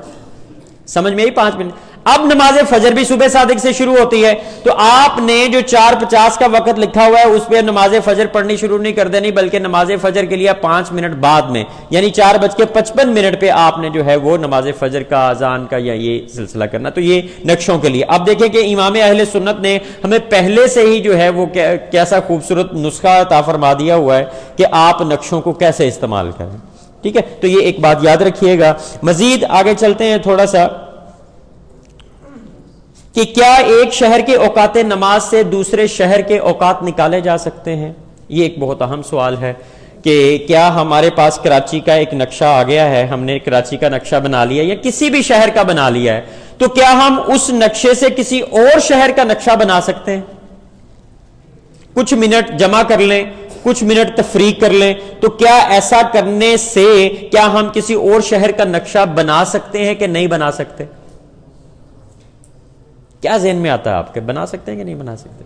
سمجھ میں ہی 5 منٹ. اب نماز فجر بھی صبح صادق سے شروع ہوتی ہے, تو آپ نے جو 4:50 کا وقت لکھا ہوا ہے اس پہ نماز فجر پڑھنی شروع نہیں کر دینی, بلکہ نماز فجر کے لیے 5 منٹ بعد میں, یعنی 4:55 پہ آپ نے جو ہے وہ نماز فجر کا, اذان کا یا یہ سلسلہ کرنا. تو یہ نقشوں کے لیے. اب دیکھیں کہ امام اہل سنت نے ہمیں پہلے سے ہی جو ہے وہ کیسا خوبصورت نسخہ عطا فرما دیا ہوا ہے کہ آپ نقشوں کو کیسے استعمال کریں. ٹھیک ہے، تو یہ ایک بات یاد رکھیے گا. مزید آگے چلتے ہیں تھوڑا سا کہ کیا ایک شہر کے اوقات نماز سے دوسرے شہر کے اوقات نکالے جا سکتے ہیں. یہ ایک بہت اہم سوال ہے کہ کیا ہمارے پاس کراچی کا ایک نقشہ آ گیا ہے، ہم نے کراچی کا نقشہ بنا لیا یا کسی بھی شہر کا بنا لیا ہے، تو کیا ہم اس نقشے سے کسی اور شہر کا نقشہ بنا سکتے ہیں؟ کچھ منٹ جمع کر لیں، کچھ منٹ تفریق کر لیں، تو کیا ایسا کرنے سے کیا ہم کسی اور شہر کا نقشہ بنا سکتے ہیں کہ نہیں بنا سکتے؟ کیا ذہن میں آتا ہے آپ کے؟ بنا سکتے ہیں کہ نہیں بنا سکتے؟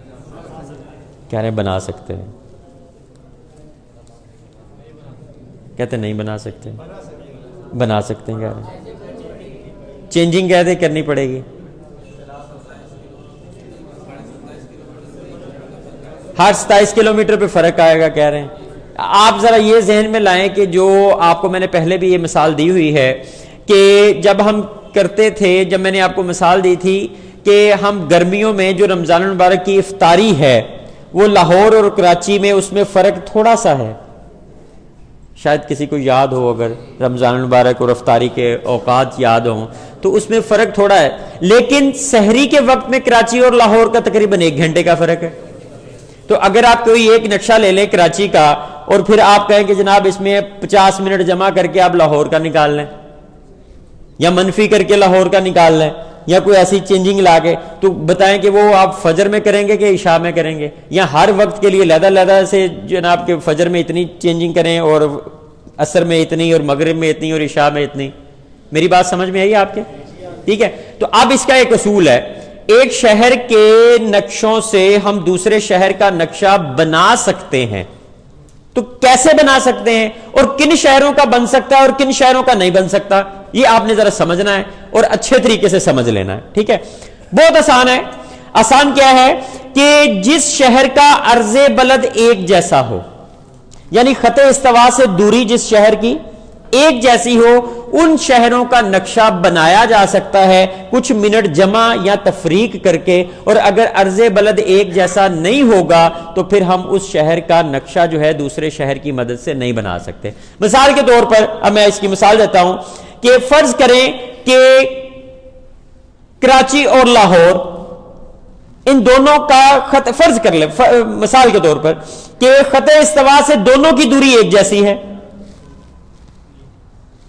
کہہ رہے بنا سکتے ہیں، کہتے نہیں بنا سکتے، بنا سکتے ہیں، کہہ رہے چینجنگ کہتے کرنی پڑے گی. ہر 27 کلومیٹر پہ فرق آئے گا کہہ رہے ہیں. آپ ذرا یہ ذہن میں لائیں کہ جو آپ کو میں نے پہلے بھی یہ مثال دی ہوئی ہے کہ جب ہم کرتے تھے، جب میں نے آپ کو مثال دی تھی کہ ہم گرمیوں میں جو رمضان المبارک کی افطاری ہے وہ لاہور اور کراچی میں اس میں فرق تھوڑا سا ہے. شاید کسی کو یاد ہو، اگر رمضان المبارک اور افطاری کے اوقات یاد ہوں تو اس میں فرق تھوڑا ہے، لیکن سحری کے وقت میں کراچی اور لاہور کا تقریباً 1 گھنٹے کا فرق ہے. تو اگر آپ کوئی ایک نقشہ لے لیں کراچی کا اور پھر آپ کہیں کہ جناب اس میں 50 منٹ جمع کر کے آپ لاہور کا نکال لیں یا منفی کر کے لاہور کا نکال لیں یا کوئی ایسی چینجنگ لا کے، تو بتائیں کہ وہ آپ فجر میں کریں گے کہ عشاء میں کریں گے، یا ہر وقت کے لیے علیحدہ سے جناب کہ فجر میں اتنی چینجنگ کریں اور عصر میں اتنی اور مغرب میں اتنی اور عشاء میں اتنی. میری بات سمجھ میں آئی آپ کے؟ ٹھیک ہے. تو اب اس کا ایک اصول ہے، ایک شہر کے نقشوں سے ہم دوسرے شہر کا نقشہ بنا سکتے ہیں. تو کیسے بنا سکتے ہیں اور کن شہروں کا بن سکتا ہے اور کن شہروں کا نہیں بن سکتا، یہ آپ نے ذرا سمجھنا ہے اور اچھے طریقے سے سمجھ لینا ہے. ٹھیک ہے، بہت آسان ہے. آسان کیا ہے کہ جس شہر کا عرض بلد ایک جیسا ہو، یعنی خط استوا سے دوری جس شہر کی ایک جیسی ہو، ان شہروں کا نقشہ بنایا جا سکتا ہے کچھ منٹ جمع یا تفریق کر کے. اور اگر عرض بلد ایک جیسا نہیں ہوگا تو پھر ہم اس شہر کا نقشہ جو ہے دوسرے شہر کی مدد سے نہیں بنا سکتے. مثال کے طور پر اب میں اس کی مثال دیتا ہوں کہ فرض کریں کہ کراچی اور لاہور ان دونوں کا خط، فرض کر لیں مثال کے طور پر کہ خط استوا سے دونوں کی دوری ایک جیسی ہے.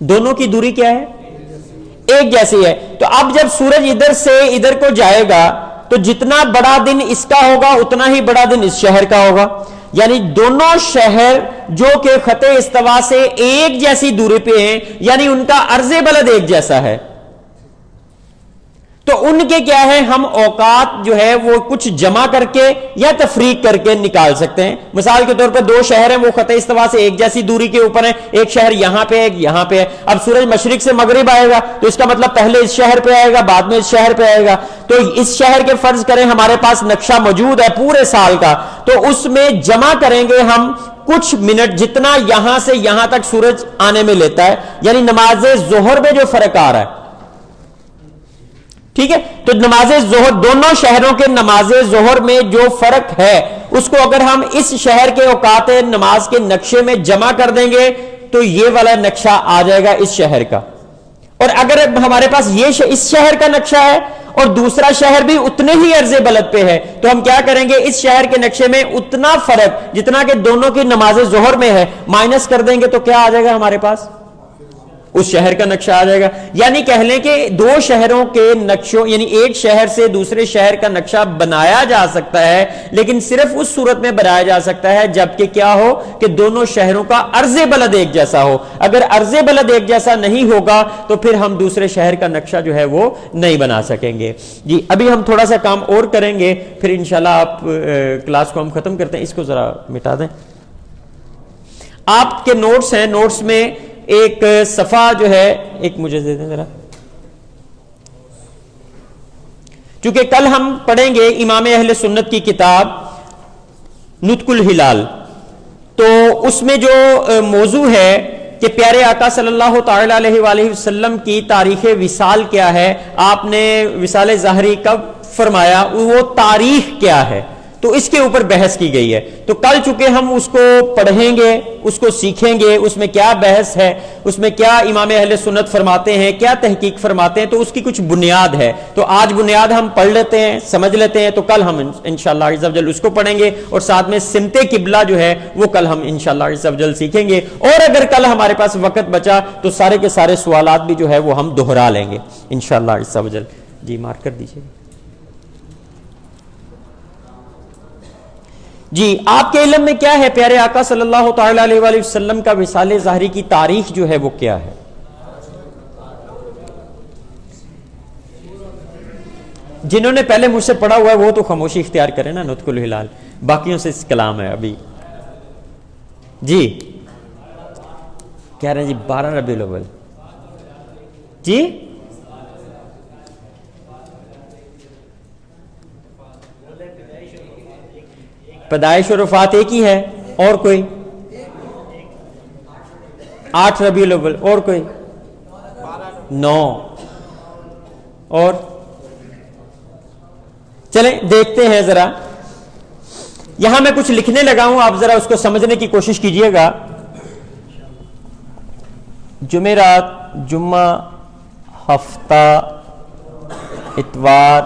دونوں کی دوری کیا ہے؟ ایک جیسی ہے. تو اب جب سورج ادھر سے ادھر کو جائے گا تو جتنا بڑا دن اس کا ہوگا اتنا ہی بڑا دن اس شہر کا ہوگا. یعنی دونوں شہر جو کہ خط استوا سے ایک جیسی دوری پہ ہیں، یعنی ان کا عرض بلد ایک جیسا ہے، تو ان کے کیا ہے، ہم اوقات جو ہے وہ کچھ جمع کر کے یا تفریق کر کے نکال سکتے ہیں. مثال کے طور پر 2 شہر ہیں، وہ خط استوا سے ایک جیسی دوری کے اوپر ہیں، ایک شہر یہاں پہ ہے ایک یہاں پہ ہے. اب سورج مشرق سے مغرب آئے گا تو اس کا مطلب پہلے اس شہر پہ آئے گا بعد میں اس شہر پہ آئے گا. تو اس شہر کے فرض کریں ہمارے پاس نقشہ موجود ہے پورے سال کا، تو اس میں جمع کریں گے ہم کچھ منٹ جتنا یہاں سے یہاں تک سورج آنے میں لیتا ہے، یعنی نماز ظہر میں جو فرق آ رہا ہے. ٹھیک ہے، تو نماز ظہر، دونوں شہروں کے نماز ظہر میں جو فرق ہے اس کو اگر ہم اس شہر کے اوقات نماز کے نقشے میں جمع کر دیں گے تو یہ والا نقشہ آ جائے گا اس شہر کا. اور اگر ہمارے پاس یہ اس شہر کا نقشہ ہے اور دوسرا شہر بھی اتنے ہی عرض بلد پہ ہے، تو ہم کیا کریں گے، اس شہر کے نقشے میں اتنا فرق جتنا کہ دونوں کی نماز ظہر میں ہے مائنس کر دیں گے تو کیا آ جائے گا ہمارے پاس، اس شہر کا نقشہ آ جائے گا. یعنی کہہ لیں کہ 2 شہروں کے نقشوں، یعنی ایک شہر سے دوسرے شہر کا نقشہ بنایا جا سکتا ہے، لیکن صرف اس صورت میں بنایا جا سکتا ہے جبکہ کیا ہو کہ دونوں شہروں کا عرض بلد ایک جیسا ہو. اگر عرض بلد ایک جیسا نہیں ہوگا تو پھر ہم دوسرے شہر کا نقشہ جو ہے وہ نہیں بنا سکیں گے. جی ابھی ہم تھوڑا سا کام اور کریں گے، پھر انشاءاللہ آپ کلاس کو ہم ختم کرتے ہیں. اس کو ذرا مٹا دیں. آپ کے نوٹس ہیں، نوٹس میں ایک صفحہ جو ہے، ایک مجھے دے دیں ذرا، چونکہ کل ہم پڑھیں گے امام اہل سنت کی کتاب نطق الہلال، تو اس میں جو موضوع ہے کہ پیارے آقا صلی اللہ تعالی علیہ وآلہ وسلم کی تاریخ وصال کیا ہے، آپ نے وصال ظاہری کب فرمایا، وہ تاریخ کیا ہے. تو اس کے اوپر بحث کی گئی ہے. تو کل چونکہ ہم اس کو پڑھیں گے, اس کو سیکھیں گے, اس میں کیا بحث ہے, اس میں کیا امام اہل سنت فرماتے ہیں, کیا تحقیق فرماتے ہیں, تو اس کی کچھ بنیاد ہے. تو آج بنیاد ہم پڑھ لیتے ہیں, سمجھ لیتے ہیں, تو کل ہم انشاءاللہ عز و جل اس کو پڑھیں گے, اور ساتھ میں سمت قبلہ جو ہے وہ کل ہم انشاءاللہ عز و جل سیکھیں گے. اور اگر کل ہمارے پاس وقت بچا تو سارے کے سارے سوالات بھی جو ہے وہ ہم دہرا لیں گے انشاءاللہ عز و جل. جی مارک کر دیجیے. جی آپ کے علم میں کیا ہے پیارے آقا صلی اللہ تعالی علیہ وآلہ وسلم کا وصال ظاہری کی تاریخ جو ہے وہ کیا ہے؟ جنہوں نے پہلے مجھ سے پڑھا ہوا ہے وہ تو خاموشی اختیار کریں نا, نطق الہلال, باقیوں سے اس کلام ہے ابھی. جی کہہ رہے ہیں جی 12 ربیع الاول. جی پیدائش اور وفات ایک ہی ہے, اور کوئی 8 ربیع الاول, اور کوئی 9, اور چلیں دیکھتے ہیں ذرا. یہاں میں کچھ لکھنے لگا ہوں, آپ ذرا اس کو سمجھنے کی کوشش کیجئے گا. جمعرات, جمعہ, ہفتہ, اتوار,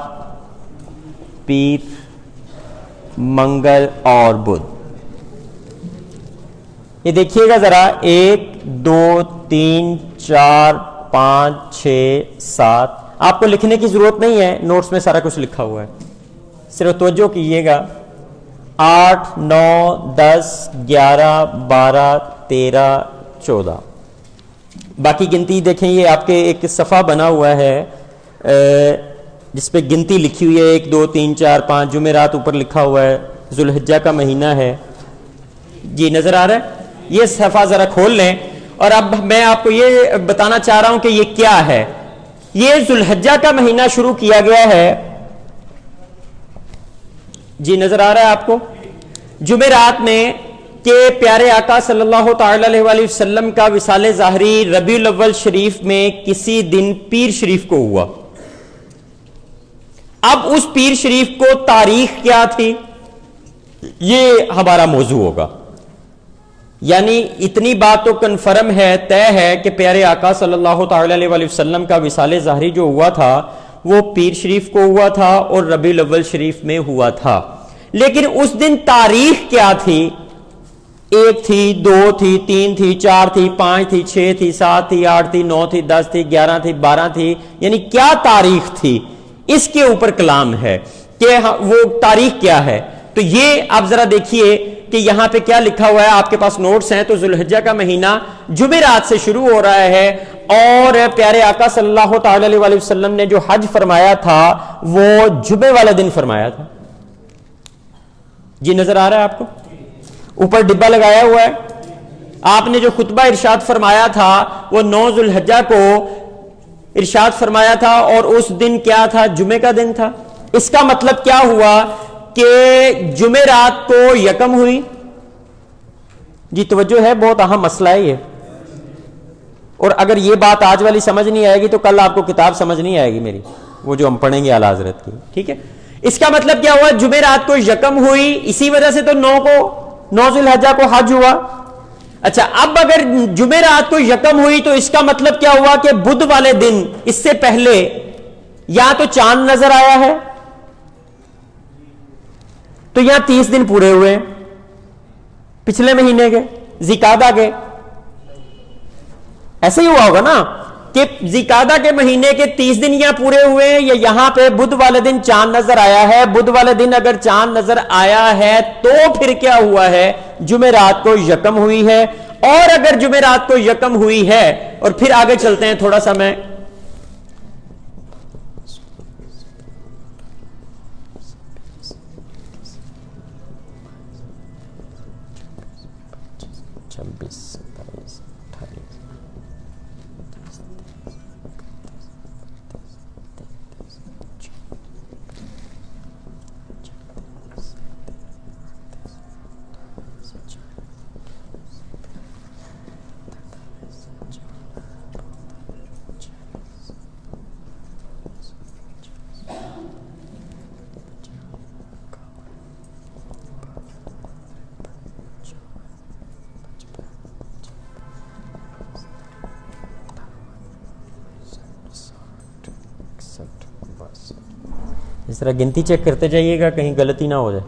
پیر, منگل اور بدھ. یہ دیکھیے گا ذرا, 1 2 3 4 5 6 7. آپ کو لکھنے کی ضرورت نہیں ہے, نوٹس میں سارا کچھ لکھا ہوا ہے, صرف توجہ کیجیے گا. 8 9 10 11 12 13 14. باقی گنتی دیکھیں, یہ آپ کے ایک صفحہ بنا ہوا ہے جس پہ گنتی لکھی ہوئی ہے, 1 2 3 4 5. جمعرات اوپر لکھا ہوا ہے, ذوالحجہ کا مہینہ ہے. جی نظر آ رہا ہے؟ یہ صفحہ ذرا کھول لیں. اور اب میں آپ کو یہ بتانا چاہ رہا ہوں کہ یہ کیا ہے. یہ ذوالحجہ کا مہینہ شروع کیا گیا ہے. جی نظر آ رہا ہے آپ کو؟ جمعرات میں کہ پیارے آقا صلی اللہ تعالی علیہ وآلہ وسلم کا وصال ظاہری ربیع الاول شریف میں کسی دن پیر شریف کو ہوا. اب اس پیر شریف کو تاریخ کیا تھی, یہ ہمارا موضوع ہوگا. یعنی اتنی بات تو کنفرم ہے, طے ہے کہ پیارے آقا صلی اللہ تعالی علیہ وآلہ وسلم کا وصال ظاہری جو ہوا تھا وہ پیر شریف کو ہوا تھا اور ربیع الاول شریف میں ہوا تھا. لیکن اس دن تاریخ کیا تھی؟ 1 تھی, 2 تھی, 3 تھی, 4 تھی, 5 تھی, 6 تھی, 7 تھی, 8 تھی, 9 تھی, 10 تھی, 11 تھی, 12 تھی. یعنی کیا تاریخ تھی, اس کے اوپر کلام ہے کہ وہ تاریخ کیا ہے. تو یہ آپ ذرا دیکھیے کہ یہاں پہ کیا لکھا ہوا ہے, آپ کے پاس نوٹس ہیں. تو ذوالحجہ کا مہینہ جمعرات سے شروع ہو رہا ہے, اور پیارے آقا صلی اللہ تعالی علیہ وآلہ وسلم نے جو حج فرمایا تھا وہ جمعے والا دن فرمایا تھا. جی نظر آ رہا ہے آپ کو؟ اوپر ڈبہ لگایا ہوا ہے. آپ نے جو خطبہ ارشاد فرمایا تھا وہ 9 ذوالحجہ کو ارشاد فرمایا تھا, اور اس دن کیا تھا؟ جمعے کا دن تھا. اس کا مطلب کیا ہوا کہ جمعرات کو یکم ہوئی. جی توجہ ہے, بہت اہم مسئلہ ہے یہ. اور اگر یہ بات آج والی سمجھ نہیں آئے گی تو کل آپ کو کتاب سمجھ نہیں آئے گی میری, وہ جو ہم پڑھیں گے اعلیٰ حضرت کی. ٹھیک ہے, اس کا مطلب کیا ہوا؟ جمعرات کو یکم ہوئی, اسی وجہ سے تو 9 ذوالحجہ کو حج ہوا. اچھا, اب اگر جمعرات کو یکم ہوئی تو اس کا مطلب کیا ہوا کہ بدھ والے دن, اس سے پہلے یا تو چاند نظر آیا ہے, تو یہاں 30 دن پورے ہوئے پچھلے مہینے کے ذیقعدہ کے. ایسے ہی ہوا ہوگا نا کہ ذیقعدہ کے مہینے کے 30 دن یہاں پورے ہوئے ہیں, یا یہاں پہ بدھ والے دن چاند نظر آیا ہے. بدھ والے دن اگر چاند نظر آیا ہے تو پھر کیا ہوا ہے؟ جمعرات کو یکم ہوئی ہے. اور اگر جمعرات کو یکم ہوئی ہے, اور پھر آگے چلتے ہیں تھوڑا سا, میں اس طرح گنتی چیک کرتے جائیے گا کہیں غلطی نہ ہو جائے.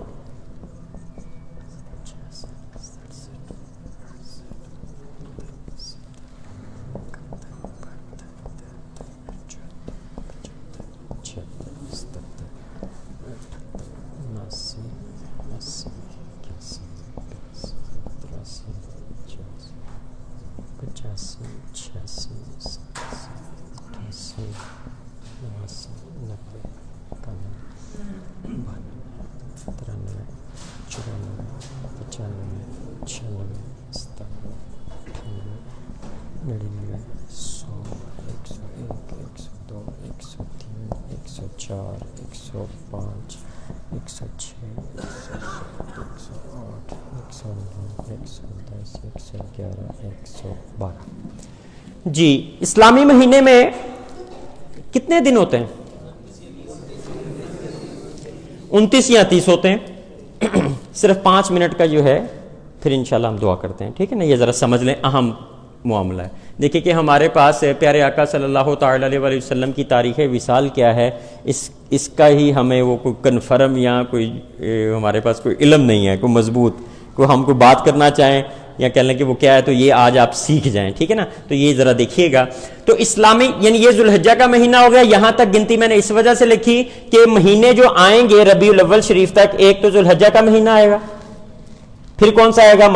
جی اسلامی مہینے میں کتنے دن ہوتے ہیں؟ 29 یا 30 ہوتے ہیں. صرف 5 منٹ کا جو ہے پھر انشاءاللہ ہم دعا کرتے ہیں, ٹھیک ہے نا. یہ ذرا سمجھ لیں, اہم معاملہ ہے. دیکھیں کہ ہمارے پاس پیارے آقا صلی اللہ تعالی علیہ وسلم کی تاریخ وصال کیا ہے, اس کا ہی ہمیں وہ کوئی کنفرم یا کوئی ہمارے پاس کوئی علم نہیں ہے, کوئی مضبوط, کوئی ہم کوئی بات کرنا چاہیں یا کہہ لیں کہ وہ کیا ہے تو یہ آج آپ سیکھ جائیں, ٹھیک ہے نا. تو یہ ذرا دیکھیے گا. تو اسلامی یعنی یہ ذوالحجہ کا مہینہ ہو گیا. یہاں تک گنتی میں نے اس وجہ سے لکھی کہ مہینے جو آئیں گے ربیع الاول شریف تک, ایک تو ذوالحجہ کا مہینہ آئے گا, پھر کون سا آئے گا؟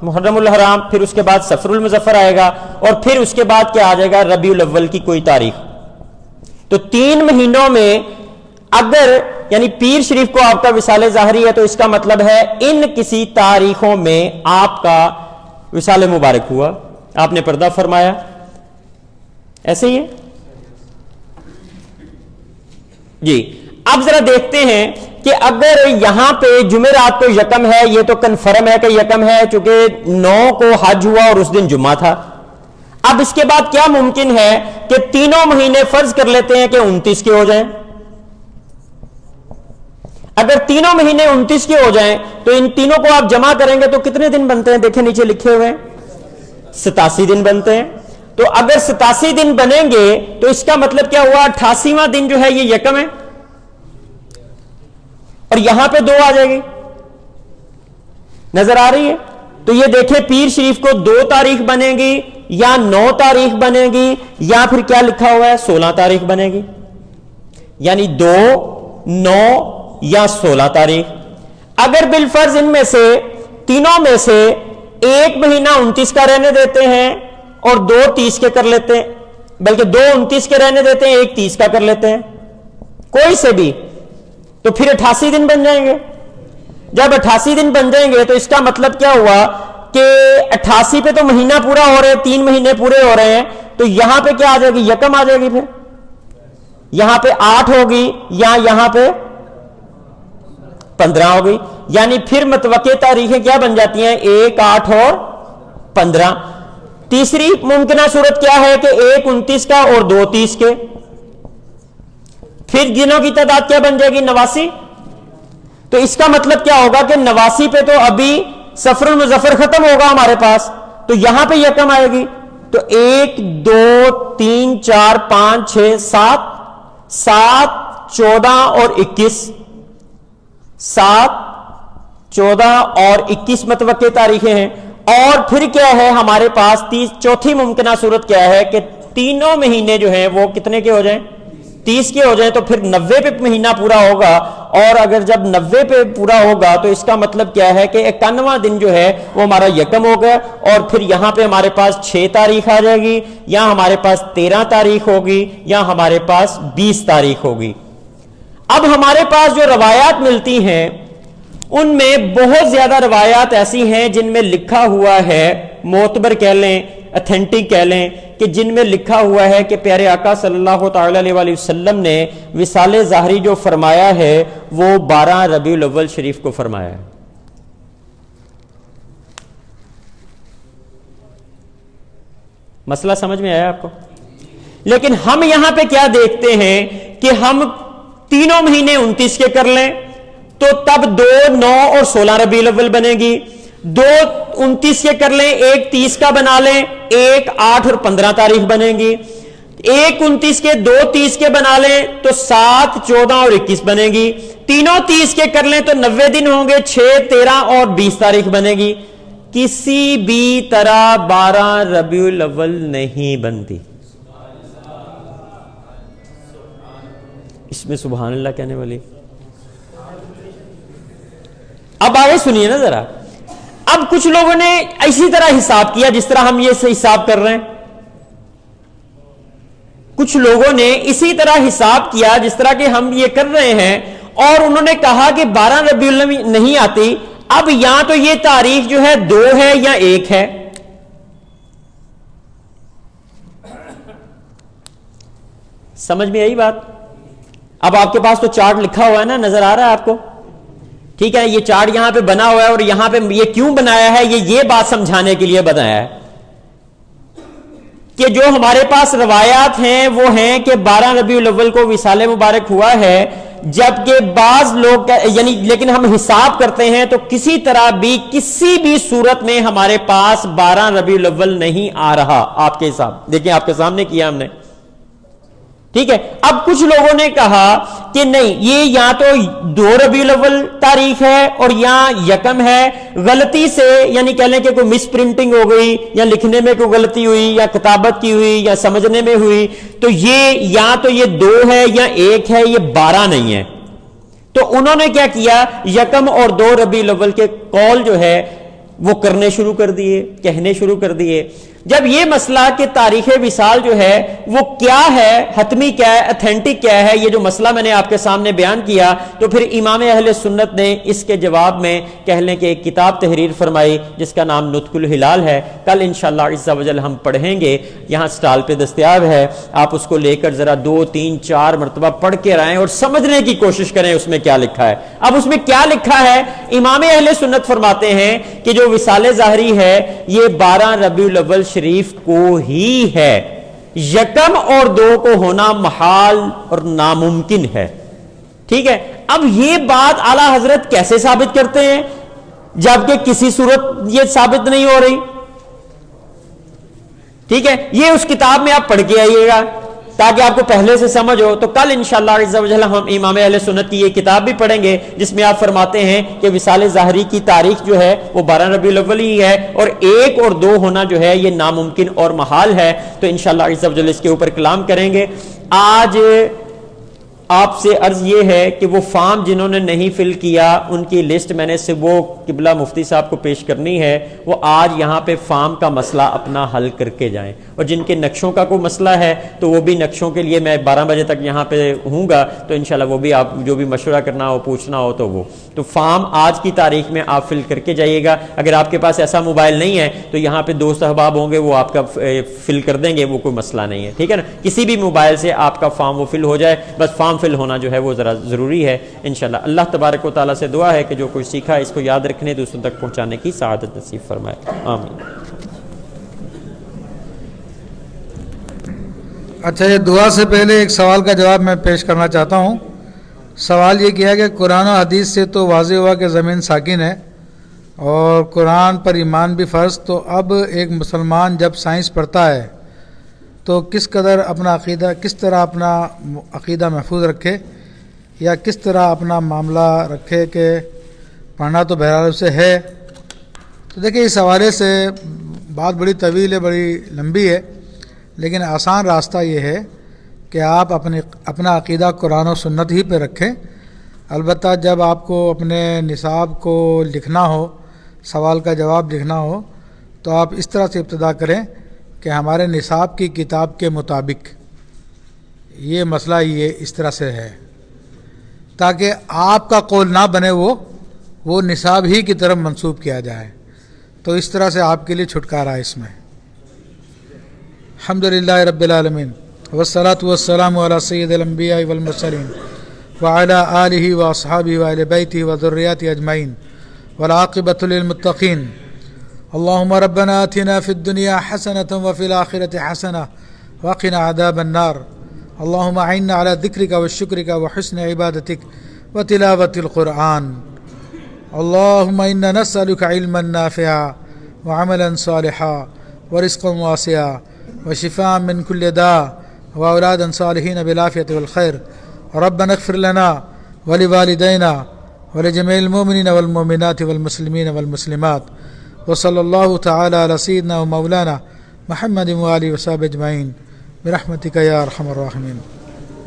محرم الحرام, پھر اس کے بعد صفر المظفر آئے گا, اور پھر اس کے بعد کیا آ جائے گا؟ ربیع الاول کی کوئی تاریخ. تو 3 مہینوں میں اگر یعنی پیر شریف کو آپ کا وصال ظاہری ہے تو اس کا مطلب ہے ان کسی تاریخوں میں آپ کا وصال مبارک ہوا, آپ نے پردہ فرمایا. ایسے ہی ہے جی. اب ذرا دیکھتے ہیں کہ اگر یہاں پہ جمعرات کو یکم ہے, یہ تو کنفرم ہے کہ یکم ہے چونکہ 9 کو حج ہوا اور اس دن جمعہ تھا. اب اس کے بعد کیا ممکن ہے کہ تینوں مہینے فرض کر لیتے ہیں کہ 29 کے ہو جائیں. اگر تینوں مہینے 29 کے ہو جائیں تو ان تینوں کو آپ جمع کریں گے تو کتنے دن بنتے ہیں؟ دیکھیں نیچے لکھے ہوئے ہیں 87 دن بنتے ہیں. تو اگر 87 دن بنیں گے تو اس کا مطلب کیا ہوا؟ 88واں دن جو ہے یہ یکم ہے, اور یہاں پہ 2 آ جائے گی, نظر آ رہی ہے. تو یہ دیکھیں پیر شریف کو 2 تاریخ بنے گی یا 9 تاریخ بنے گی یا پھر کیا لکھا ہوا ہے 16 تاریخ بنے گی, یعنی 2, 9 یا 16 تاریخ. اگر بالفرض ان میں سے تینوں میں سے ایک مہینہ 29 کا رہنے دیتے ہیں اور 2 30 کے کر لیتے ہیں, بلکہ 2 29 کے رہنے دیتے ہیں, ایک 30 کا کر لیتے ہیں, کوئی سے بھی, تو پھر 88 دن بن جائیں گے. جب 88 دن بن جائیں گے تو اس کا مطلب کیا ہوا کہ 88 پہ تو مہینہ پورا ہو رہے ہیں, 3 مہینے پورے ہو رہے ہیں. تو یہاں پہ کیا آ جائے گی؟ یکم آ جائے گی. پھر یہاں پہ 8 ہوگی یا یہاں پہ 15 ہوگی, یعنی پھر متوقع تاریخیں کیا بن جاتی ہیں؟ 1, 8 اور 15. تیسری ممکنہ صورت کیا ہے کہ 1 29 کا اور 2 30 کے. پھر دنوں کی تعداد کیا بن جائے گی؟ 89. تو اس کا مطلب کیا ہوگا کہ 89 پہ تو ابھی صفر المظفر ختم ہوگا ہمارے پاس, تو یہاں پہ یکم آئے گی. تو 1 2 3 4 5 6 7 7 14 اور 21, 7 14 اور 21 متوقع تاریخیں ہیں. اور پھر کیا ہے ہمارے پاس چوتھی ممکنہ صورت کیا ہے کہ تینوں مہینے جو ہیں وہ کتنے کے ہو جائیں؟ 30 کے ہو جائیں. تو پھر 90 پہ مہینہ پورا ہوگا, اور اگر جب 90 پہ پورا ہوگا تو اس کا مطلب کیا ہے کہ 51واں دن جو ہے وہ ہمارا یکم ہو گیا, اور پھر یہاں پہ ہمارے پاس 6 تاریخ آ جائے گی, یا ہمارے پاس 13 تاریخ ہوگی, یا ہمارے پاس 20 تاریخ ہوگی. اب ہمارے پاس جو روایات ملتی ہیں ان میں بہت زیادہ روایات ایسی ہیں جن میں لکھا ہوا ہے, معتبر کہہ لیں, اتھینٹک کہہ لیں, کہ جن میں لکھا ہوا ہے کہ پیارے آقا صلی اللہ تعالی علیہ وسلم نے وصال ظاہری جو فرمایا ہے وہ 12 ربیع الاول شریف کو فرمایا ہے. مسئلہ سمجھ میں آیا آپ کو؟ لیکن ہم یہاں پہ کیا دیکھتے ہیں کہ ہم تینوں مہینے 29 کے کر لیں تو تب 2 9 اور 16 ربیع الاول بنے گی. 2 29 کے کر لیں, ایک 30 کا بنا لیں, ایک 8 اور 15 تاریخ بنے گی. ایک 29 کے 2 30 کے بنا لیں تو 7 14 اور 21 بنے گی, تینوں 30 کے کر لیں تو 90 دن ہوں گے, 6 13 اور 20 تاریخ بنے گی. کسی بھی طرح 12 ربیع الاول نہیں بنتی. اس میں سبحان اللہ کہنے والی. اب آگے سنیے نا ذرا. اب کچھ لوگوں نے اسی طرح حساب کیا جس طرح ہم یہ حساب کر رہے ہیں. کچھ لوگوں نے اسی طرح حساب کیا جس طرح کہ ہم یہ کر رہے ہیں, اور انہوں نے کہا کہ 12 ربیع الاول نہیں آتی. اب یا تو یہ تاریخ جو ہے 2 ہے یا 1 ہے. سمجھ میں آئی بات؟ اب آپ کے پاس تو چارٹ لکھا ہوا ہے نا, نظر آ رہا ہے آپ کو؟ ٹھیک ہے, یہ چارٹ یہاں پہ بنا ہوا ہے, اور یہاں پہ یہ کیوں بنایا ہے, یہ بات سمجھانے کے لیے بنایا ہے کہ جو ہمارے پاس روایات ہیں وہ ہیں کہ 12 ربیع الاول کو وصال مبارک ہوا ہے, جبکہ بعض لوگ یعنی لیکن ہم حساب کرتے ہیں تو کسی طرح بھی کسی بھی صورت میں ہمارے پاس 12 ربیع الاول نہیں آ رہا. آپ کے حساب دیکھیں, آپ کے سامنے کیا ہم نے. ٹھیک ہے, اب کچھ لوگوں نے کہا کہ نہیں, یہ یا تو 2 ربیع الاول تاریخ ہے اور یا 1 ہے. غلطی سے یعنی کہہ لیں کہ کوئی مس پرنٹنگ ہو گئی, یا لکھنے میں کوئی غلطی ہوئی, یا کتابت کی ہوئی, یا سمجھنے میں ہوئی, تو یہ یا تو یہ 2 ہے یا 1 ہے, یہ 12 نہیں ہے. تو انہوں نے کیا کیا, 1 اور 2 ربیع الاول کے قول جو ہے وہ کرنے شروع کر دیے, کہنے شروع کر دیے. جب یہ مسئلہ کہ تاریخ وصال جو ہے وہ کیا ہے, حتمی کیا ہے, اتھینٹک کیا ہے, یہ جو مسئلہ میں نے آپ کے سامنے بیان کیا, تو پھر امام اہل سنت نے اس کے جواب میں کہہ لیں کہ ایک کتاب تحریر فرمائی جس کا نام نطق الہلال ہے. کل انشاءاللہ عز و جل ہم پڑھیں گے, یہاں سٹال پہ دستیاب ہے, آپ اس کو لے کر ذرا 2 3 4 مرتبہ پڑھ کے رائیں اور سمجھنے کی کوشش کریں اس میں کیا لکھا ہے. اب اس میں کیا لکھا ہے, امام اہل سنت فرماتے ہیں کہ جو وصال ظاہری ہے یہ 12 ربیع الاول شریف کو ہی ہے, 1 اور 2 کو ہونا محال اور ناممکن ہے. ٹھیک ہے, اب یہ بات اعلی حضرت کیسے ثابت کرتے ہیں جبکہ کسی صورت یہ ثابت نہیں ہو رہی؟ ٹھیک ہے, یہ اس کتاب میں آپ پڑھ کے آئیے گا تاکہ آپ کو پہلے سے سمجھ ہو. تو کل انشاءاللہ عز و جل ہم امام اہل سنت کی یہ کتاب بھی پڑھیں گے جس میں آپ فرماتے ہیں کہ وصال ظاہری کی تاریخ جو ہے وہ 12 ربیع الاول ہی ہے, اور 1 اور 2 ہونا جو ہے یہ ناممکن اور محال ہے. تو انشاءاللہ عز و جل اس کے اوپر کلام کریں گے. آج آپ سے عرض یہ ہے کہ وہ فارم جنہوں نے نہیں فل کیا ان کی لسٹ میں نے صرف وہ قبلہ مفتی صاحب کو پیش کرنی ہے, وہ آج یہاں پہ فارم کا مسئلہ اپنا حل کر کے جائیں. اور جن کے نقشوں کا کوئی مسئلہ ہے تو وہ بھی نقشوں کے لیے میں 12 بجے تک یہاں پہ ہوں گا, تو انشاءاللہ وہ بھی آپ جو بھی مشورہ کرنا ہو پوچھنا ہو تو وہ تو فارم آج کی تاریخ میں آپ فل کر کے جائیے گا. اگر آپ کے پاس ایسا موبائل نہیں ہے تو یہاں پہ دوست احباب ہوں گے, وہ آپ کا فل کر دیں گے, وہ کوئی مسئلہ نہیں ہے. ٹھیک ہے نا, کسی بھی موبائل سے آپ کا فارم وہ فل ہو جائے, بس فارم فل ہونا جو ہے وہ ذرا ضروری ہے. انشاءاللہ اللہ تبارک و تعالیٰ سے دعا ہے کہ جو کچھ سیکھا اس کو یاد رکھنے, دوسروں تک پہنچانے کی سعادت نصیب فرمائے. آمین. اچھا, یہ دعا سے پہلے ایک سوال کا جواب میں پیش کرنا چاہتا ہوں. سوال یہ کیا کہ قرآن و حدیث سے تو واضح ہوا کہ زمین ساکن ہے اور قرآن پر ایمان بھی فرض, تو اب ایک مسلمان جب سائنس پڑھتا ہے تو کس طرح اپنا عقیدہ محفوظ رکھے, یا کس طرح اپنا معاملہ رکھے کہ پڑھنا تو بہرحال سے ہے. تو دیکھیں, اس حوالے سے بات بڑی طویل ہے, بڑی لمبی ہے, لیکن آسان راستہ یہ ہے کہ آپ اپنا عقیدہ قرآن و سنت ہی پہ رکھیں. البتہ جب آپ کو اپنے نصاب کو لکھنا ہو, سوال کا جواب لکھنا ہو, تو آپ اس طرح سے ابتدا کریں کہ ہمارے نصاب کی کتاب کے مطابق یہ مسئلہ یہ اس طرح سے ہے, تاکہ آپ کا قول نہ بنے وہ نصاب ہی کی طرف منسوب کیا جائے. تو اس طرح سے آپ کے لیے چھٹکارا ہے اس میں. الحمدللہ رب العالمین والصلاة والسلام علی سید الانبیاء والمرسلین وعلی آلہ واصحابہ وآل بیتہ وذریاتہ اجمعین والعاقبۃ للمتقین. اللهم ربنا آتنا في الدنيا حسنة وفي الآخرة حسنة وقنا عذاب النار. اللهم أعنا على ذكرك وشكرك وحسن عبادتك وتلاوة القرآن. اللهم إنا نسألك علما نافعا وعملا صالحا ورزقا واسعا وشفاء من كل داء وأولادا صالحين بالعافية والخير. ربنا اغفر لنا ولوالدينا ولجميع المؤمنين والمؤمنات والمسلمين والمسلمات. وصلى الله تعالى على سيدنا ومولانا محمد وآله وصحبه أجمعين برحمتك يا أرحم الراحمين.